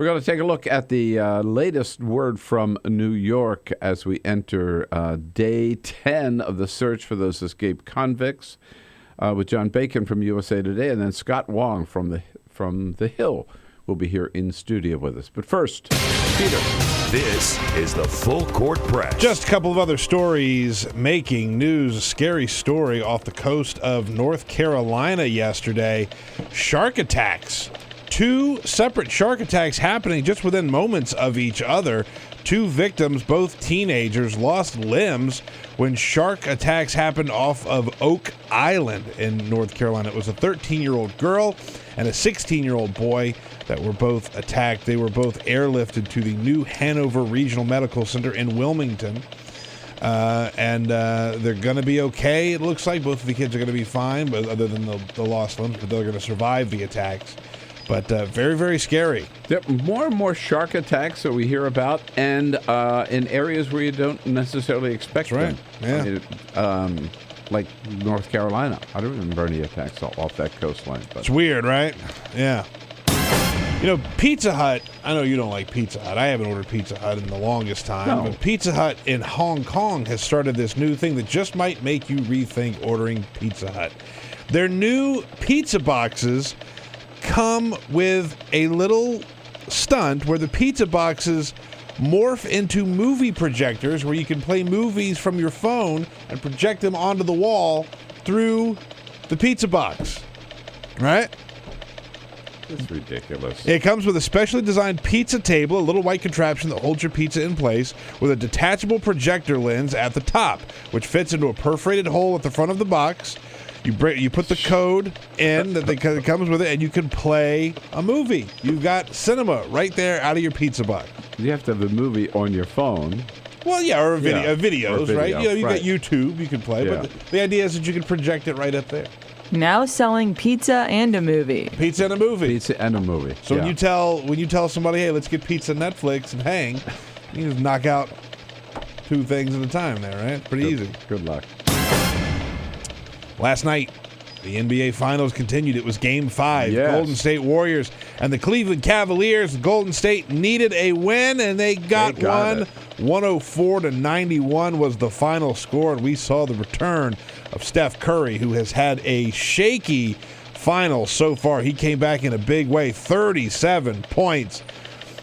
We're going to take a look at the latest word from New York as we enter day 10 of the search for those escaped convicts with John Bacon from USA Today, and then Scott Wong from the Hill will be here in studio with us. But first, Peter. This is the Full Court Press. Just a couple of other stories making news. A scary story off the coast of North Carolina yesterday. Shark attacks. 2 separate shark attacks happening just within moments of each other. 2 victims, both teenagers, lost limbs when shark attacks happened off of Oak Island in North Carolina. It was a 13-year-old girl and a 16-year-old boy that were both attacked. They were both airlifted to the New Hanover Regional Medical Center in Wilmington. And they're going to be okay. It looks like both of the kids are going to be fine, but other than the lost limbs, but they're going to survive the attacks. But very, very scary. There are more and more shark attacks that we hear about, and in areas where you don't necessarily expect them. Yeah. I mean, like North Carolina. I don't remember any attacks off that coastline. But. It's weird, right? Yeah. You know, Pizza Hut, I know you don't like Pizza Hut. I haven't ordered Pizza Hut in the longest time. No. But Pizza Hut in Hong Kong has started this new thing that just might make you rethink ordering Pizza Hut. Their new pizza boxes come with a little stunt where the pizza boxes morph into movie projectors where you can play movies from your phone and project them onto the wall through the pizza box. Right? It's ridiculous. It comes with a specially designed pizza table, a little white contraption that holds your pizza in place, with a detachable projector lens at the top, which fits into a perforated hole at the front of the box. You put the code in that comes with it, and you can play a movie. You've got cinema right there out of your pizza box. You have to have the movie on your phone. Well, yeah, or videos, right? You know, you got right. YouTube you can play, but the idea is that you can project it right up there. Now selling pizza and a movie. Pizza and a movie. Pizza and a movie. So when you tell somebody, hey, let's get pizza Netflix and hang, you just knock out 2 things at a time there, right? Pretty easy. Good luck. Last night, the NBA Finals continued. It was Game 5. Yes. Golden State Warriors and the Cleveland Cavaliers. Golden State needed a win, and they got one. 104-91 was the final score, and we saw the return of Steph Curry, who has had a shaky final so far. He came back in a big way, 37 points.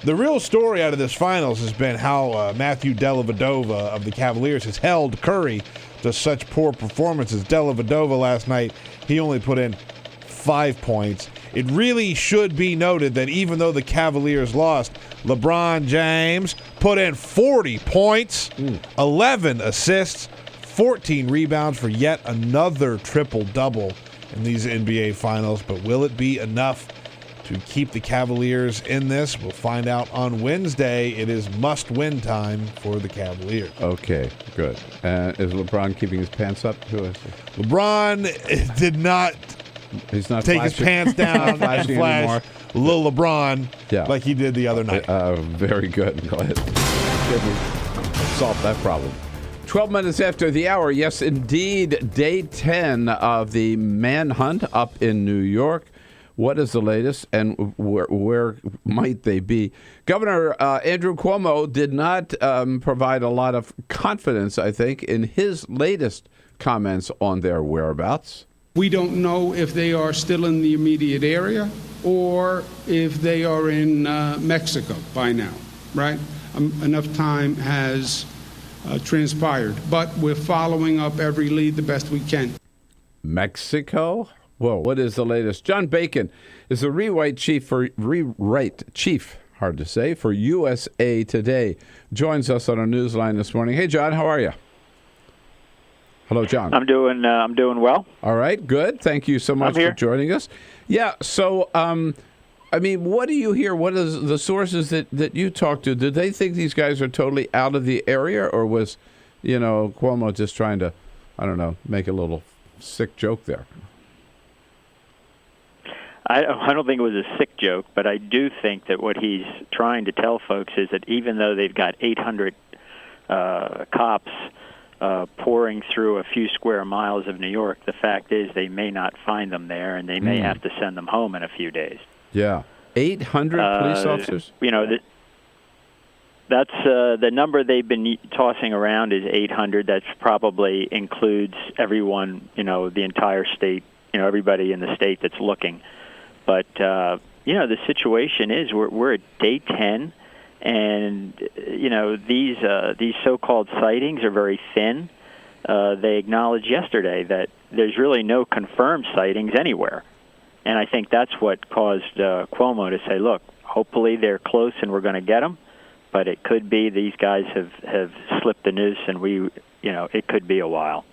The real story out of this finals has been how Matthew Dellavedova of the Cavaliers has held Curry to such poor performances. Dellavedova last night, he only put in 5 points. It really should be noted that even though the Cavaliers lost, LeBron James put in 40 points, 11 assists, 14 rebounds for yet another triple-double in these NBA Finals. But will it be enough to keep the Cavaliers in this? We'll find out on Wednesday. It is must-win time for the Cavaliers. Okay, good. Is LeBron keeping his pants up? LeBron did not He's not take his pants down and flash anymore. Lil LeBron like he did the other night. Very good. Go ahead. Solve that problem. 12 minutes after the hour. Yes, indeed. Day 10 of the manhunt up in New York. What is the latest, and where might they be? Governor Andrew Cuomo did not provide a lot of confidence, I think, in his latest comments on their whereabouts. We don't know if they are still in the immediate area or if they are in Mexico by now, right? Enough time has transpired, but we're following up every lead the best we can. Mexico? Whoa, what is the latest? John Bacon is the rewrite chief, hard to say, for USA Today. Joins us on our newsline this morning. Hey, John, how are you? Hello, John. I'm doing well. All right, good. Thank you so much for joining us. Yeah, so, I mean, what do you hear? What is the sources that you talk to? Did they think these guys are totally out of the area, or was, Cuomo just trying to, I don't know, make a little sick joke there? I don't think it was a sick joke, but I do think that what he's trying to tell folks is that even though they've got 800 cops pouring through a few square miles of New York, the fact is they may not find them there, and they may have to send them home in a few days. Yeah. 800 police officers? You know, that's the number they've been tossing around is 800. That probably includes everyone, you know, the entire state, you know, everybody in the state that's looking. But, you know, the situation is we're at day 10, and, you know, these so-called sightings are very thin. They acknowledged yesterday that there's really no confirmed sightings anywhere. And I think that's what caused Cuomo to say, look, hopefully they're close and we're going to get them, but it could be these guys have slipped the noose and it could be a while.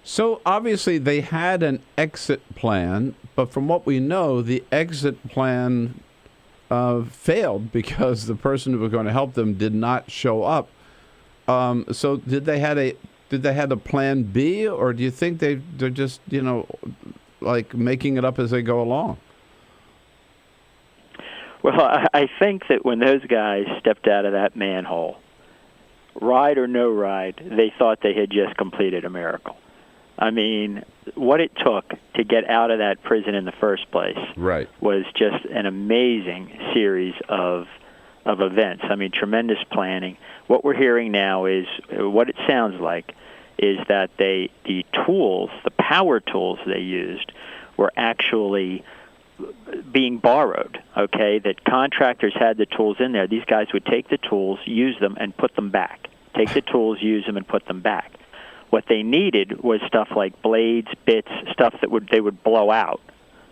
So obviously they had an exit plan, but from what we know, the exit plan failed because the person who was going to help them did not show up. So did they have a plan B, or do you think they're just, you know, like making it up as they go along? Well, I think that when those guys stepped out of that manhole, ride or no ride, they thought they had just completed a miracle. I mean, what it took to get out of that prison in the first place was just an amazing series of events. I mean, tremendous planning. What we're hearing now is, what it sounds like, is that the tools, the power tools they used, were actually being borrowed, okay? That contractors had the tools in there. These guys would take the tools, use them, and put them back. Take the tools, use them, and put them back. What they needed was stuff like blades, bits, stuff that they would blow out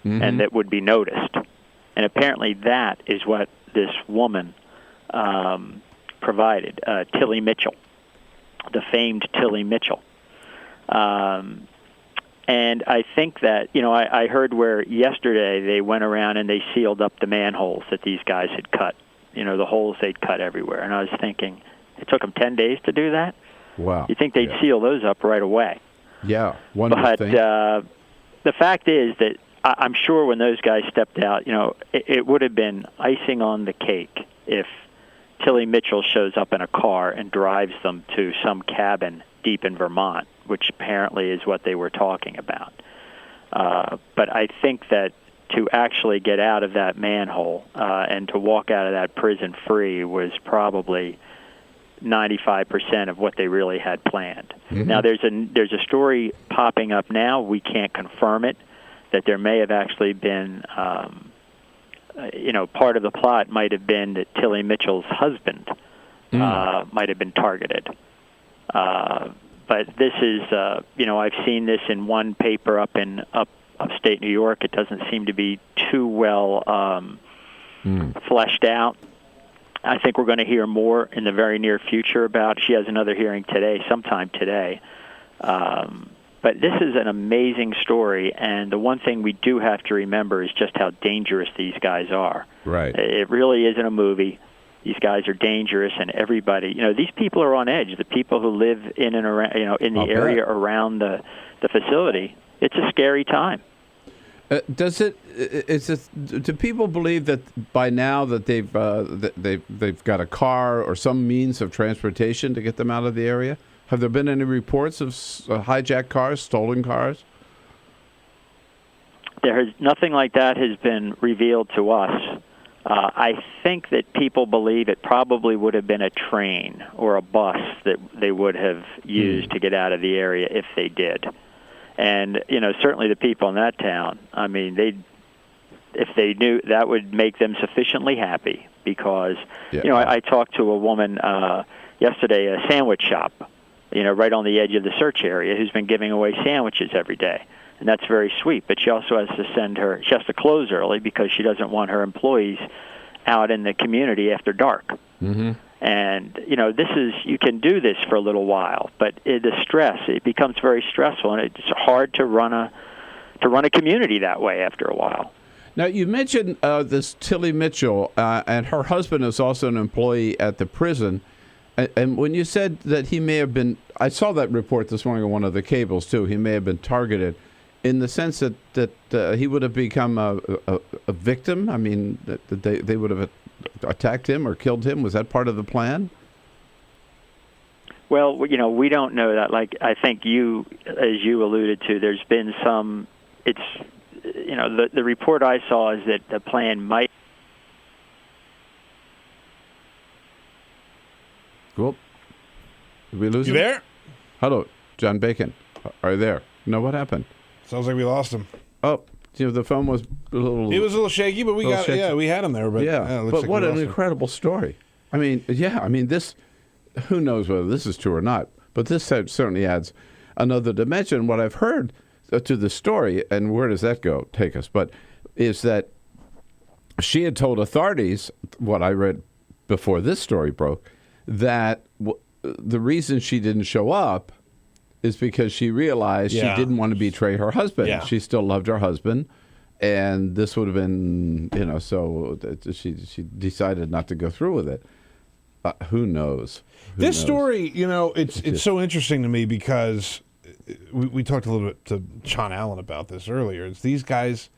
and that would be noticed. And apparently that is what this woman provided, Tilly Mitchell, the famed Tilly Mitchell. And I think that, you know, I heard where yesterday they went around and they sealed up the manholes that these guys had cut, you know, the holes they'd cut everywhere. And I was thinking, it took them 10 days to do that? Wow. You'd think they'd seal those up right away. Yeah, But the fact is that I'm sure when those guys stepped out, you know, it would have been icing on the cake if Tilly Mitchell shows up in a car and drives them to some cabin deep in Vermont, which apparently is what they were talking about. But I think that to actually get out of that manhole and to walk out of that prison free was probably 95% of what they really had planned. Now, there's a story popping up now. We can't confirm it, that there may have actually been, you know, part of the plot might have been that Tilly Mitchell's husband might have been targeted. But this is, you know, I've seen this in one paper up in upstate New York. It doesn't seem to be too well fleshed out. I think we're going to hear more in the very near future about. She has another hearing today, sometime today. But this is an amazing story, and the one thing we do have to remember is just how dangerous these guys are. Right. It really isn't a movie. These guys are dangerous, and everybody, you know, these people are on edge. The people who live in and around, you know, in the area around the facility, it's a scary time. Do people believe that by now that they've got a car or some means of transportation to get them out of the area? Have there been any reports of hijacked cars, stolen cars? Nothing like that has been revealed to us. I think that people believe it probably would have been a train or a bus that they would have used to get out of the area if they did. And, you know, certainly the people in that town, I mean, if they knew, that would make them sufficiently happy because, you know, I talked to a woman yesterday, a sandwich shop, you know, right on the edge of the search area, who's been giving away sandwiches every day. And that's very sweet. But she also has to she has to close early because she doesn't want her employees out in the community after dark. And, you know, you can do this for a little while, but the stress, it becomes very stressful, and it's hard to run a community that way after a while. Now, you mentioned this Tilly Mitchell, and her husband is also an employee at the prison. And when you said that he may have been, I saw that report this morning on one of the cables, too, he may have been targeted in the sense that he would have become a victim? I mean, that they would have attacked him or killed him? Was that part of the plan? Well, you know, we don't know that. Like, I think as you alluded to, there's been some, you know, the report I saw is that the plan might Well, did we lose You him? there? Hello, John Bacon. Are you there? No, what happened? Sounds like we lost him. Oh, the phone was a little... He was a little shaky, but we had him there. But yeah, it looks but like what we an lost him. incredible story. I mean, this, who knows whether this is true or not, but this certainly adds another dimension. What I've heard to the story, and where does that take us, but is that she had told authorities, what I read before this story broke, that the reason she didn't show up is because she realized she didn't want to betray her husband. Yeah. She still loved her husband, and this would have been, so she decided not to go through with it. Who knows? This story, it's so interesting to me because we talked a little bit to John Allen about this earlier. It's these guys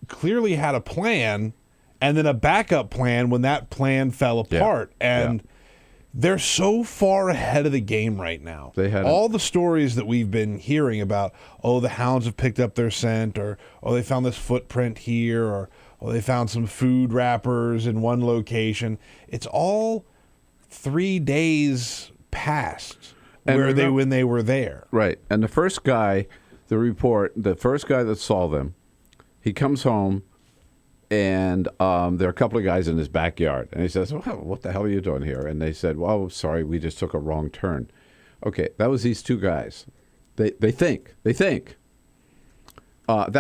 clearly had a plan and then a backup plan when that plan fell apart. And they're so far ahead of the game right now. They had all the stories that we've been hearing about, the hounds have picked up their scent, or they found this footprint here, or they found some food wrappers in one location. It's all 3 days past when they were there. Right. And the first guy, the first guy that saw them, he comes home, and there are a couple of guys in his backyard. And he says, well, what the hell are you doing here? And they said, well, sorry, we just took a wrong turn. Okay, that was these two guys. They think. That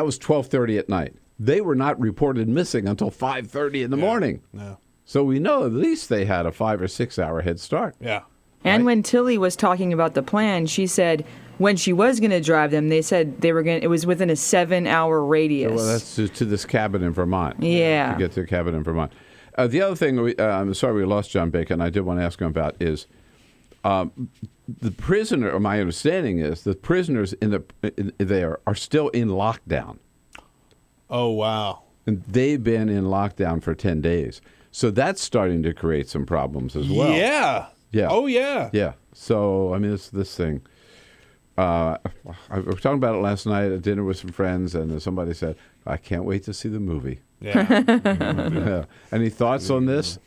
was 12:30 at night. They were not reported missing until 5:30 in the morning. No. So we know at least they had a 5 or 6 hour head start. Yeah. And when Tilly was talking about the plan, she said when she was going to drive them, they said it was within a 7-hour radius. Well, that's to this cabin in Vermont. Yeah. To get to a cabin in Vermont. The other thing, I'm sorry we lost John Bacon, I did want to ask him about is the prisoner, or my understanding is the prisoners there are still in lockdown. Oh, wow. And they've been in lockdown for 10 days. So that's starting to create some problems as well. Yeah. Yeah. Oh, yeah. Yeah. So, I mean, it's this thing. I was talking about it last night at dinner with some friends, and somebody said, I can't wait to see the movie. Yeah. Yeah. Any thoughts on this?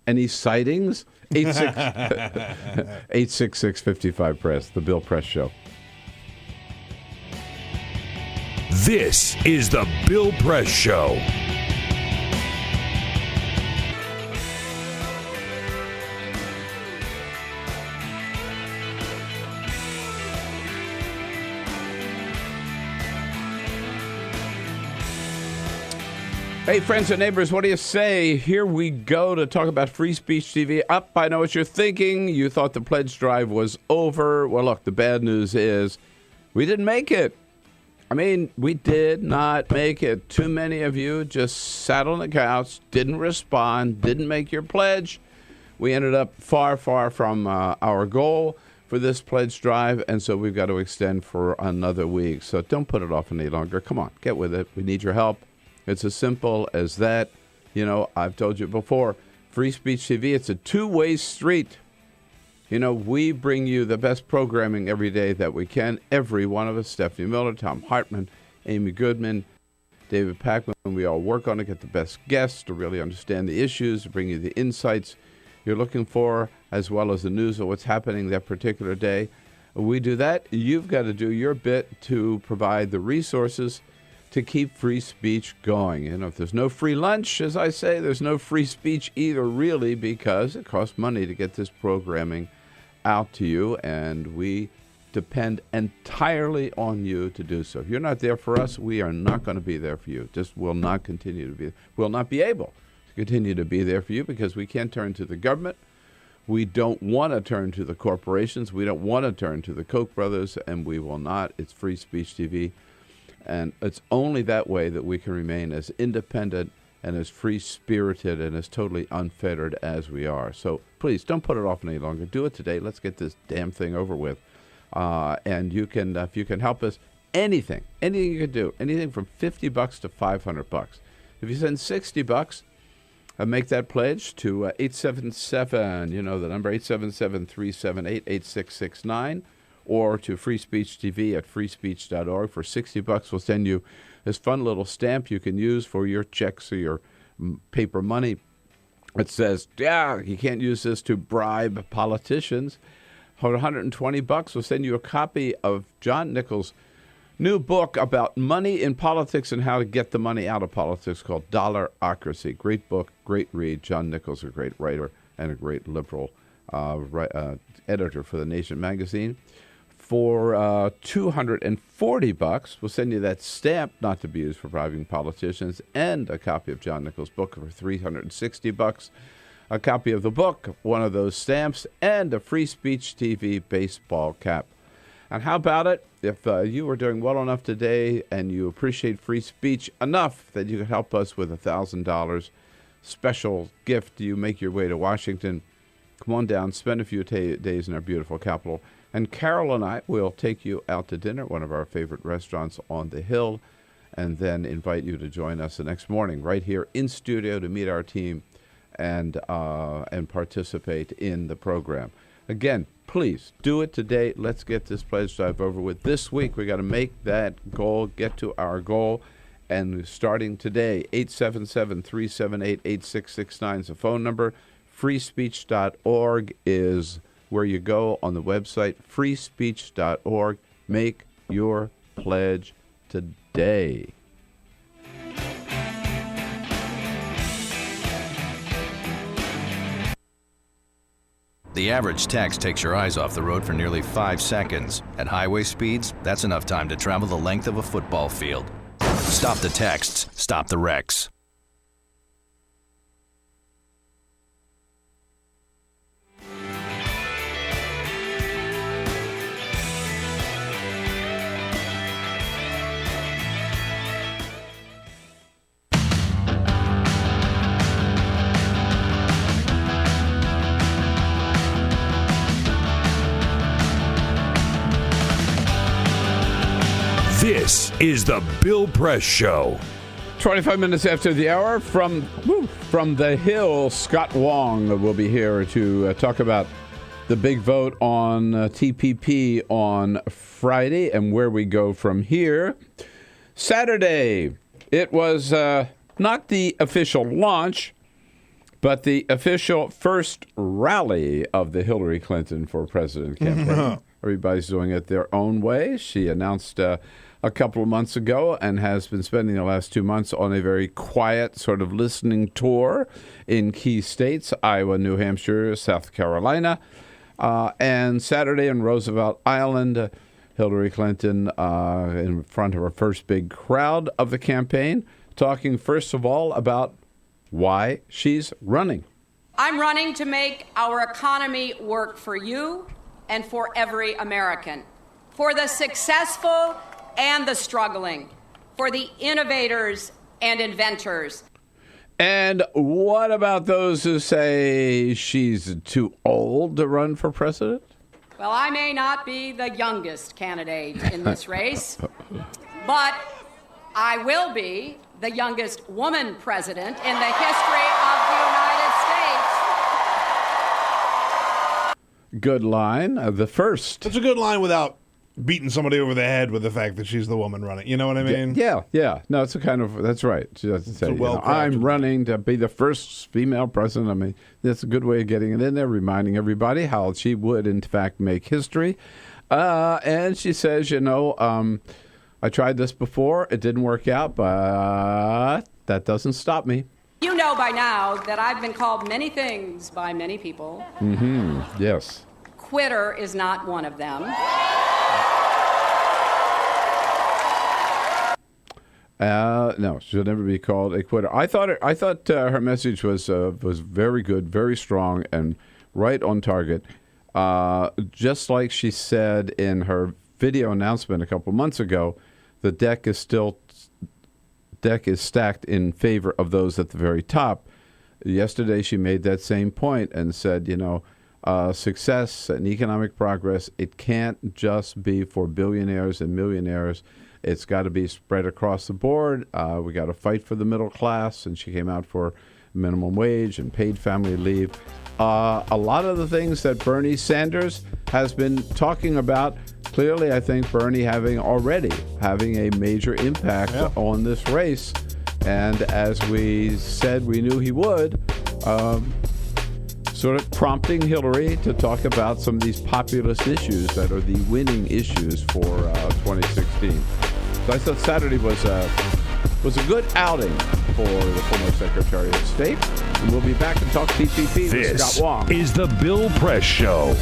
Any sightings? 866-55-PRESS, The Bill Press Show. This is The Bill Press Show. Hey, friends and neighbors, what do you say? Here we go to talk about Free Speech TV. I know what you're thinking. You thought the pledge drive was over. Well, look, the bad news is we didn't make it. I mean, we did not make it. Too many of you just sat on the couch, didn't respond, didn't make your pledge. We ended up far, far from our goal for this pledge drive, and so we've got to extend for another week. So don't put it off any longer. Come on, get with it. We need your help. It's as simple as that. I've told you before, Free Speech TV, it's a two-way street. We bring you the best programming every day that we can. Every one of us, Stephanie Miller, Tom Hartman, Amy Goodman, David Packman, we all work on to get the best guests to really understand the issues, to bring you the insights you're looking for, as well as the news of what's happening that particular day. We do that. You've got to do your bit to provide the resources to keep free speech going. If there's no free lunch, as I say, there's no free speech either, really, because it costs money to get this programming out to you, and we depend entirely on you to do so. If you're not there for us, we are not going to be there for you. Just will not continue to be. We'll not be able to continue to be there for you because we can't turn to the government. We don't want to turn to the corporations. We don't want to turn to the Koch brothers, and we will not. It's Free Speech TV. And it's only that way that we can remain as independent and as free-spirited and as totally unfettered as we are. So please, don't put it off any longer. Do it today. Let's get this damn thing over with. And you can, if you can help us, anything you can do, anything from $50 to $500. If you send $60, make that pledge to 877, the number 877-378-8669. Or to Free Speech TV at freespeech.org. For $60, we'll send you this fun little stamp you can use for your checks or your paper money It says, yeah, you can't use this to bribe politicians. For $120, we'll send you a copy of John Nichols' new book about money in politics and how to get the money out of politics called Dollarocracy. Great book, great read. John Nichols, a great writer and a great liberal editor for The Nation magazine. For $240, we'll send you that stamp not to be used for bribing politicians and a copy of John Nichols' book for $360. A copy of the book, one of those stamps, and a Free Speech TV baseball cap. And how about it if you are doing well enough today and you appreciate free speech enough that you could help us with $1,000 special gift? You make your way to Washington. Come on down, spend a few days in our beautiful capital. And Carol and I will take you out to dinner at one of our favorite restaurants on the Hill and then invite you to join us the next morning right here in studio to meet our team and participate in the program. Again, please do it today. Let's get this pledge drive over with. This week, we got to make that goal, get to our goal. And starting today, 877-378-8669 is the phone number. Freespeech.org is where you go on the website. Freespeech.org. Make your pledge today. The average text takes your eyes off the road for nearly 5 seconds. At highway speeds, that's enough time to travel the length of a football field. Stop the texts, stop the wrecks. This is the Bill Press Show. 25 minutes after the hour, from the Hill, Scott Wong will be here to talk about the big vote on TPP on Friday and where we go from here. Saturday, it was not the official launch, but the official first rally of the Hillary Clinton for President campaign. Everybody's doing it their own way. She announced a couple of months ago and has been spending the last 2 months on a very quiet sort of listening tour in key states, Iowa, New Hampshire, South Carolina. And Saturday in Roosevelt Island, Hillary Clinton in front of her first big crowd of the campaign, talking first of all about why she's running. I'm running to make our economy work for you and for every American, for the successful and the struggling, for the innovators and inventors. And what about those who say she's too old to run for president? Well, I may not be the youngest candidate in this race, but I will be the youngest woman president in the history of the United States. Good line. The first. That's a good line without beating somebody over the head with the fact that she's the woman running. You know what I mean? Yeah. No, it's a kind of, that's right. She doesn't say, I'm running to be the first female president. I mean, that's a good way of getting it in there, reminding everybody how she would, in fact, make history. And she says, I tried this before. It didn't work out, but that doesn't stop me. You know by now that I've been called many things by many people. Mm-hmm. Yes. Quitter is not one of them. No, she'll never be called a quitter. I thought her message was very good, very strong, and right on target. Just like she said in her video announcement a couple months ago, the deck is stacked in favor of those at the very top. Yesterday, she made that same point and said, success and economic progress, it can't just be for billionaires and millionaires. It's got to be spread across the board. We got to fight for the middle class. And she came out for minimum wage and paid family leave. A lot of the things that Bernie Sanders has been talking about, clearly I think Bernie having a major impact on this race. And as we said we knew he would, sort of prompting Hillary to talk about some of these populist issues that are the winning issues for 2016. So I thought Saturday was a good outing for the former Secretary of State. And we'll be back and talk TPP with Scott Wong. This is the Bill Press Show.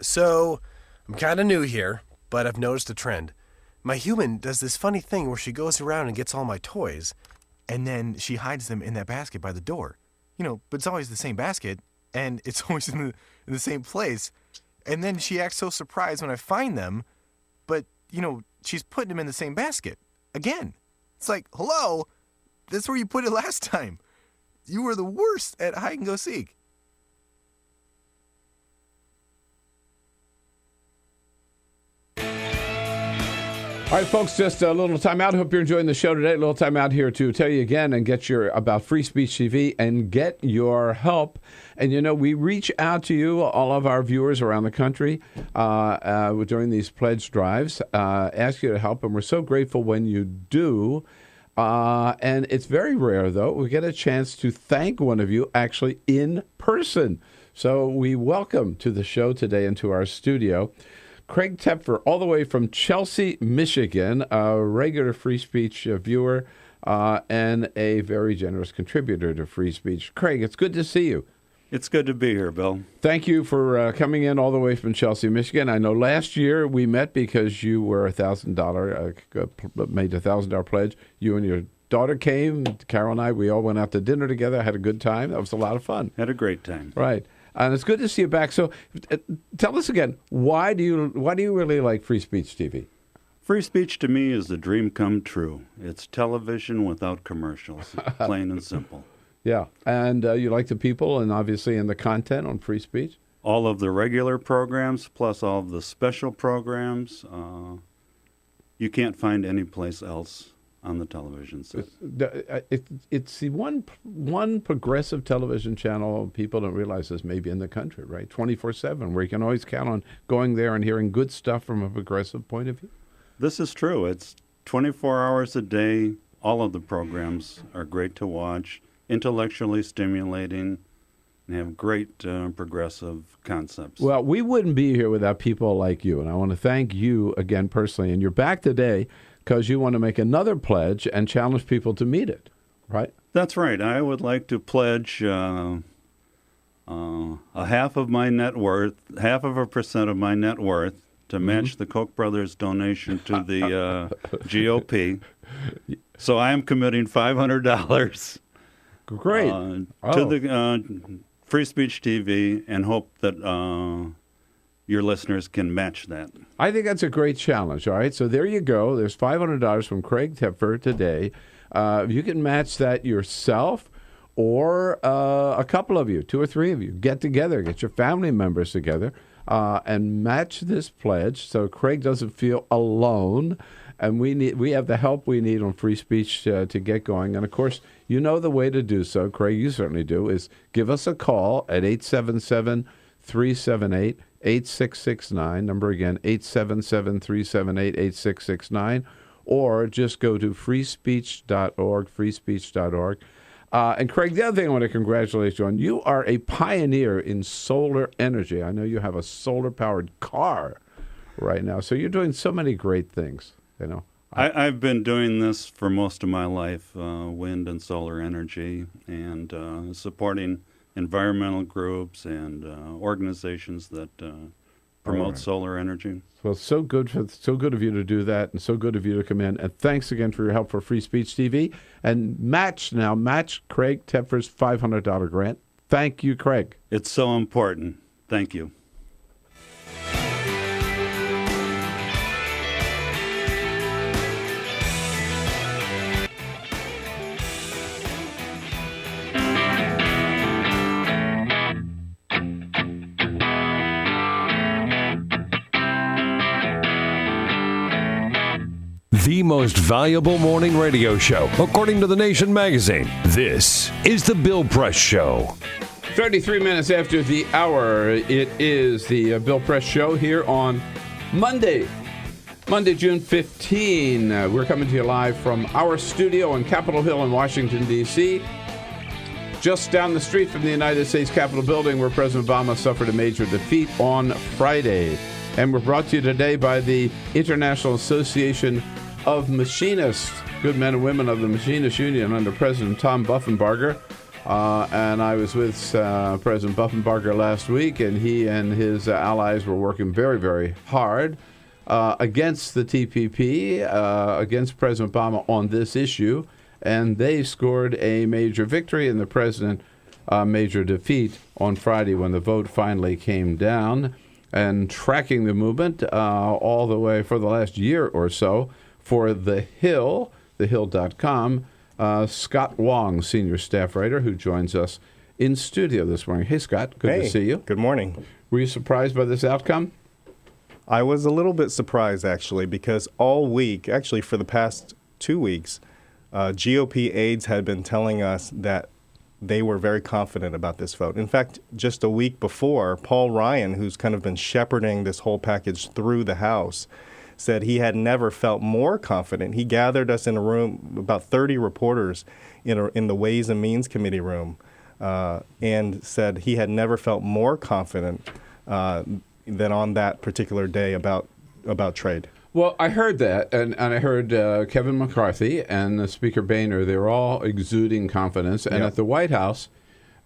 So, I'm kind of new here, but I've noticed a trend. My human does this funny thing where she goes around and gets all my toys, and then she hides them in that basket by the door. But it's always the same basket, and it's always in the same place. And then she acts so surprised when I find them, but, she's putting them in the same basket. Again. It's like, hello, that's where you put it last time. You were the worst at hide and go seek. All right, folks, just a little time out. Hope you're enjoying the show today. A little time out here to tell you again and get about Free Speech TV and get your help. And, we reach out to you, all of our viewers around the country, during these pledge drives, ask you to help. And we're so grateful when you do. And it's very rare, though. We get a chance to thank one of you actually in person. So we welcome to the show today and to our studio Craig Tepfer, all the way from Chelsea, Michigan, a regular Free Speech viewer and a very generous contributor to Free Speech. Craig, it's good to see you. It's good to be here, Bill. Thank you for coming in all the way from Chelsea, Michigan. I know last year we met because you were made $1,000 pledge. You and your daughter came. Carol and I, we all went out to dinner together. Had a good time. That was a lot of fun. Had a great time. Right. And it's good to see you back. So tell us again, why do you really like Free Speech TV? Free speech to me is the dream come true. It's television without commercials, plain and simple. Yeah. And you like the people and obviously in the content on Free Speech? All of the regular programs plus all of the special programs you can't find anyplace else on the television set. It's the one progressive television channel people don't realize is maybe in the country, right? 24/7, where you can always count on going there and hearing good stuff from a progressive point of view. This is true. It's 24 hours a day. All of the programs are great to watch, intellectually stimulating, and have great progressive concepts. Well, we wouldn't be here without people like you, and I want to thank you again personally. And you're back today because you want to make another pledge and challenge people to meet it, right? That's right. I would like to pledge a half of my net worth, 0.5% of my net worth, to match the Koch brothers' donation to the GOP. So I am committing $500. Great. To the Free Speech TV, and hope that your listeners can match that. I think that's a great challenge. All right, so there you go. There's $500 from Craig Tepfer today. You can match that yourself, or a couple of you, 2 or 3 of you, get together, get your family members together, and match this pledge so Craig doesn't feel alone. And we have the help we need on Free Speech to get going. And, of course, you know the way to do so, Craig, you certainly do, is give us a call at 877-378-8669. Number again, 877-378-8669. Or just go to freespeech.org, freespeech.org. And, Craig, the other thing I want to congratulate you on, you are a pioneer in solar energy. I know you have a solar-powered car right now. So you're doing so many great things. You know, I've been doing this for most of my life, wind and solar energy, and supporting environmental groups and organizations that promote solar energy. Well, it's so good of you to do that, and so good of you to come in. And thanks again for your help for Free Speech TV. And match Craig Tepfer's $500 grant. Thank you, Craig. It's so important. Thank you. The most valuable morning radio show, according to The Nation magazine. This is The Bill Press Show. 33 minutes after the hour, it is the Bill Press Show here on Monday, Monday, June 15. We're coming to you live from our studio on Capitol Hill in Washington, D.C., just down the street from the United States Capitol building where President Obama suffered a major defeat on Friday. And we're brought to you today by the International Association of Machinists, good men and women of the Machinists Union under President Tom Buffenbarger. And I was with President Buffenbarger last week, and he and his allies were working very, very hard against the TPP, against President Obama on this issue, and they scored a major victory and the president major defeat on Friday when the vote finally came down. And tracking the movement all the way for the last year or so for The Hill, thehill.com, Scott Wong, senior staff writer, who joins us in studio this morning. Hey, Scott, good to see you. Good morning. Were you surprised by this outcome? I was a little bit surprised, actually, because all week, actually for the past 2 weeks, GOP aides had been telling us that they were very confident about this vote. In fact, just a week before, Paul Ryan, who's kind of been shepherding this whole package through the House, said he had never felt more confident. He gathered us in a room, about 30 reporters in the Ways and Means Committee room, and said he had never felt more confident than on that particular day about trade. Well, I heard that, and I heard Kevin McCarthy and Speaker Boehner. They're all exuding confidence. And at the White House,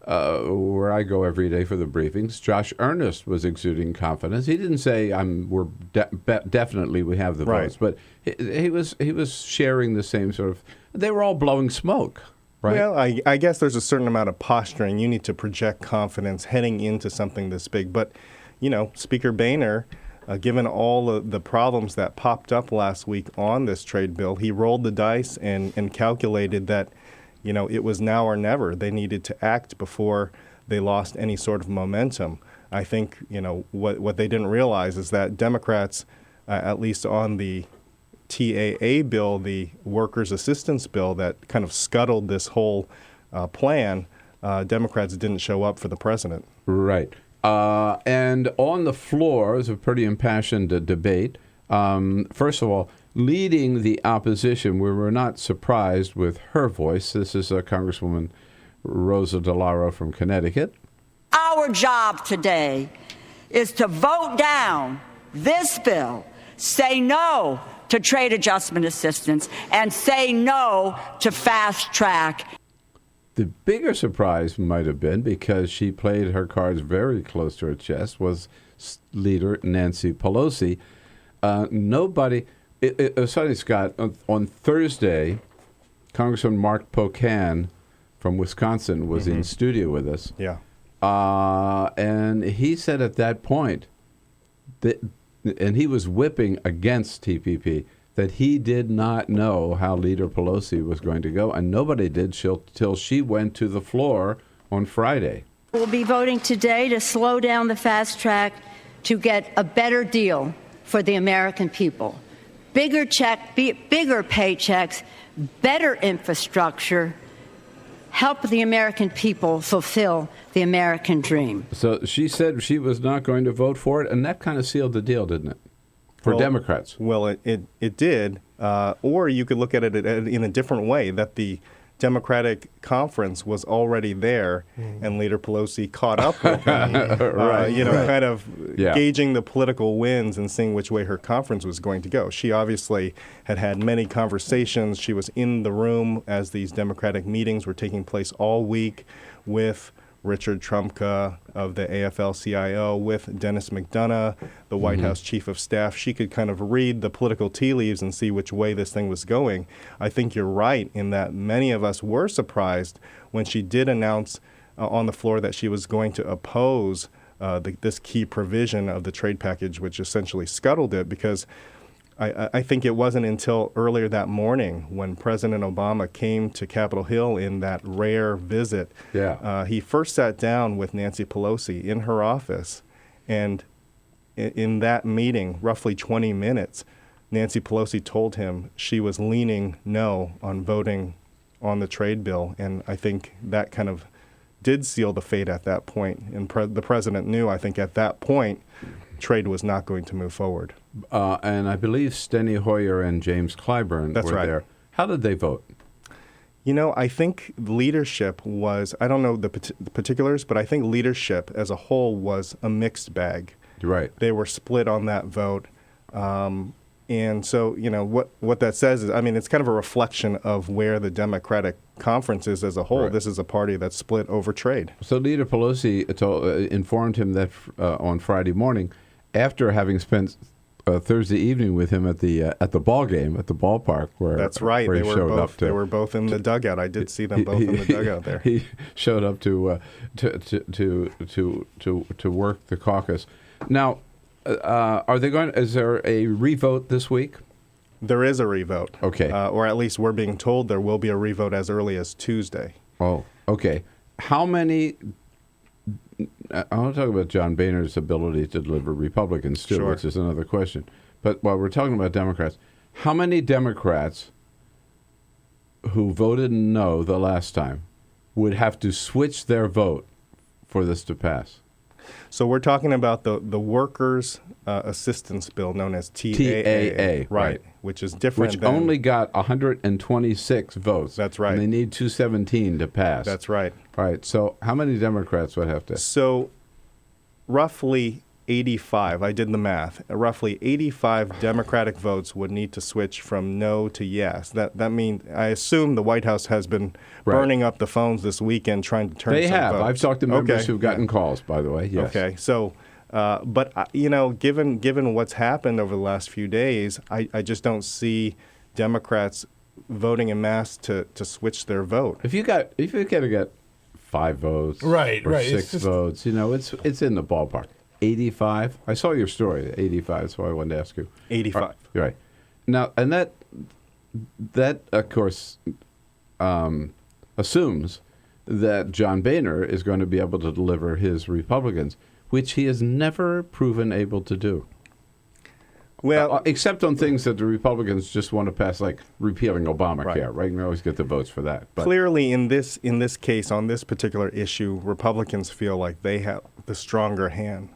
where I go every day for the briefings, Josh Earnest was exuding confidence. He didn't say definitely we have the votes, but he was sharing the same sort of. They were all blowing smoke. Right. Well, I guess there's a certain amount of posturing. You need to project confidence heading into something this big, but. Speaker Boehner, given all the problems that popped up last week on this trade bill, he rolled the dice and calculated that, it was now or never. They needed to act before they lost any sort of momentum. I think, what they didn't realize is that Democrats, at least on the TAA bill, the Workers' Assistance Bill that kind of scuttled this whole plan, Democrats didn't show up for the president. Right. And on the floor, it was a pretty impassioned debate. First of all, leading the opposition, we were not surprised with her voice. This is Congresswoman Rosa DeLauro from Connecticut. Our job today is to vote down this bill, say no to trade adjustment assistance, and say no to fast track. The bigger surprise might have been, because she played her cards very close to her chest, was leader Nancy Pelosi. Sorry, Scott, on Thursday, Congressman Mark Pocan from Wisconsin was in studio with us. Yeah. And he said at that point, and he was whipping against TPP, that he did not know how Leader Pelosi was going to go, and nobody did till she went to the floor on Friday. We'll be voting today to slow down the fast track to get a better deal for the American people. Bigger paychecks, better infrastructure, help the American people fulfill the American dream. So she said she was not going to vote for it, and that kind of sealed the deal, didn't it? For Democrats. Well, it did. Or you could look at it in a different way, that the Democratic conference was already there, and Leader Pelosi caught up with them, kind of gauging the political winds and seeing which way her conference was going to go. She obviously had many conversations. She was in the room as these Democratic meetings were taking place all week with Richard Trumka of the AFL-CIO, with Dennis McDonough, the White House Chief of Staff. She could kind of read the political tea leaves and see which way this thing was going. I think you're right in that many of us were surprised when she did announce on the floor that she was going to oppose this key provision of the trade package, which essentially scuttled it, because I think it wasn't until earlier that morning when President Obama came to Capitol Hill in that rare visit. He first sat down with Nancy Pelosi in her office, and in that meeting, roughly 20 minutes, Nancy Pelosi told him she was leaning no on voting on the trade bill, and I think that kind of did seal the fate at that point. And the president knew, I think, at that point trade was not going to move forward. And I believe Steny Hoyer and James Clyburn That's were right. there. How did they vote? You know, I think leadership was, I don't know the particulars, but I think leadership as a whole was a mixed bag. Right. They were split on that vote. And so, you know, what that says is, I mean, it's kind of a reflection of where the Democratic conference is as a whole. Right. This is a party that's split over trade. So Leader Pelosi informed him that on Friday morning, after having spent Thursday evening with him at the ball game at the ballpark, where That's right. where They he were showed both. up to, They were both in the dugout. I did see them both in the dugout there. He showed up to work the caucus. Now, are they going? Is there a revote this week? There is a revote. Okay. Or at least we're being told there will be a revote as early as Tuesday. Oh, okay. How many? I want to talk about John Boehner's ability to deliver Republicans too, Sure. which is another question. But while we're talking about Democrats, how many Democrats who voted no the last time would have to switch their vote for this to pass? So we're talking about the Workers' Assistance Bill, known as TAA, right. which is different. Which than, only got 126 votes. That's right. And they need 217 to pass. That's right. All right. So how many Democrats would have to? So roughly 85, I did the math, roughly 85 Democratic votes would need to switch from no to yes. That means, I assume the White House has been burning up the phones this weekend trying to turn They some have. votes. I've talked to members Okay. who've gotten calls, by the way. Yes. Okay. So, but, you know, given what's happened over the last few days, I just don't see Democrats voting en masse to switch their vote. If you got to get 5 votes, Right, or right. It's 6 just- votes, you know, it's in the ballpark. 85. I saw your story. 85. So I wanted to ask you. 85. Right. Now, and that of course assumes that John Boehner is going to be able to deliver his Republicans, which he has never proven able to do. Well, except on things that the Republicans just want to pass, like repealing Obamacare, right? We always get the votes for that. But clearly, in this case, on this particular issue, Republicans feel like they have the stronger hand.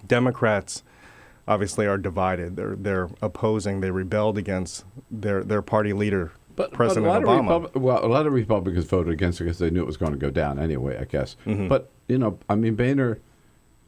Democrats obviously are divided. They're opposing. They rebelled against their party leader, President Obama. a lot of Republicans voted against it because they knew it was going to go down anyway, I guess. Mhm. But, you know, I mean, Boehner,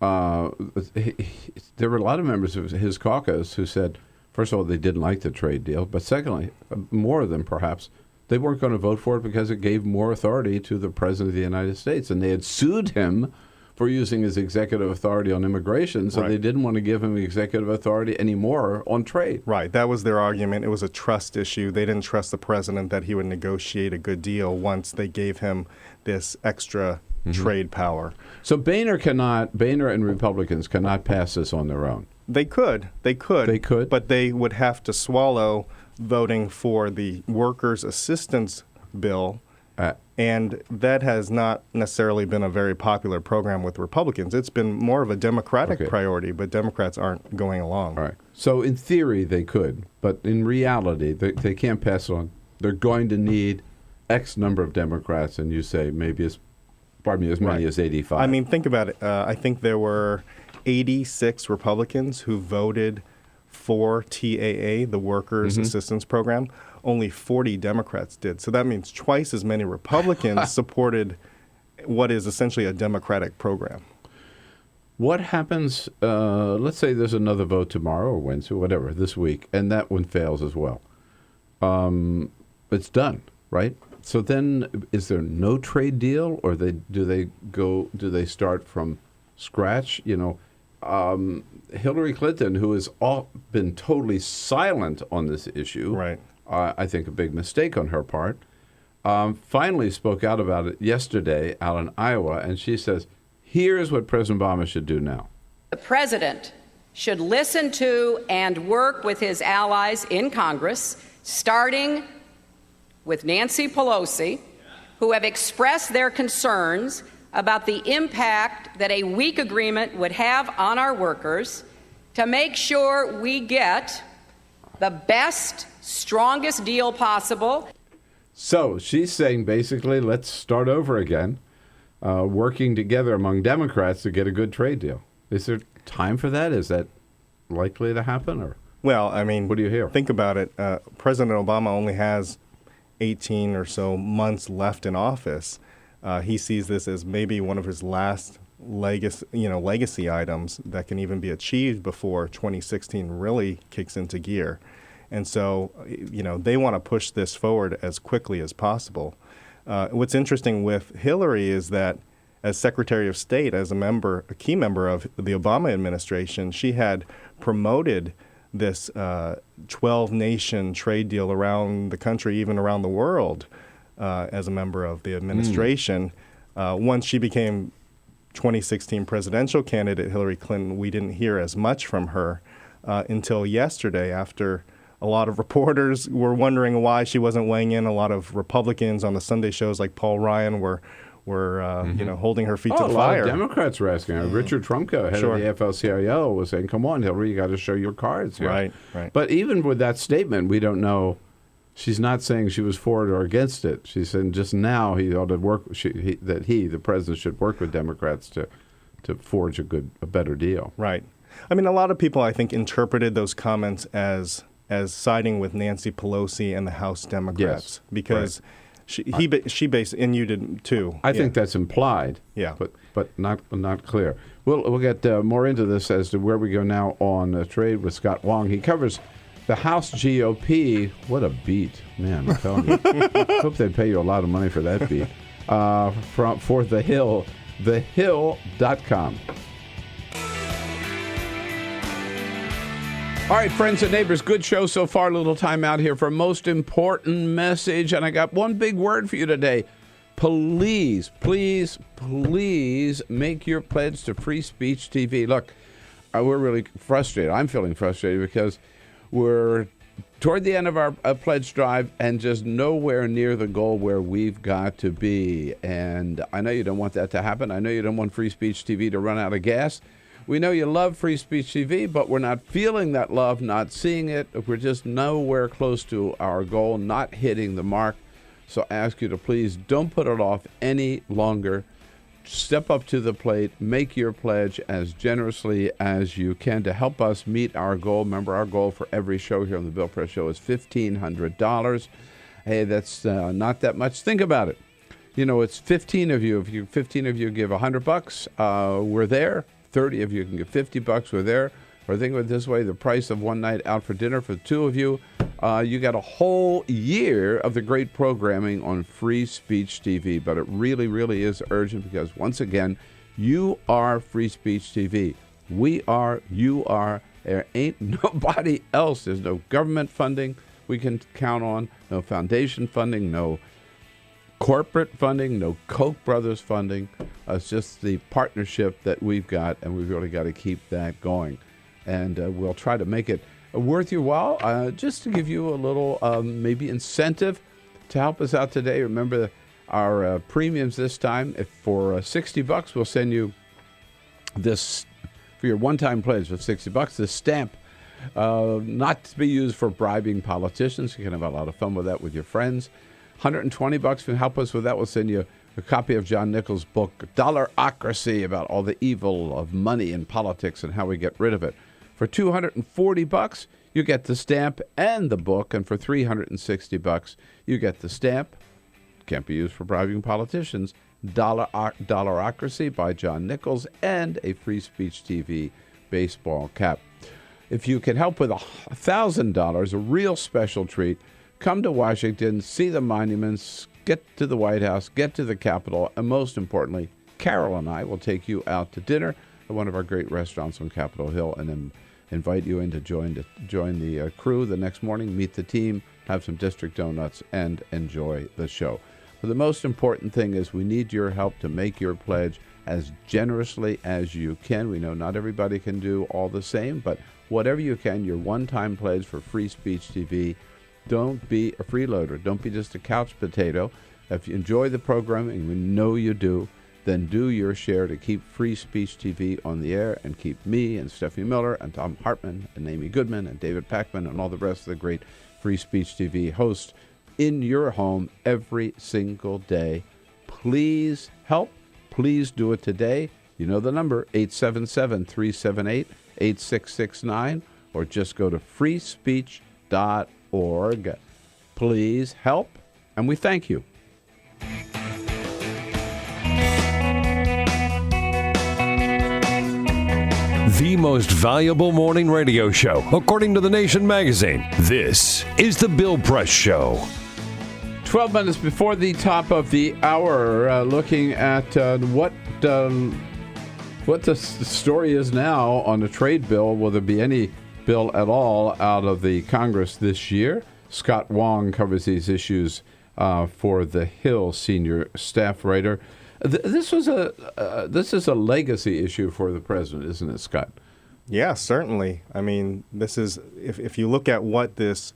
there were a lot of members of his caucus who said, first of all, they didn't like the trade deal, but secondly, more of them perhaps, they weren't going to vote for it because it gave more authority to the President of the United States. And they had sued him for using his executive authority on immigration, so they didn't want to give him executive authority anymore on trade. Right. That was their argument. It was a trust issue. They didn't trust the president that he would negotiate a good deal once they gave him this extra trade power. So Boehner and Republicans cannot pass this on their own. They could. But they would have to swallow voting for the Workers' Assistance Bill. And that has not necessarily been a very popular program with Republicans. It's been more of a Democratic priority, but Democrats aren't going along. All right. So in theory, they could, but in reality, they can't pass it on. They're going to need X number of Democrats, and you say maybe as many as 85. I mean, think about it. I think there were 86 Republicans who voted for TAA, the Workers' Assistance Program. Only 40 Democrats did. So that means twice as many Republicans supported what is essentially a Democratic program. What happens, let's say there's another vote tomorrow or Wednesday, whatever, this week, and that one fails as well. It's done, right? So then is there no trade deal, or do they start from scratch? You know, Hillary Clinton, who has been totally silent on this issue, right? I think a big mistake on her part, finally spoke out about it yesterday out in Iowa, and she says, here's what President Obama should do now. The president should listen to and work with his allies in Congress, starting with Nancy Pelosi, who have expressed their concerns about the impact that a weak agreement would have on our workers, to make sure we get the best, strongest deal possible. So she's saying basically, let's start over again, working together among Democrats to get a good trade deal. Is there time for that? Is that likely to happen? Or well, I mean, what do you hear? Think about it. President Obama only has 18 or so months left in office. He sees this as maybe one of his last legacy items that can even be achieved before 2016 really kicks into gear. And so, they want to push this forward as quickly as possible. What's interesting with Hillary is that as Secretary of State, as a key member of the Obama administration, she had promoted this 12-nation trade deal around the country, even around the world, as a member of the administration. Once she became 2016 presidential candidate Hillary Clinton, we didn't hear as much from her until yesterday, after a lot of reporters were wondering why she wasn't weighing in. A lot of Republicans on the Sunday shows like Paul Ryan were holding her feet to the fire. A lot of Democrats were asking. Richard Trumka, head of the AFL-CIO, was saying, "Come on, Hillary, you got to show your cards here." Right. But even with that statement, we don't know. She's not saying she was for it or against it. She's saying just now he ought to work. The president, should work with Democrats to forge a better deal. Right. I mean, a lot of people, I think, interpreted those comments as siding with Nancy Pelosi and the House Democrats, because she based, and you did too. I think that's implied. Yeah, but not clear. We'll get more into this as to where we go now on Trade with Scott Wong. He covers the House GOP. What a beat, man! I'm telling you. Hope they pay you a lot of money for that beat. For The Hill, thehill.com. All right, friends and neighbors, good show so far. A little time out here for a most important message. And I got one big word for you today. Please, please, please make your pledge to Free Speech TV. Look, we're really frustrated. I'm feeling frustrated because we're toward the end of our pledge drive and just nowhere near the goal where we've got to be. And I know you don't want that to happen. I know you don't want Free Speech TV to run out of gas. We know you love Free Speech TV, but we're not feeling that love, not seeing it. We're just nowhere close to our goal, not hitting the mark. So I ask you to please don't put it off any longer. Step up to the plate, make your pledge as generously as you can to help us meet our goal. Remember, our goal for every show here on the Bill Press Show is $1,500. Hey, that's not that much. Think about it. It's 15 of you. If 15 of you give $100, we're there. 30 of you can give $50, we're there. Or think of it this way, the price of one night out for dinner for the two of you, you got a whole year of the great programming on Free Speech TV. But it really, really is urgent because, once again, you are Free Speech TV. We are, you are, there ain't nobody else. There's no government funding we can count on, no foundation funding, no corporate funding, no Koch brothers funding. It's just the partnership that we've got, and we've really got to keep that going. And we'll try to make it worth your while, just to give you a little maybe incentive to help us out today. Remember our premiums this time. If for $60, we'll send you this, for your one-time pledge of $60, this stamp, not to be used for bribing politicians. You can have a lot of fun with that with your friends. $120 to help us with that. We'll send you a copy of John Nichols' book, Dollarocracy, about all the evil of money in politics and how we get rid of it. For $240, you get the stamp and the book. And for $360, you get the stamp. Can't be used for bribing politicians. Dollarocracy by John Nichols, and a Free Speech TV baseball cap. If you can help with $1,000, a real special treat, come to Washington, see the monuments, get to the White House, get to the Capitol, and most importantly, Carol and I will take you out to dinner at one of our great restaurants on Capitol Hill, and then invite you in to join the crew the next morning, meet the team, have some district donuts, and enjoy the show. But the most important thing is we need your help to make your pledge as generously as you can. We know not everybody can do all the same, but whatever you can, your one-time pledge for Free Speech TV. Don't be a freeloader. Don't be just a couch potato. If you enjoy the program, and we know you do, then do your share to keep Free Speech TV on the air and keep me and Stephanie Miller and Tom Hartman and Amy Goodman and David Packman and all the rest of the great Free Speech TV hosts in your home every single day. Please help. Please do it today. You know the number, 877-378-8669, or just go to freespeech.org. Please help, and we thank you. The most valuable morning radio show, according to The Nation magazine. This is The Bill Press Show. 12 minutes before the top of the hour, looking at what the story is now on the trade bill. Will there be any bill at all out of the Congress this year? Scott Wong covers these issues for The Hill, senior staff writer. This is a legacy issue for the president, isn't it, Scott? Yeah, certainly. I mean, this is if you look at what this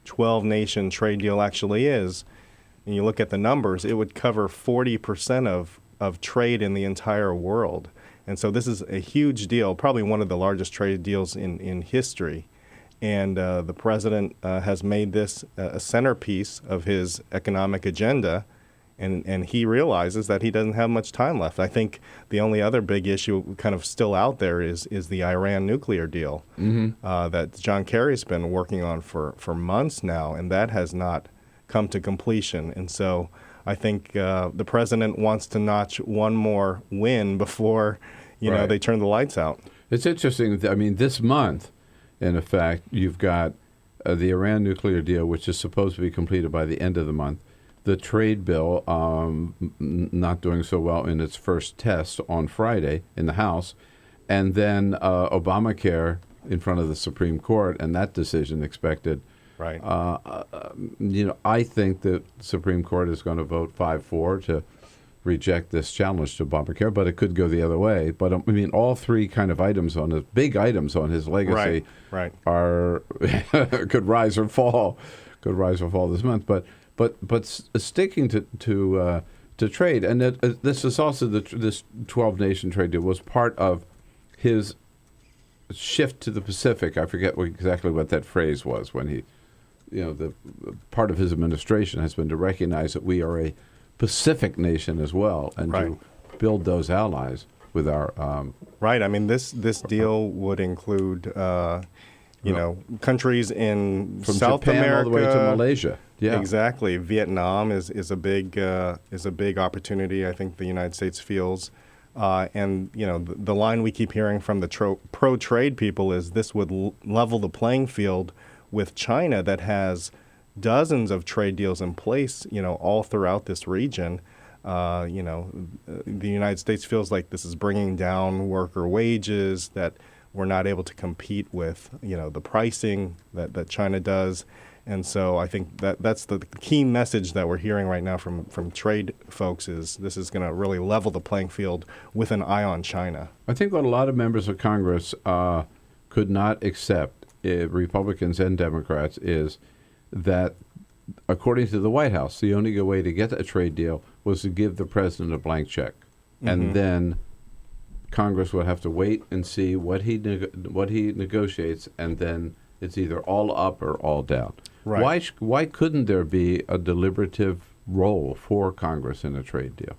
12-nation trade deal actually is, and you look at the numbers, it would cover 40% of trade in the entire world. And so this is a huge deal, probably one of the largest trade deals in history. And the president has made this a centerpiece of his economic agenda. And he realizes that he doesn't have much time left. I think the only other big issue kind of still out there is the Iran nuclear deal that John Kerry's been working on for months now, and that has not come to completion. And so I think the president wants to notch one more win before they turn the lights out. It's interesting. I mean, this month, in effect, you've got the Iran nuclear deal, which is supposed to be completed by the end of the month. The trade bill not doing so well in its first test on Friday in the House, and then Obamacare in front of the Supreme Court, and that decision expected. Right. I think the Supreme Court is going to vote 5-4 to reject this challenge to Obamacare, but it could go the other way. But I mean, all three kind of items on his big items on his legacy are could rise or fall this month. But sticking to trade, and this is also this 12-nation trade deal was part of his shift to the Pacific. I forget exactly what that phrase was when he, the part of his administration has been to recognize that we are a Pacific nation as well, and to build those allies with our. Right. I mean, this deal would include. Countries in from South Japan America all the way to Malaysia. Yeah, exactly. Vietnam is a big opportunity. I think the United States feels, and the line we keep hearing from the pro-trade people is this would level the playing field with China that has dozens of trade deals in place. All throughout this region. The United States feels like this is bringing down worker wages, that we're not able to compete with, the pricing that China does. And so I think that's the key message that we're hearing right now from trade folks is this is going to really level the playing field with an eye on China. I think what a lot of members of Congress could not accept, Republicans and Democrats, is that according to the White House, the only way to get a trade deal was to give the president a blank check. And then Congress would have to wait and see what he negotiates, and then it's either all up or all down. Right. Why couldn't there be a deliberative role for Congress in a trade deal?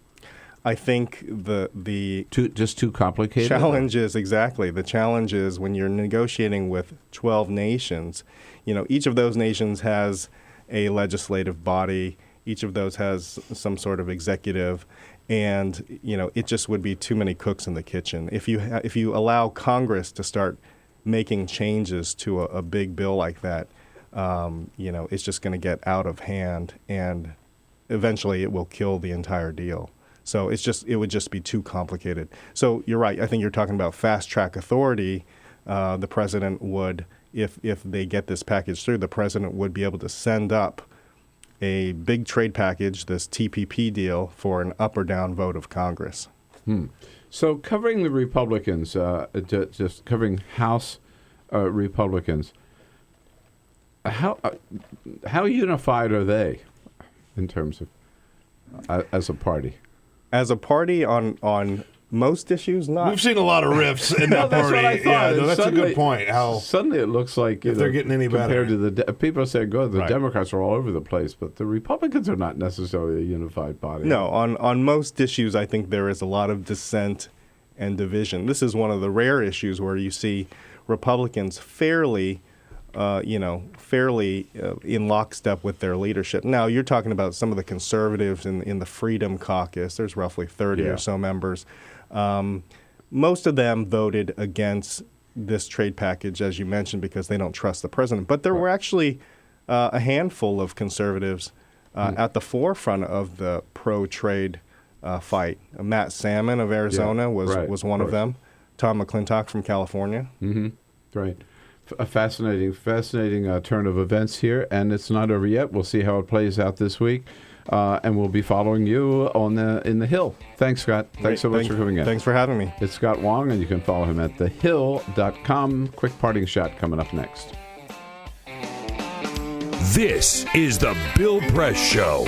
I think the too complicated. Challenge is exactly the challenge is when you're negotiating with 12 nations. Each of those nations has a legislative body. Each of those has some sort of executive. And it just would be too many cooks in the kitchen if you allow Congress to start making changes to a big bill like that. It's just going to get out of hand, and eventually it will kill the entire deal. So it would just be too complicated. So you're right. I think you're talking about fast track authority. The president would, if they get this package through, the president would be able to send up a big trade package, this TPP deal, for an up or down vote of Congress. So covering the Republicans, just covering House Republicans, how unified are they in terms of as a party? As a party on most issues, not. We've seen a lot of rifts in that party. That's what I thought. Yeah, that's suddenly, a good point. How suddenly it looks like if they're getting any compared better. to the people say, "Go." The Democrats are all over the place, but the Republicans are not necessarily a unified body. No, on most issues, I think there is a lot of dissent and division. This is one of the rare issues where you see Republicans fairly in lockstep with their leadership. Now, you're talking about some of the conservatives in the Freedom Caucus. There's roughly 30 or so members. Most of them voted against this trade package, as you mentioned, because they don't trust the president. But there were actually a handful of conservatives at the forefront of the pro-trade fight. Matt Salmon of Arizona was one of them. Tom McClintock from California. Mm-hmm. Right. A fascinating turn of events here, and it's not over yet. We'll see how it plays out this week, and we'll be following you in the Hill. Thanks, Scott. Thanks so much for coming in. Thanks for having me. It's Scott Wong, and you can follow him at thehill.com. Quick parting shot coming up next. This is the Bill Press Show.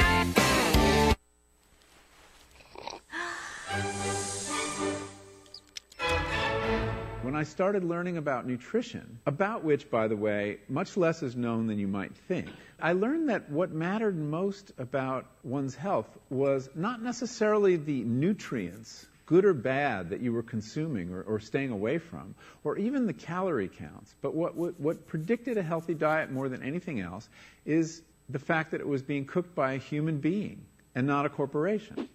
When I started learning about nutrition, about which, by the way, much less is known than you might think, I learned that what mattered most about one's health was not necessarily the nutrients, good or bad, that you were consuming or staying away from, or even the calorie counts. But what predicted a healthy diet more than anything else is the fact that it was being cooked by a human being and not a corporation.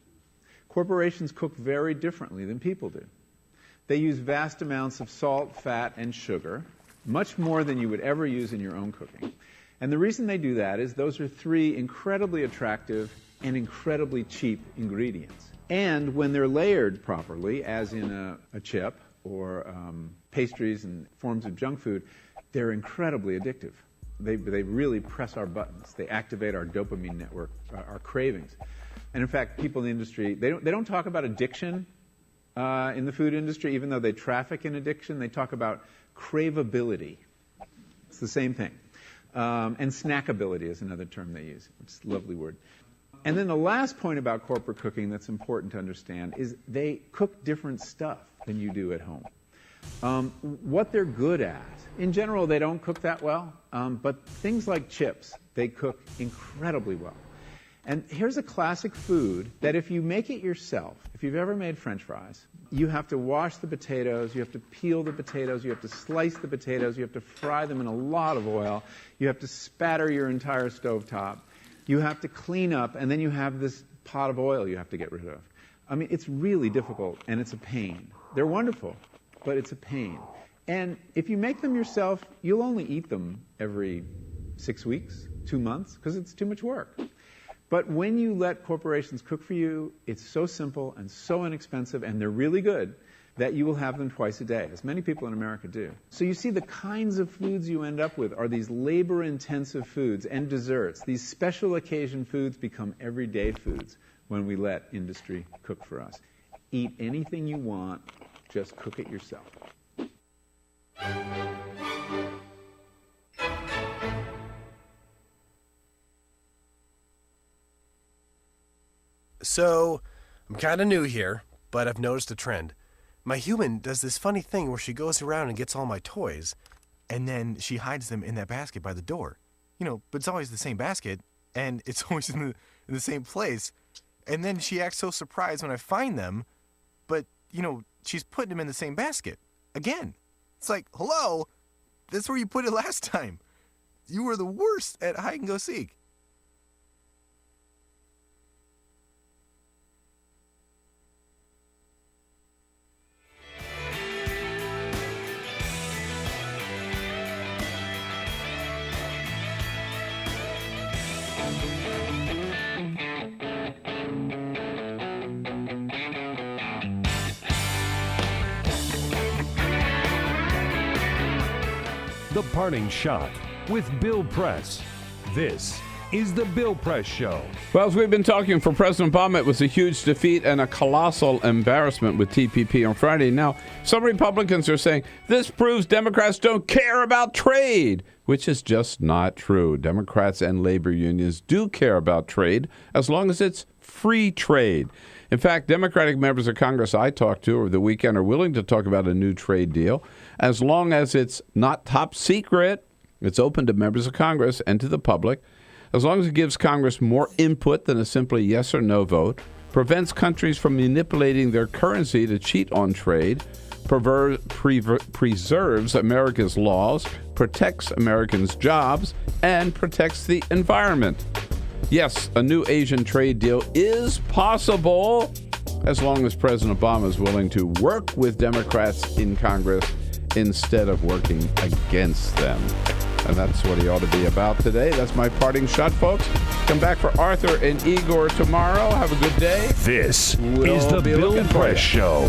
Corporations cook very differently than people do. They use vast amounts of salt, fat, and sugar, much more than you would ever use in your own cooking. And the reason they do that is those are three incredibly attractive and incredibly cheap ingredients. And when they're layered properly, as in a chip or pastries and forms of junk food, they're incredibly addictive. They really press our buttons. They activate our dopamine network, our cravings. And in fact, people in the industry, they don't talk about addiction in the food industry, even though they traffic in addiction. They talk about craveability. It's the same thing. And snackability is another term they use. It's a lovely word. And then the last point about corporate cooking that's important to understand is they cook different stuff than you do at home. What they're good at, in general, they don't cook that well, but things like chips, they cook incredibly well. And here's a classic food that if you make it yourself, if you've ever made French fries, you have to wash the potatoes, you have to peel the potatoes, you have to slice the potatoes, you have to fry them in a lot of oil, you have to spatter your entire stovetop, you have to clean up, and then you have this pot of oil you have to get rid of. I mean, it's really difficult, and it's a pain. They're wonderful, but it's a pain. And if you make them yourself, you'll only eat them every 6 weeks, 2 months, because it's too much work. But when you let corporations cook for you, it's so simple and so inexpensive, and they're really good, that you will have them twice a day, as many people in America do. So you see the kinds of foods you end up with are these labor-intensive foods and desserts. These special occasion foods become everyday foods when we let industry cook for us. Eat anything you want, just cook it yourself. So, I'm kind of new here, but I've noticed a trend. My human does this funny thing where she goes around and gets all my toys, and then she hides them in that basket by the door. You know, but it's always the same basket, and it's always in the same place. And then she acts so surprised when I find them, but, you know, she's putting them in the same basket. Again. It's like, hello, that's where you put it last time. You were the worst at hide and go seek. The Parting Shot with Bill Press. This is the Bill Press Show. Well, as we've been talking for President Obama, it was a huge defeat and a colossal embarrassment with TPP on Friday. Now, some Republicans are saying this proves Democrats don't care about trade, which is just not true. Democrats and labor unions do care about trade as long as it's free trade. In fact, Democratic members of Congress I talked to over the weekend are willing to talk about a new trade deal as long as it's not top secret, it's open to members of Congress and to the public, as long as it gives Congress more input than a simply yes or no vote, prevents countries from manipulating their currency to cheat on trade, preserves America's laws, protects Americans' jobs, and protects the environment. Yes, a new Asian trade deal is possible as long as President Obama is willing to work with Democrats in Congress instead of working against them. And that's what he ought to be about today. That's my parting shot, folks. Come back for Arthur and Igor tomorrow. Have a good day. This is the Bill Press Show.